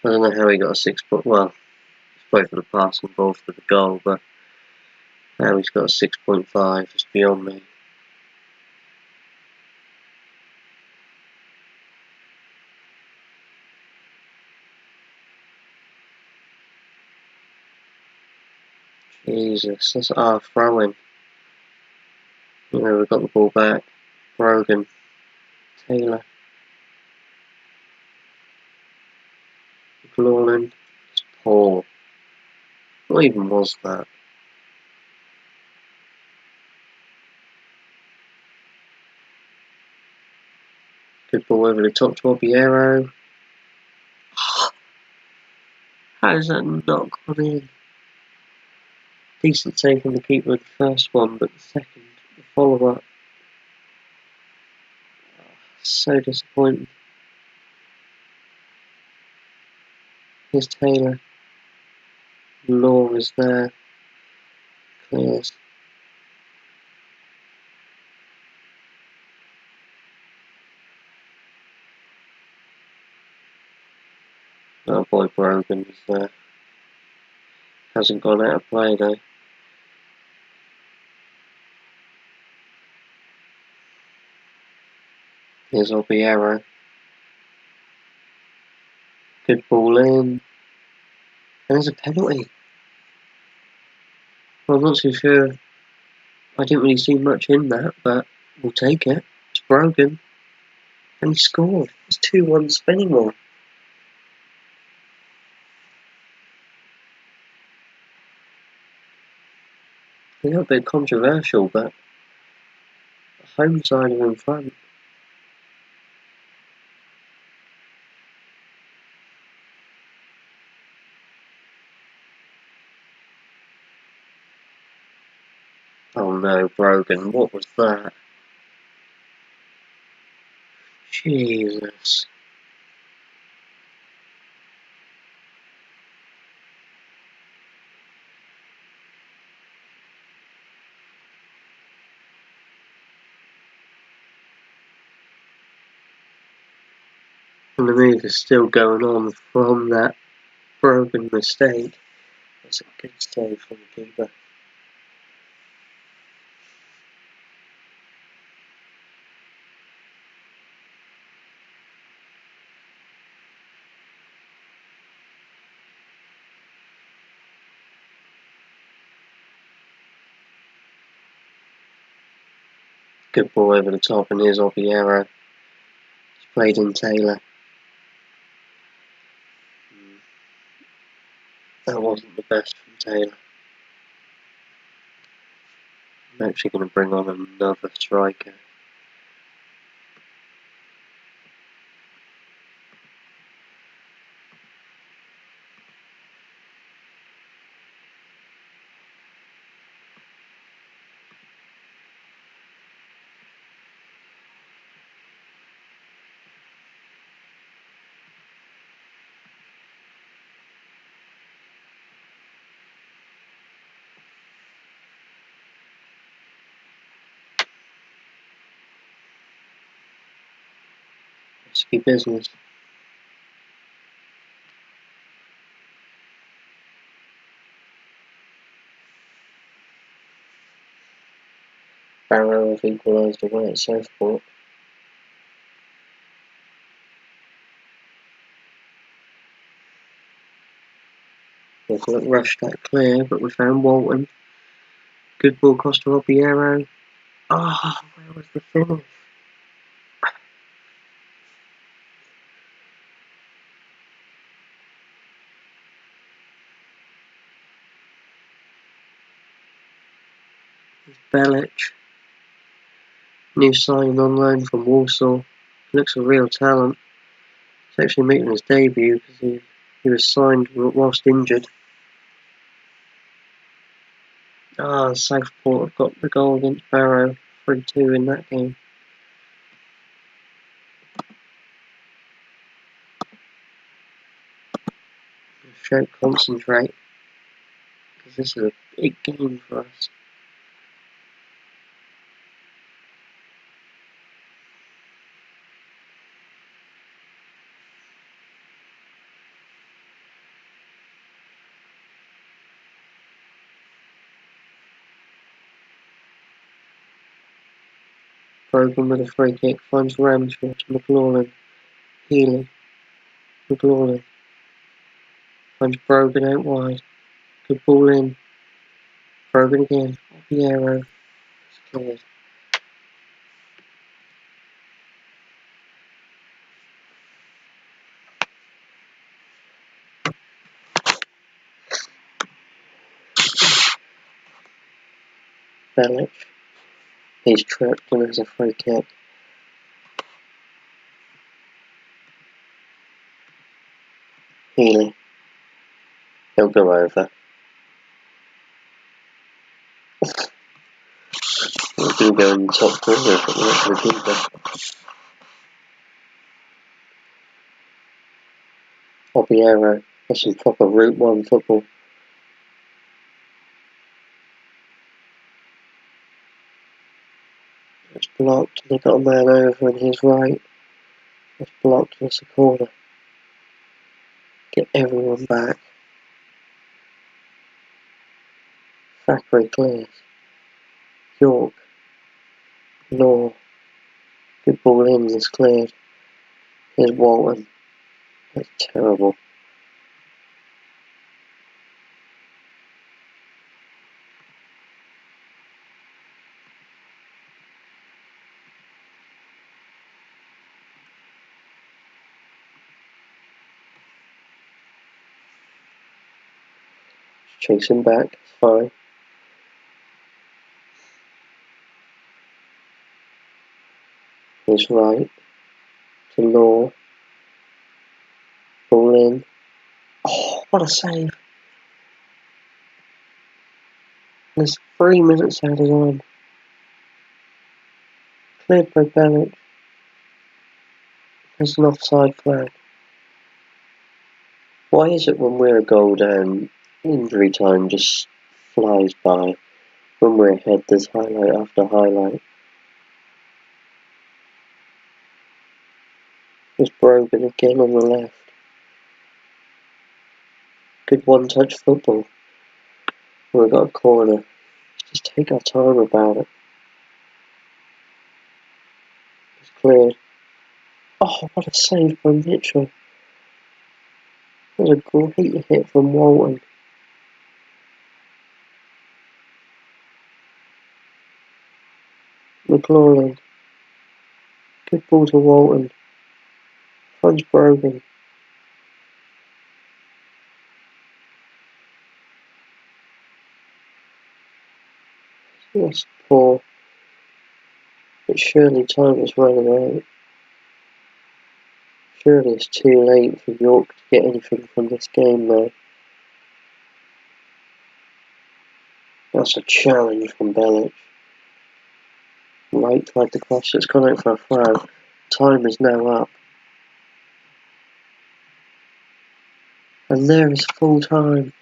I don't know how he got a 6 point. Well, it's both for the pass and both for the goal, but how he's got a 6.5 is beyond me. Jesus, that's throwing. We've got the ball back. Brogan, Taylor, McLaurin, it's poor. What even was that? Good ball over the top to Obiero. How is that not gone in? Decent save from the keeper of the first one, but the second, the follow-up. So disappointing. Here's Taylor. Law is there. Clears. Oh boy, Brogan is there. Hasn't gone out of play though. Here's Obiero. Good ball in. And there's a penalty. Well, I'm not too sure. I didn't really see much in that, but we'll take it. It's Brogan. And he scored. It's 2-1 Spennymoor. A little bit controversial, but the home side are in front. Oh no, Brogan, what was that? Jesus. And the move is still going on from that Brogan mistake. That's a good save from the keeper. Good ball over the top, and here's Obiero. He's played in Taylor. That wasn't the best from Taylor. I'm actually going to bring on another striker. Risky business. Barrow have equalised away at Southport. We've got rushed that clear, but we found Walton. Good ball across to Obiero. Where was the finish? Belic. New signing on loan from Walsall. Looks a real talent. He's actually making his debut because he was signed whilst injured. Southport have got the goal against Barrow. 3-2 in that game. Show concentrate, because this is a big game for us. Brogan with a free kick finds Ramshaw to McLaurin. Healy. McLaurin finds Brogan out wide. Good ball in. Broken again. The arrow. It's cleared. Belic. He's tripped and there's a free kick. Healy. He'll go over. He's going to go in the top corner if it works for the keeper. Obiero. That's some proper Route 1 football. It's blocked. They got a man over on his right. It's blocked. It's a corner. Get everyone back. Thackeray clears. York. Law. Good ball in. It's cleared. Here's Walton. That's terrible. Chase him back. It's fine. Here's right. To Law. Ball in. Oh, what a save. There's 3 minutes added on. Cleared by Belic. There's an offside flag. Why is it when we're a goal down, injury time just flies by? When we're ahead, there's highlight after highlight. There's Brogan again on the left. Good one-touch football. We've got a corner. Just take our time about it. It's cleared. Oh, what a save by Mitchell. That was a great hit from Walton. McLaurin. Good ball to Walton. Finds Brogan. That's poor. But surely time is running out. Surely it's too late for York to get anything from this game now. That's a challenge from Belic. Right tried to cross, it's gone out for a flag. Time is now up. And there is full time.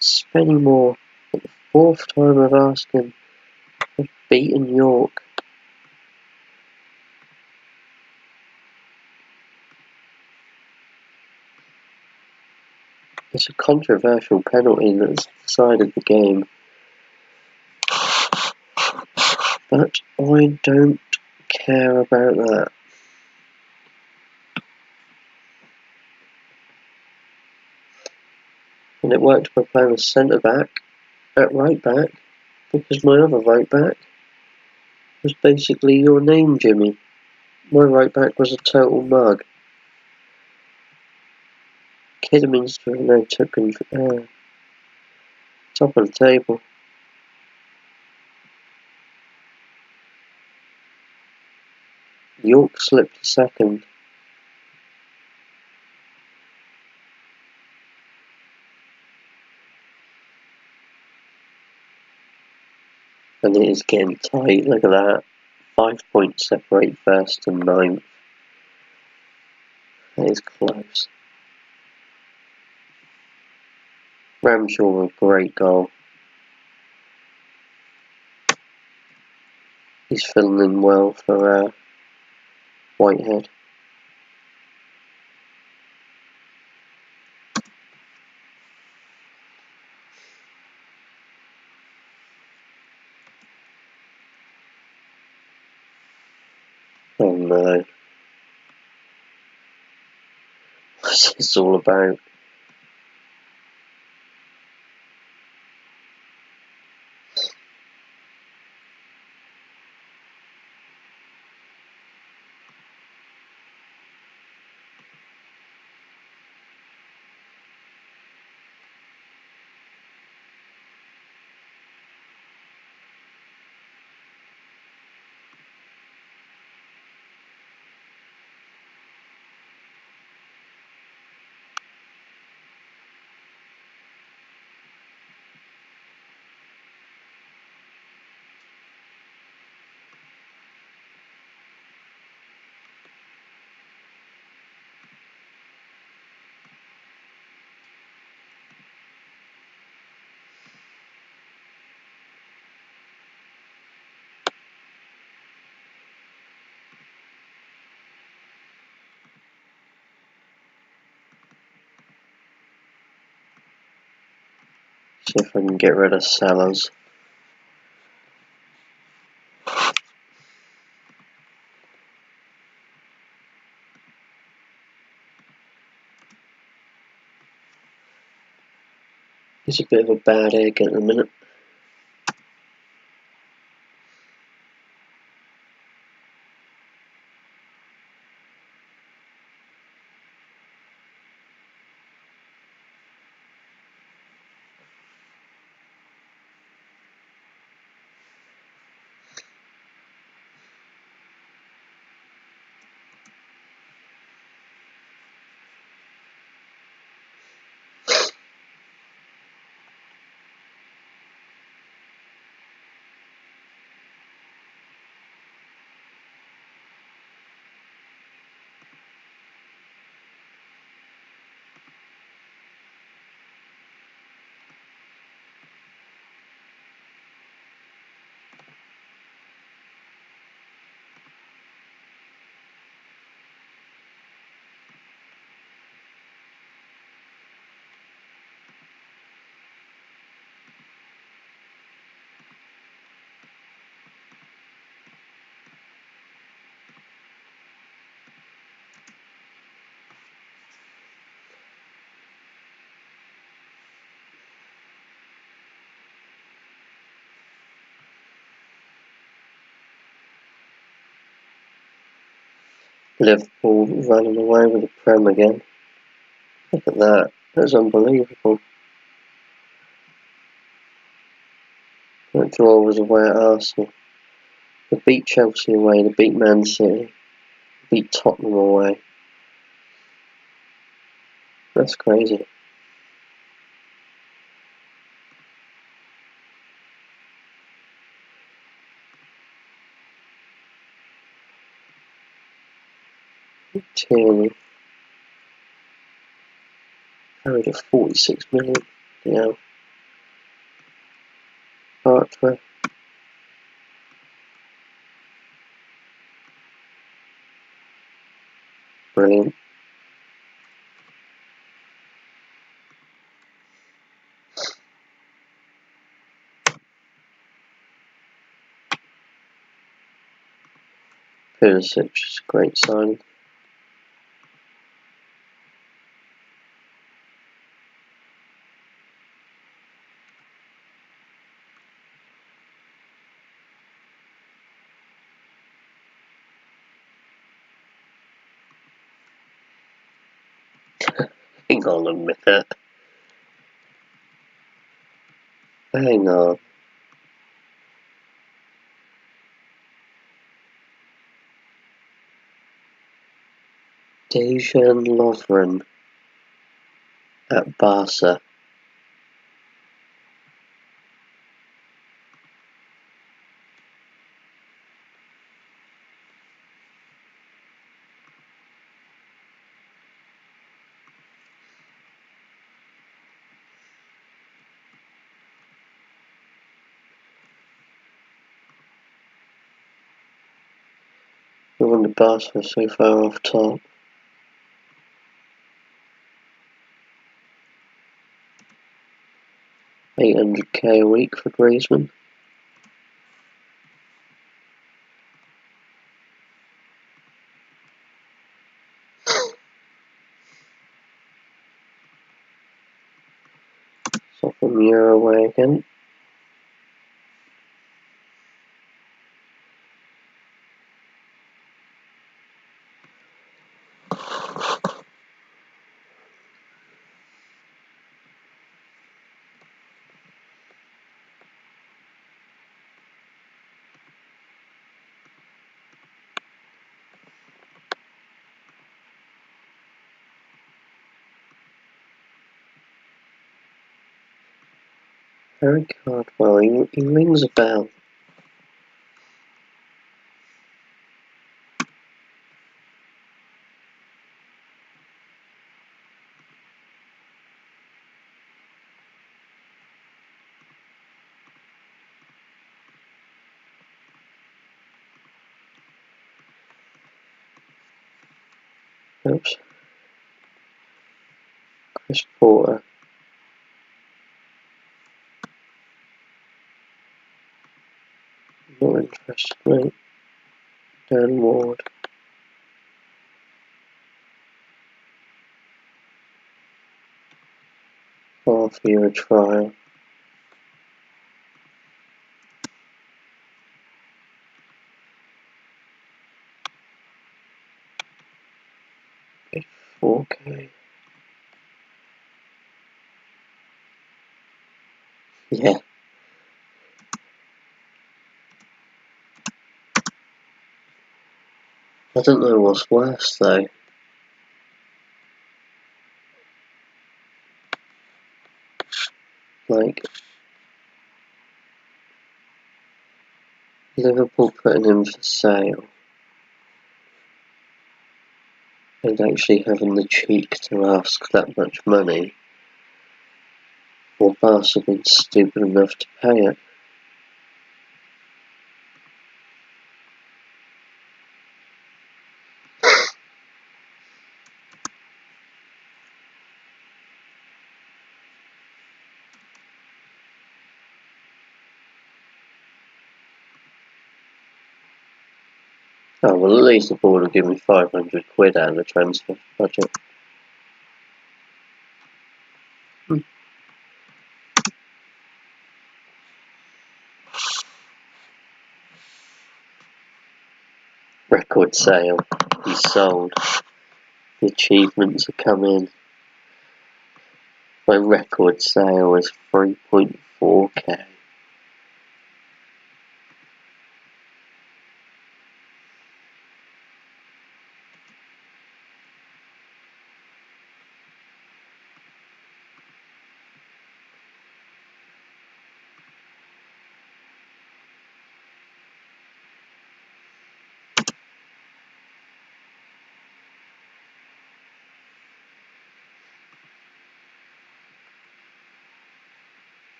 Spennymoor, for the 4th time of asking, have beaten York. It's a controversial penalty that's decided the game. But I don't care about that. And it worked by playing a centre back at right back, because my other right back was basically your name, Jimmy. My right back was a total mug. Kidderminster now took top of the table. York slipped a second. And it is getting tight, look at that. 5 points separate first and 9th. That is close. Ramshaw, a great goal. He's filling in well for Whitehead. Oh no. What's this all about? See if I can get rid of sellers. He's a bit of a bad egg at the minute. Liverpool running away with the Prem again. Look at that. That's unbelievable. That draw was away at Arsenal. They beat Chelsea away, they beat Man City, they beat Tottenham away. That's crazy. Tierney. Carried at 46 million. Yeah. Archer. Brilliant. Pulisic is a great sign. Hang on a minute. Hang on. Dejan Lovren at Barca. No wonder Barca are so far off top. £800k a week for Griezmann. Spennymoor away again. Harry Cardwell, he rings a bell. Oops. Chris Porter. Not interested, mate. Dan Ward. Half-year trial. $4K. Yeah. I don't know what's worse though. Like, Liverpool putting him for sale and actually having the cheek to ask that much money, or Barca being stupid enough to pay it. Oh well, at least the board will give me 500 quid out of the transfer budget. Record sale. He's sold. The achievements have come in. My record sale is 3.4K.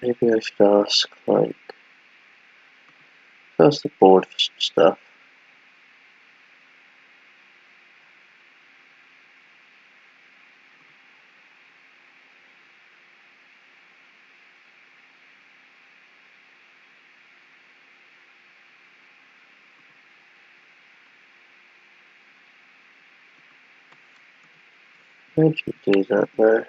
Maybe I should ask, like, first the board for some stuff. I should do that now.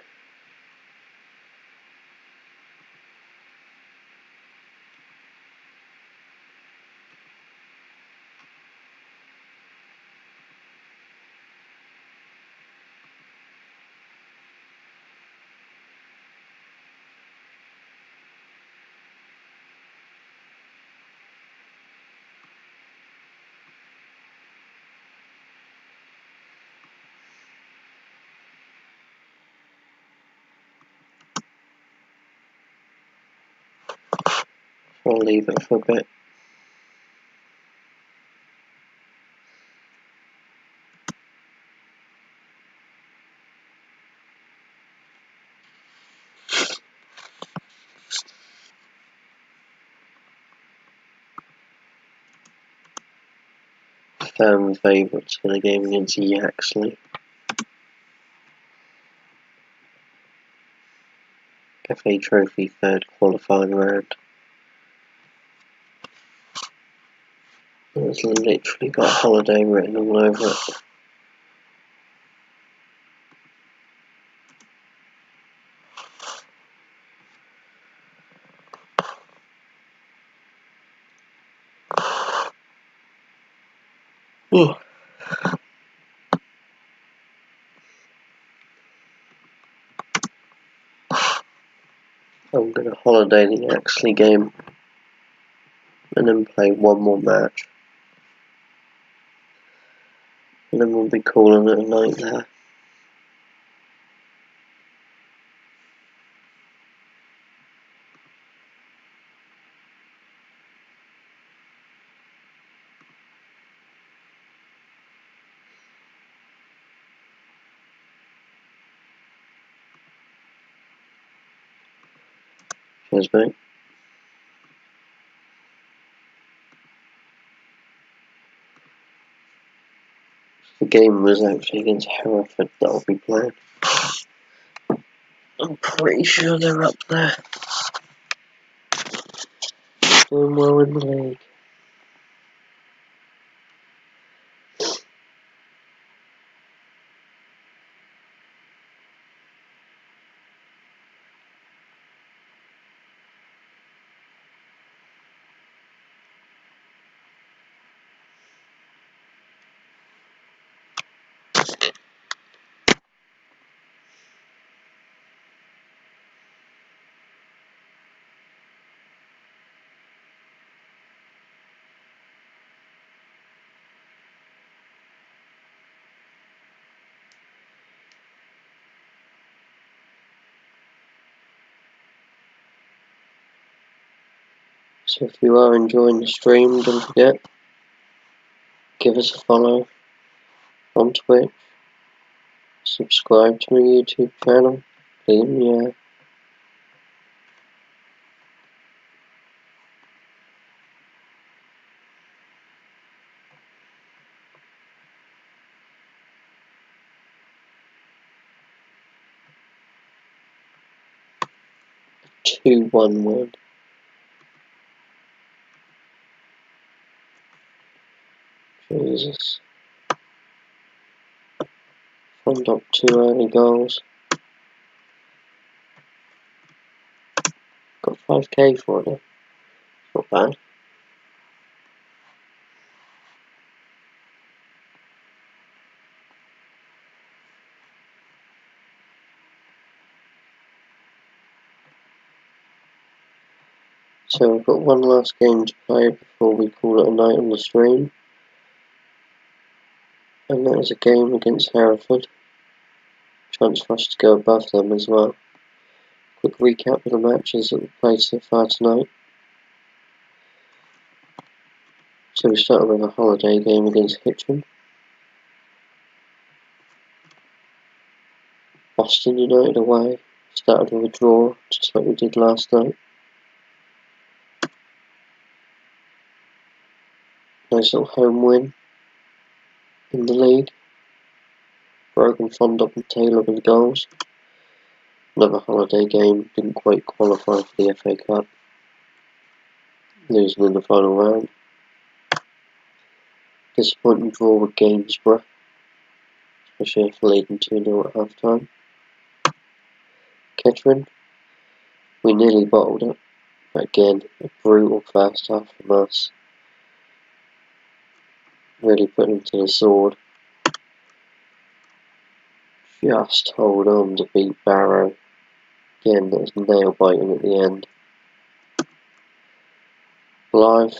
I'll leave it for a bit. Fan favourites for the game against Yaxley. FA Trophy third qualifying round. It's literally got holiday written all over it. Oh. I'm going to holiday the Yaxley game and then play one more match. And then we'll be calling it a night there. Cheers, mate. The game was actually against Hereford that I'll be playing. I'm pretty sure they're up there. Doing well in the league. So if you are enjoying the stream, don't forget, give us a follow on Twitch, subscribe to my YouTube channel, Spennymoor. 2-1 win. Jesus. Fund up 2 early goals. Got 5k for it. Not bad. So we've got one last game to play before we call it a night on the stream. And that is a game against Hereford. Chance for us to go above them as well. Quick recap of the matches that we've played so far tonight. So we started with a holiday game against Hitchin. Boston United away. Started with a draw, just like we did last night. Nice little home win in the league. Brogan, Fondop and Taylor with goals. Another holiday game, didn't quite qualify for the FA Cup. Losing in the final round. Disappointing draw with Gainsborough, especially after leading 2-0 at half time. Kettering, we nearly bottled it, but again, a brutal first half from us. Really put them to the sword. Just hold on to beat Barrow. Again, that was nail biting at the end. Live,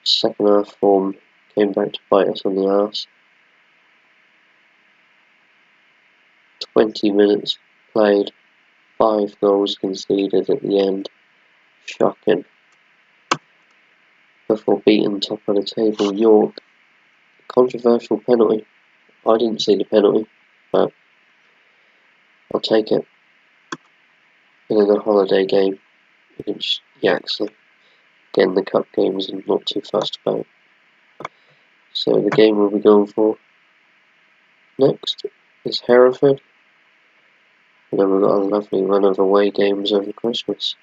second half form came back to bite us on the arse. 20 minutes played, 5 goals conceded at the end. Shocking. Before beating top of the table York. Controversial penalty. I didn't see the penalty, but I'll take it. And then a holiday game against Yaxley. Again, the cup games I'm not too fussed about. So the game we'll be going for next is Hereford. And then we've got a lovely run of away games over Christmas.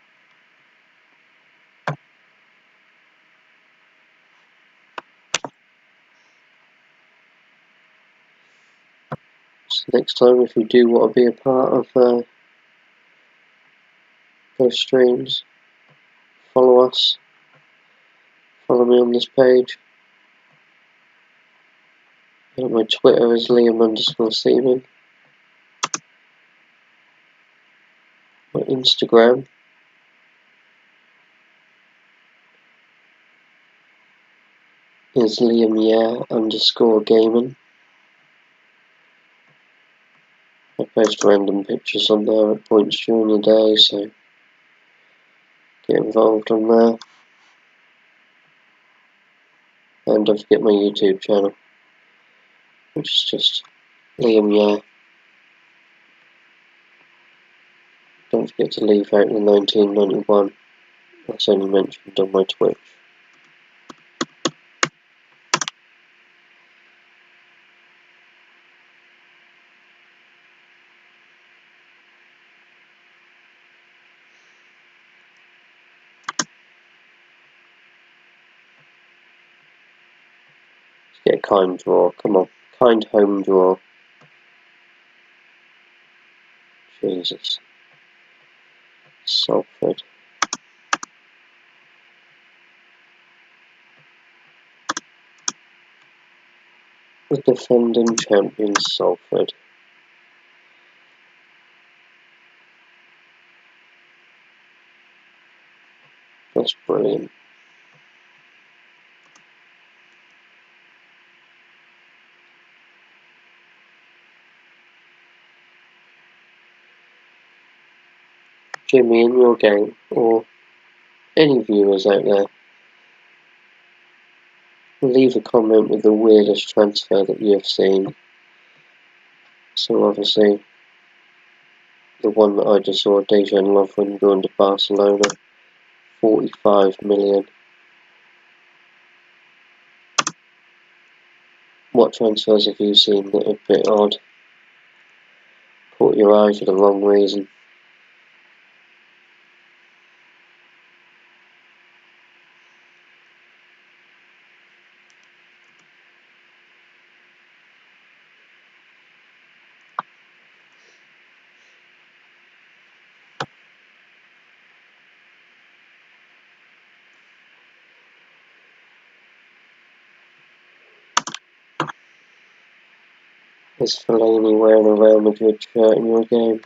So next time, if you do want to be a part of those streams, follow us. Follow me on this page. And my Twitter is Liam_Seaman. My Instagram is LiamYeah_gaming. I post random pictures on there at points during the day, so get involved on there. And don't forget my YouTube channel, which is just Liam Yeah. Don't forget to leave out the 1991. That's only mentioned on my Twitch. Get a kind draw. Come on. Kind home draw. Jesus. Salford. The defending champions, Salford. That's brilliant. Jimmy, in your game, or any viewers out there, leave a comment with the weirdest transfer that you have seen. So obviously, the one that I just saw, Dejan Lovren going to Barcelona, 45 million. What transfers have you seen that are a bit odd? Caught your eye for the wrong reason? Is Fellaini wearing a Real Madrid shirt in your game?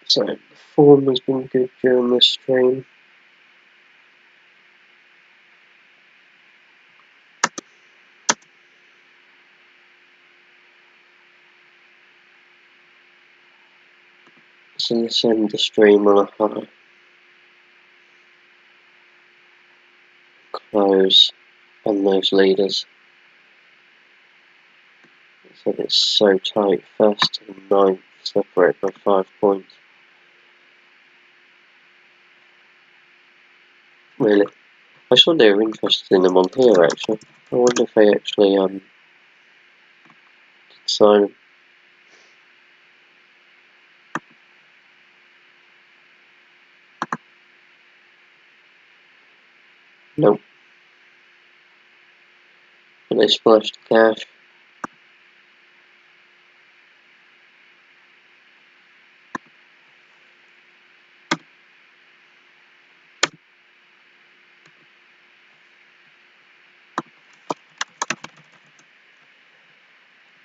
So, the form has been good during this stream. So let's end the stream on a high. Close on those leaders. So it's so tight. First and ninth separate by 5 points. Really? I saw they were interested in them on here actually. I wonder if they actually did sign them. Nope. But they splashed the cash.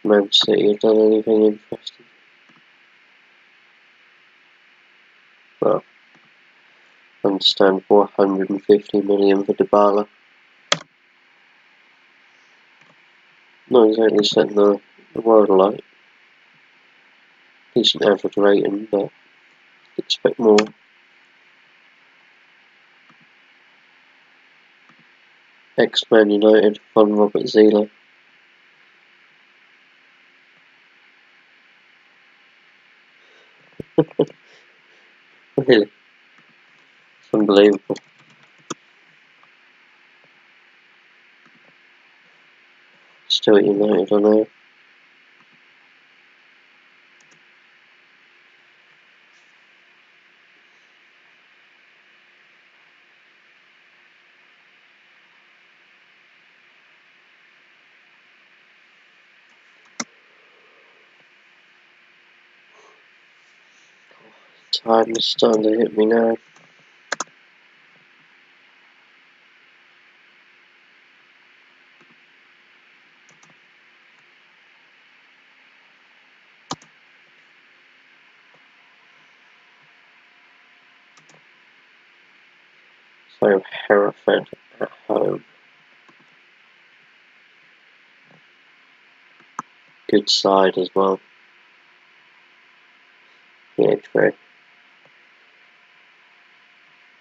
Man City have done anything interesting? Well, I understand 450 million for Dybala. Not exactly setting the world alight. Decent average rating, but expect more. Ex-Man United, Von Robert Zieler. Really? It's unbelievable. Still at United, I know. Tiredness starting to hit me now. So Hereford at home. Good side as well. Yeah, true.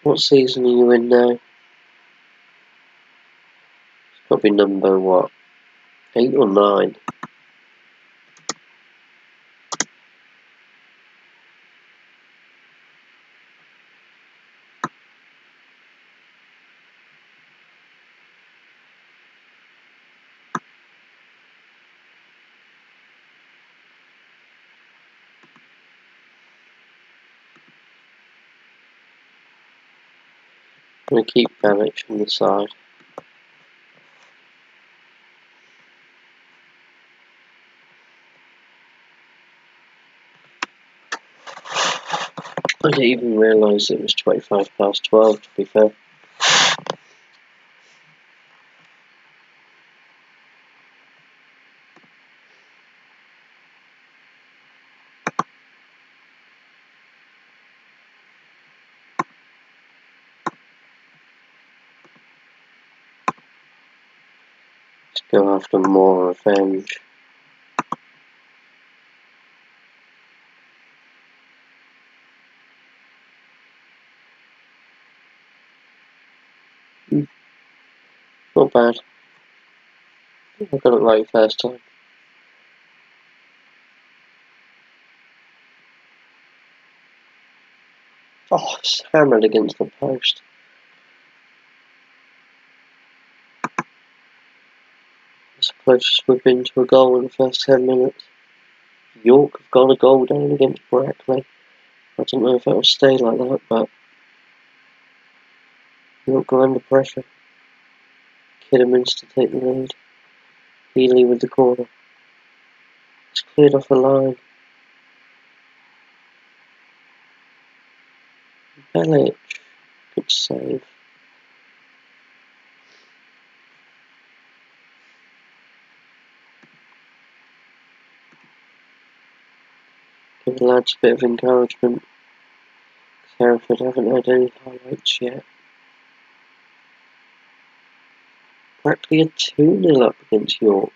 What season are you in now? It's got to be number what? 8 or 9? I'm going to keep Belich on the side. I didn't even realise it was 12:25, to be fair. Let's go after more revenge. Not bad. I got it right first time. Oh, it's hammered against the post. It's the closest we've been to a goal in the first 10 minutes. York have got a goal down against Brackley. I don't know if it'll stay like that, but York are under pressure. Kiddermin's to take the lead. Healy with the corner. It's cleared off the line. Belich. Good save. Give the lads a bit of encouragement. Hereford haven't had any highlights yet. Brackley are 2-0 up against York.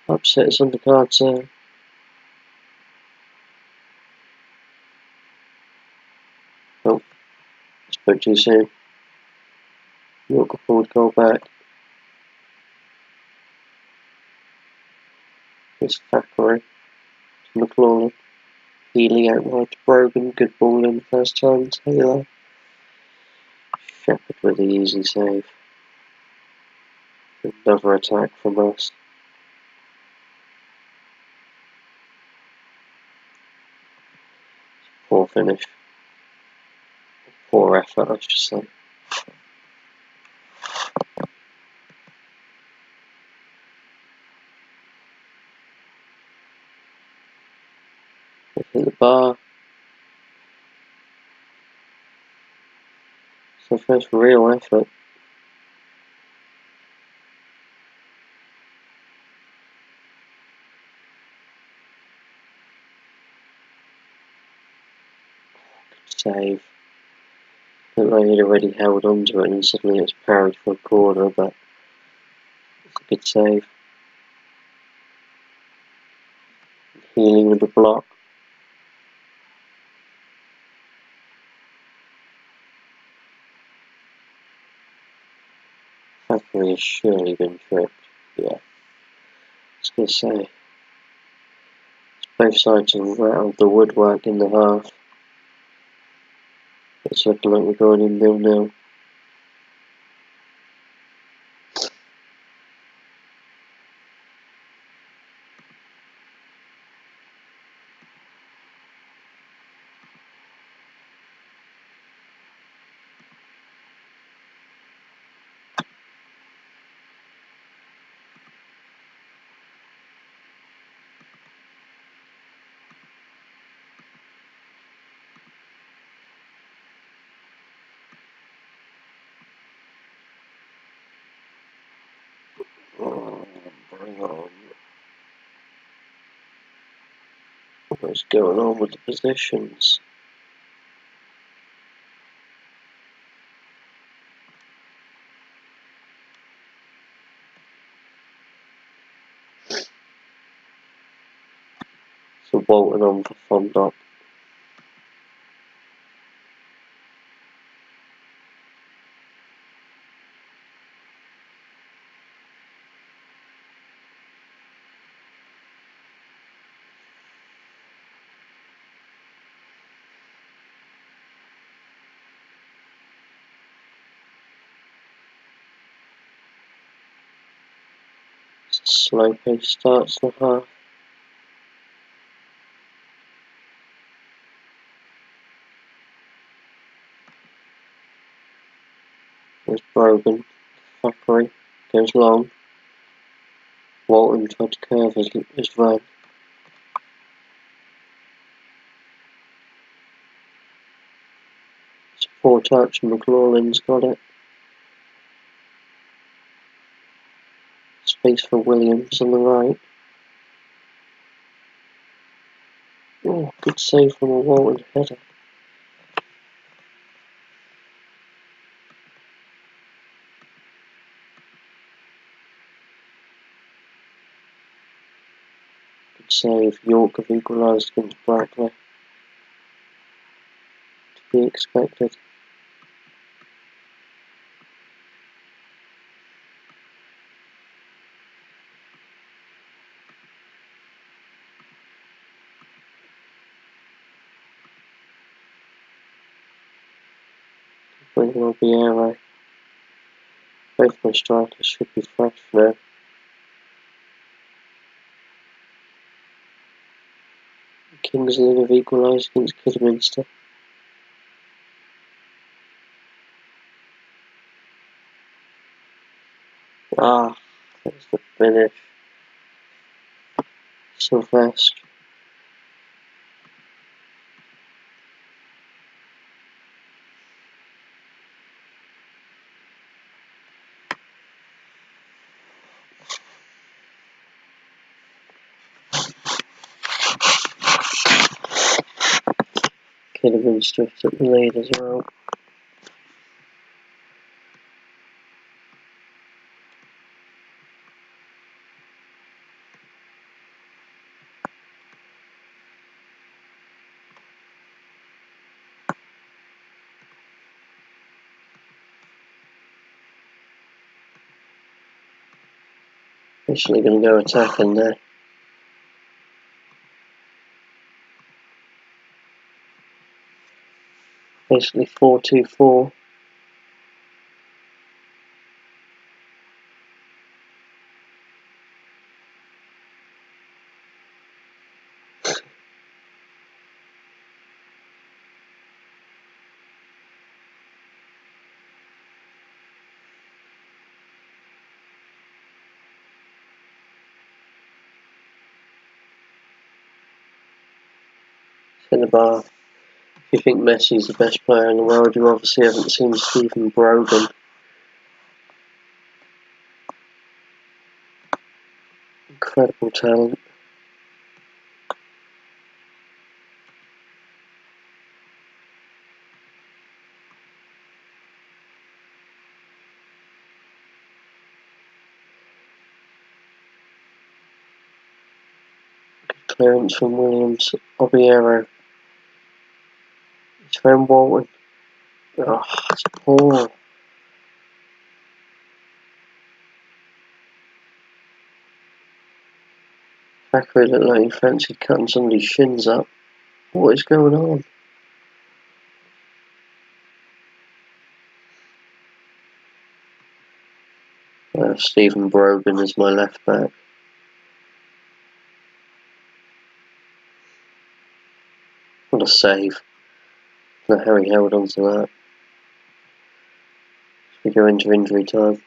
Upset is on the cards there. Oh, spoke too soon. York a forward goal back. It's Thackeray to McLaughlin. Healy out wide to Brogan. Good ball in the first time. Taylor. Shepherd with the easy save. Another attack from us. Poor finish. Poor effort, I should say. They hit the bar. It's the first real effort. Save. Looked like he'd already held on to it and suddenly it's parried for a corner, but it's a good save. Healy with the block. Thackeray has surely been tripped. Yeah. I was going to say. Both sides have rattled the woodwork in the half. It's looking like we're going in 0-0. Oh, bring on. What's going on with the positions? So Bolton on for Fondop. Slow pace starts the half. Brogan, fuckery, goes long. Walton tried to curve his run. It's a poor touch and McLaurin's got it. Space for Williams on the right. Oh, good save from a Walton header. Good save. York have equalised against Brackley. To be expected. Bring will be arrow. Both my strikers should be fresh now. Kingsley have equalised against Kidderminster. Ah, that's the finish. Sylvester. Kidderminster took the lead as well. Actually going to go attacking there. Basically 4-2-4. Centre bar. If you think Messi's the best player in the world, you obviously haven't seen Stephen Brogan. Incredible talent. Good clearance from Williams. Obiero. He's found Walton. Oh, it's poor. Thackeray looked like he fancied cutting somebody's shins up. What is going on? Stephen Brogan is my left back. What a save. Look how he held on to that. We go into injury time.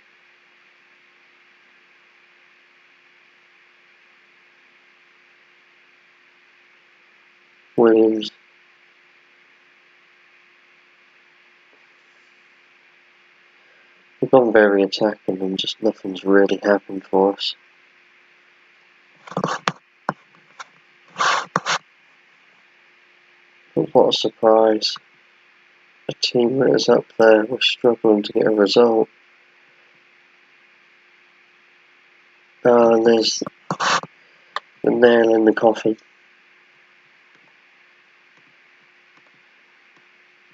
Williams. We've gone very attacking and just nothing's really happened for us. But what a surprise. A team that is up there was struggling to get a result. And there's the nail in the coffin.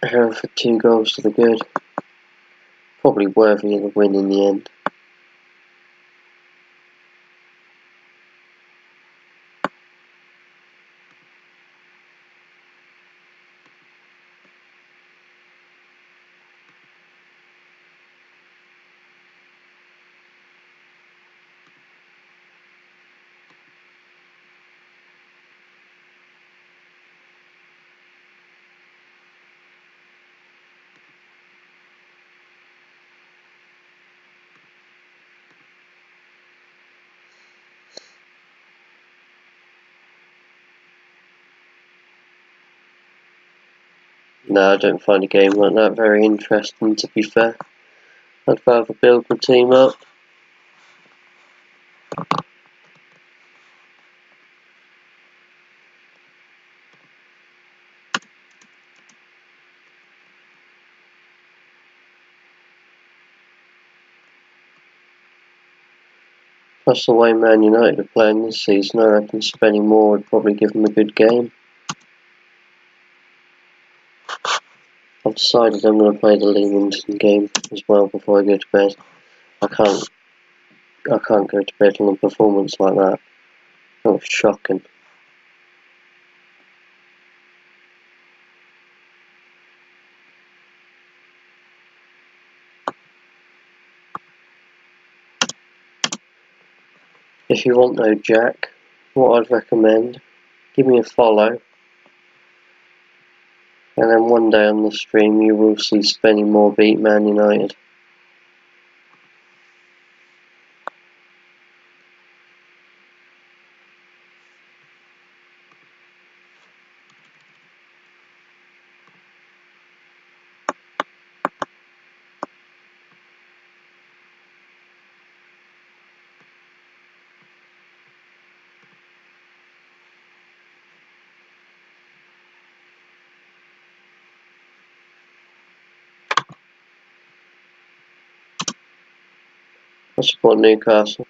Hereford 2 goals to the good. Probably worthy of the win in the end. No, I don't find a game like that very interesting, to be fair. I'd rather build my team up. Plus the way Man United are playing this season, I reckon Spennymoor would probably give them a good game. I've decided I'm going to play the Leamington game as well before I go to bed. I can't go to bed on a performance like that. That was shocking. If you want though, Jack, what I'd recommend, give me a follow, and then one day on the stream you will see Spennymoor beat Man United. I support Newcastle.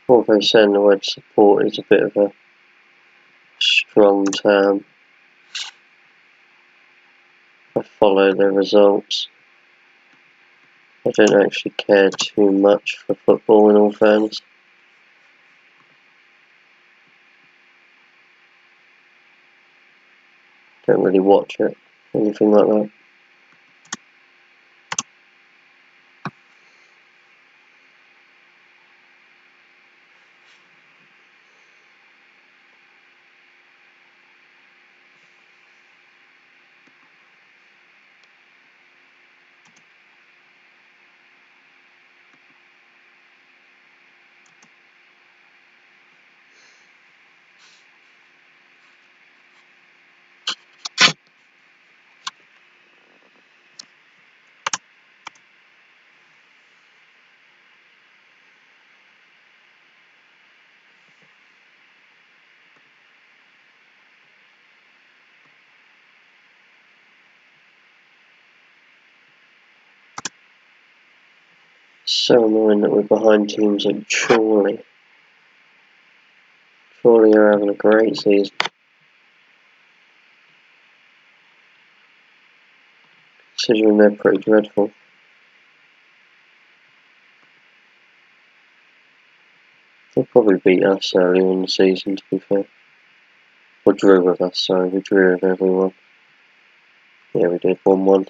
Although saying the word support is a bit of a strong term, I follow the results. I don't actually care too much for football, in all fairness. Don't really watch it, anything like that. So annoying that we're behind teams like Chorley. Chorley are having a great season. Considering they're pretty dreadful. They'll probably beat us earlier in the season, to be fair. Or drew with us, sorry, we drew with everyone. Yeah, we did 1-1.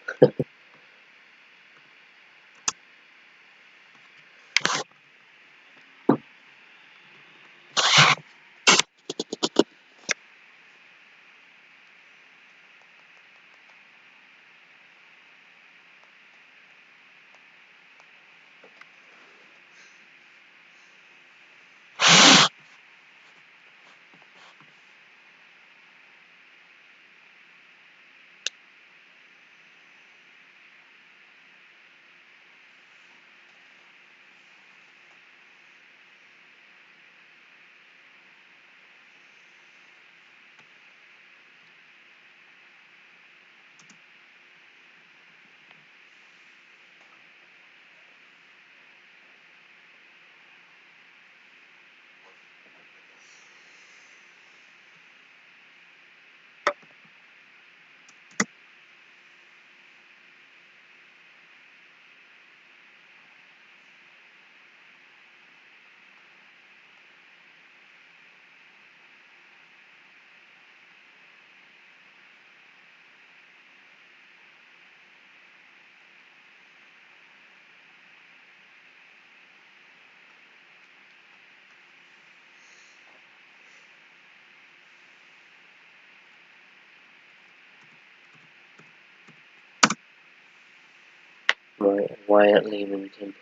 Right, away at Leamington.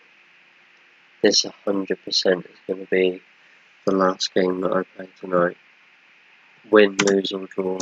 This 100% is going to be the last game that I play tonight. Win, lose or draw.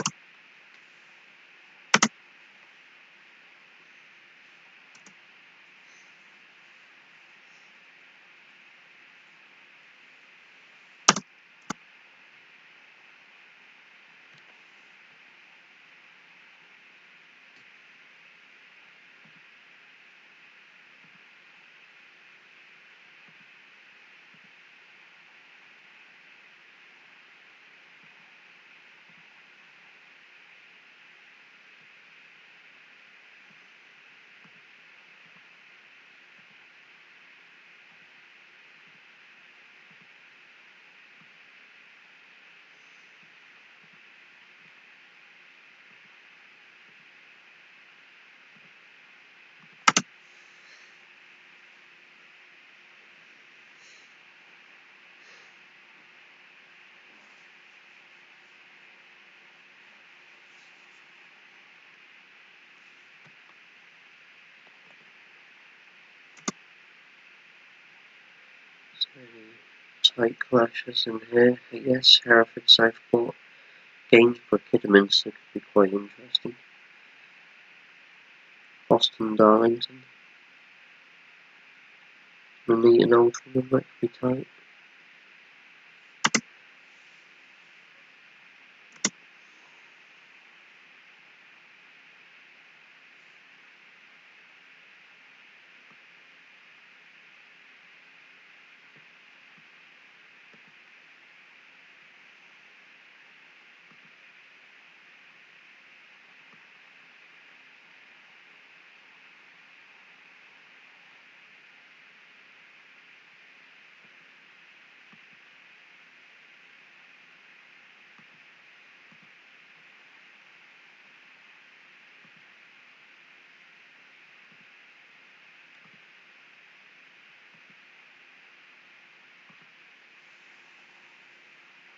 Tight clashes in here. Yes, Hereford Southport. Gainsborough Kidderminster could be quite interesting. Boston Darlington. Nuneaton Altrincham, that could be tight.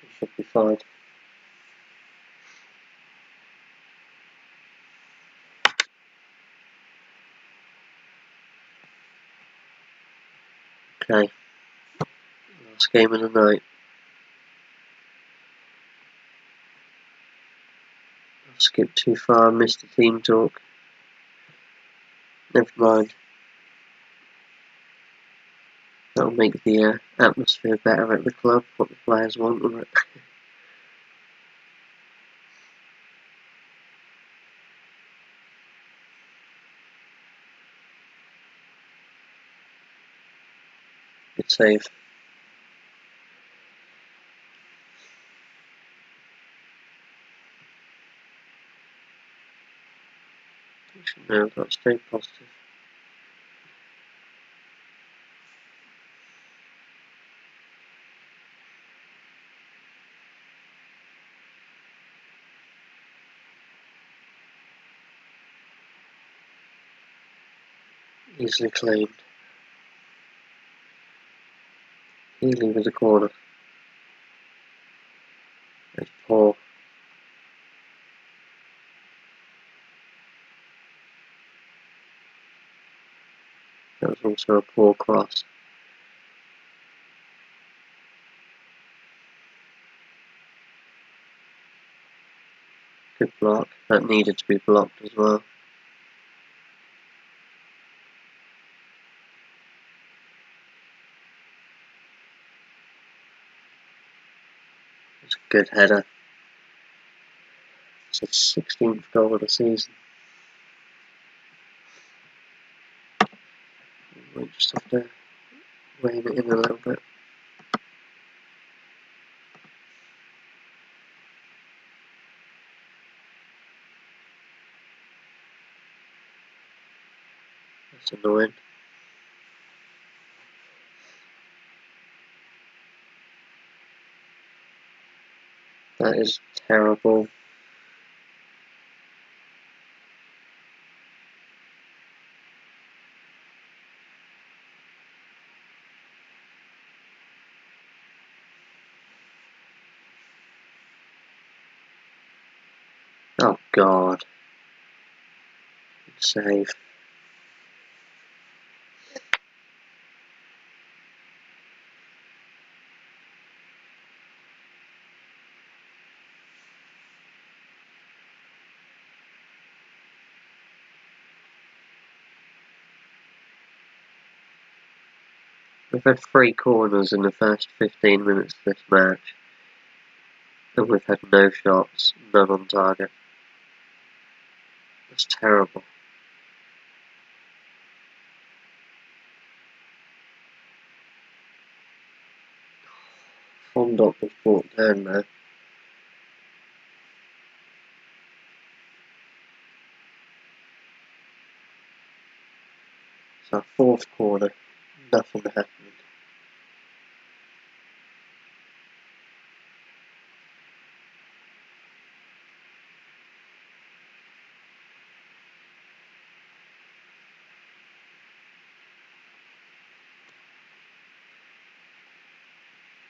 It should be fine. Okay. Last game of the night. I've skipped too far, missed the team talk. Never mind. That'll make the atmosphere better at the club, what the players want, won't it? Good save. No, I've got to stay positive. Easily claimed. Healy with the corner. That's poor. That was also a poor cross. Good block. That needed to be blocked as well. It's a good header. It's his 16th goal of the season. We just have to rein it in a little bit. That's annoying. That is terrible. Oh God. Good save. We've had 3 corners in the first 15 minutes of this match, and we've had no shots, none on target. That's terrible. Fondop was brought down there. It's our 4th corner, nothing happening.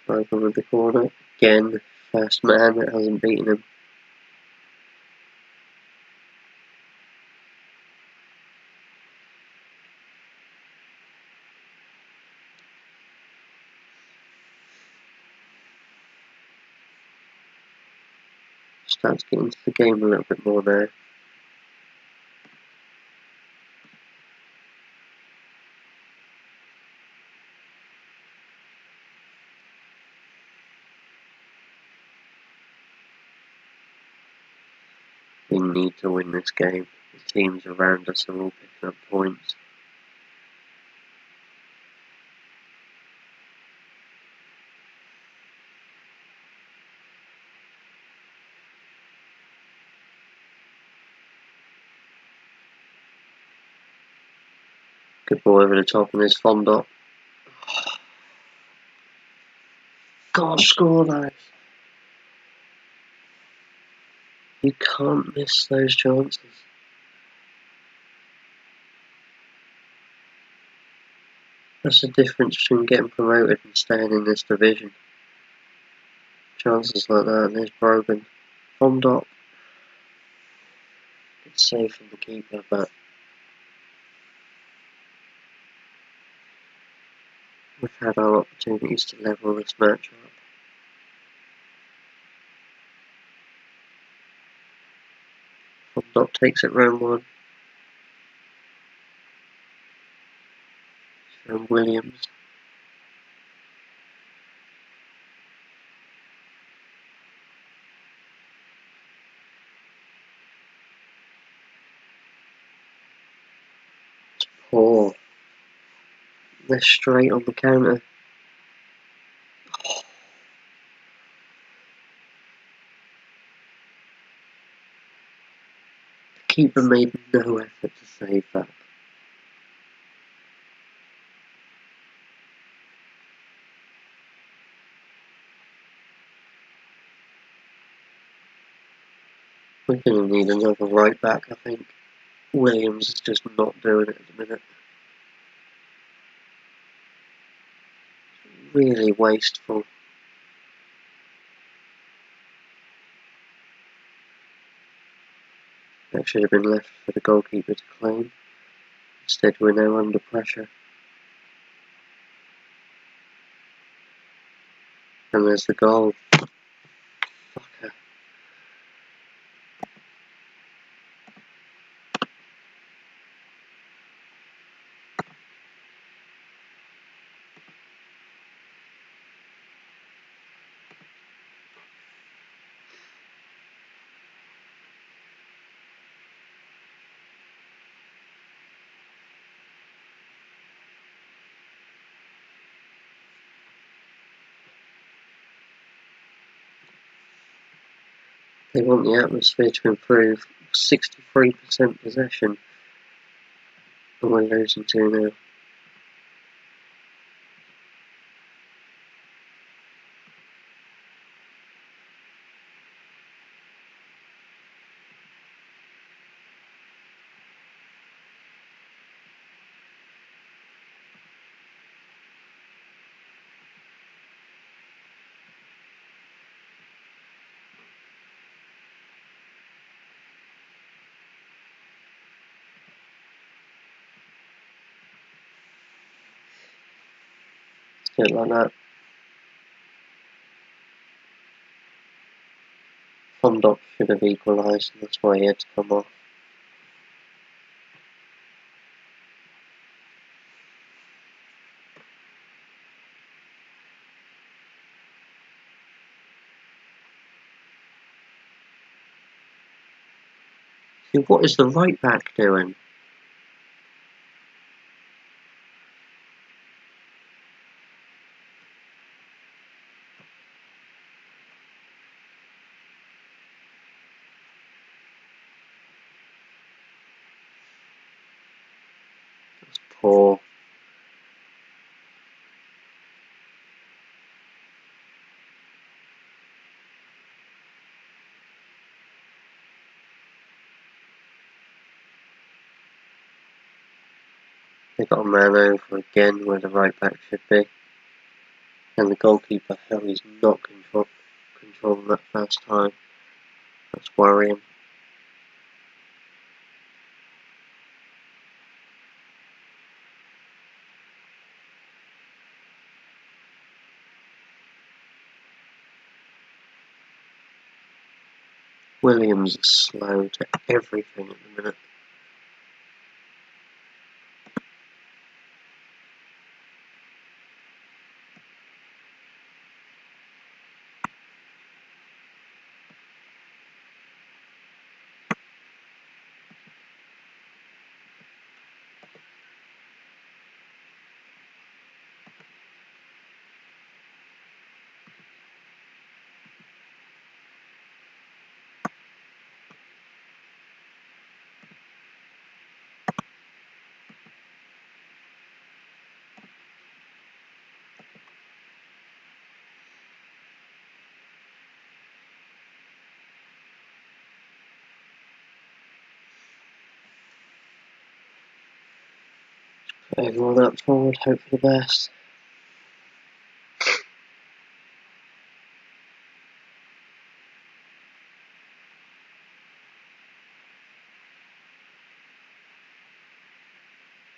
Over with the corner, again, first man that hasn't beaten him. Starts getting into the game a little bit more now. We need to win this game. The teams around us are all picking up points. Good ball over the top, and there's Fondop. Gotta score those. You can't miss those chances. That's the difference between getting promoted and staying in this division. Chances like that, and there's Brogan. Fondop. It's safe from the keeper, but we've had our opportunities to level this match up. Fondop takes it round 1. And Williams. It's poor. They're straight on the counter. The keeper made no effort to save that. We're going to need another right back, I think. Williams is just not doing it at the minute. Really wasteful. That should have been left for the goalkeeper to claim. Instead, we're now under pressure. And there's the goal. Fucker. They want the atmosphere to improve. 63% possession. And we're losing 2-0. Do it like that. Fondop should have equalised, and that's why he had to come off. What is the right back doing? That's poor. They got a man over again where the right back should be. And the goalkeeper, how he's not controlling that first time. That's worrying. Williams is slow to everything at the minute. Everyone up forward, hope for the best.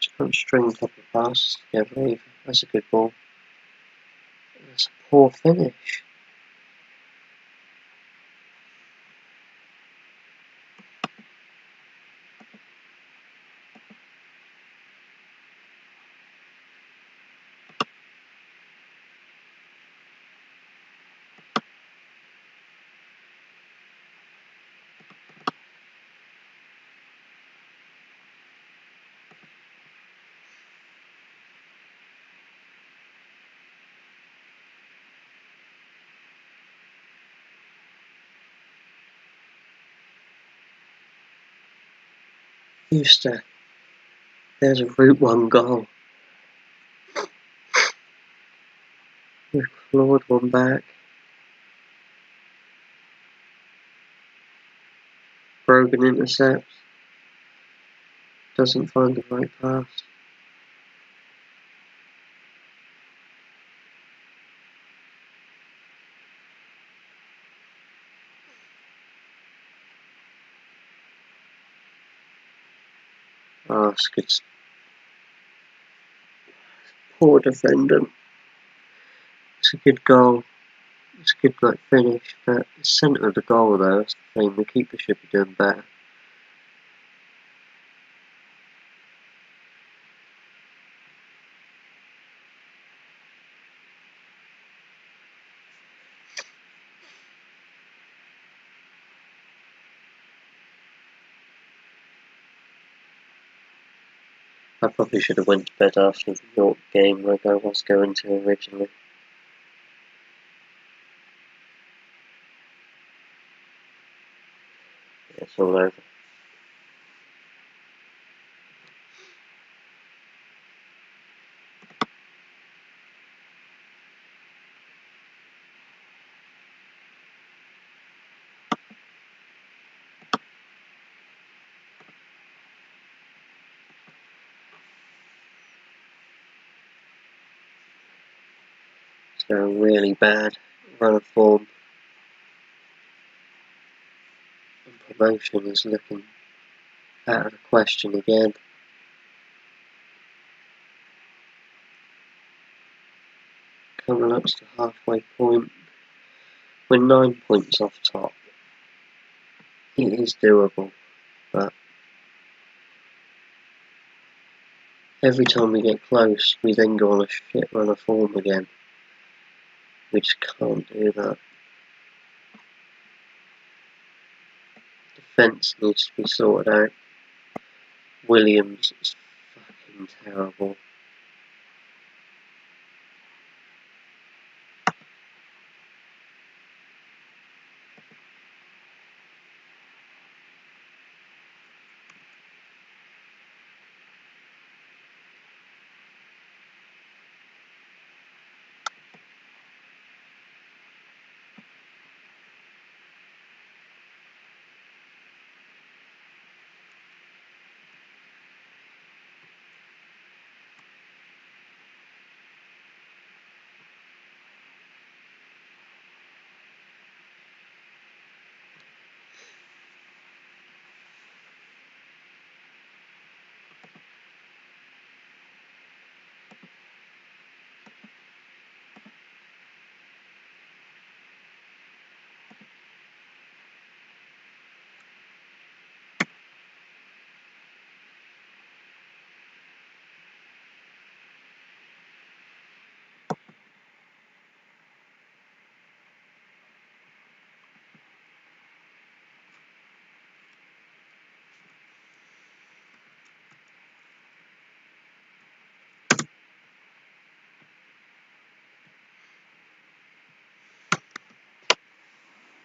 Just can't string a couple of passes together either. That's a good ball. That's a poor finish. Houston, there's a Route 1 goal. We've clawed one back. Brogan intercepts. Doesn't find the right pass. Oh, it's good. Poor defending. It's a good goal. It's a good finish, but the centre of the goal though, that's the thing. The keeper should be doing better. I probably should have went to bed after the York game like I was going to originally. It's all over. It's a really bad run of form. And promotion is looking out of the question again. Coming up to the halfway point. We're 9 points off top. It is doable, but every time we get close, we then go on a shit run of form again. We just can't do that. defence needs to be sorted out. Williams is fucking terrible.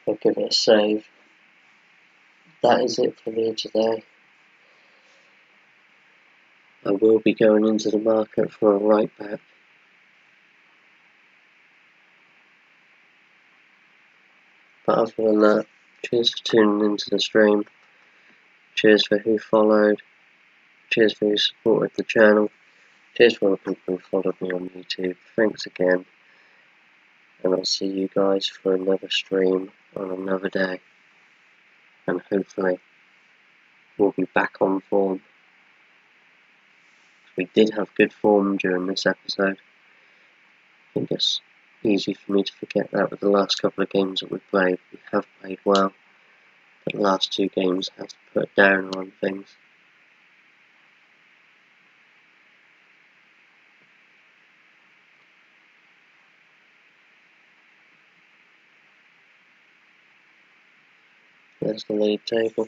I'll give it a save. That is it for me today. I will be going into the market for a right back. But other than that, cheers for tuning into the stream. Cheers for who followed. Cheers for who supported the channel. Cheers for all the people who followed me on YouTube. Thanks again. And I'll see you guys for another stream on another day. And hopefully we'll be back on form. We did have good form during this episode. I think it's easy for me to forget that with the last couple of games that we've played. We have played well, but the last two games have to put down on things. There's the league table.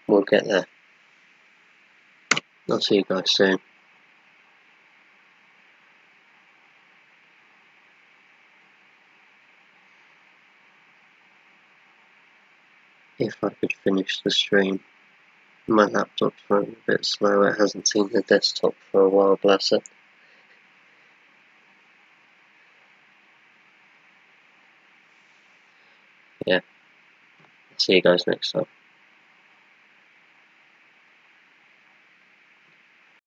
We'll get there. I'll see you guys soon. If I could finish the stream. My laptop's running a bit slow. It hasn't seen the desktop for a while, bless it. Yeah. See you guys next time.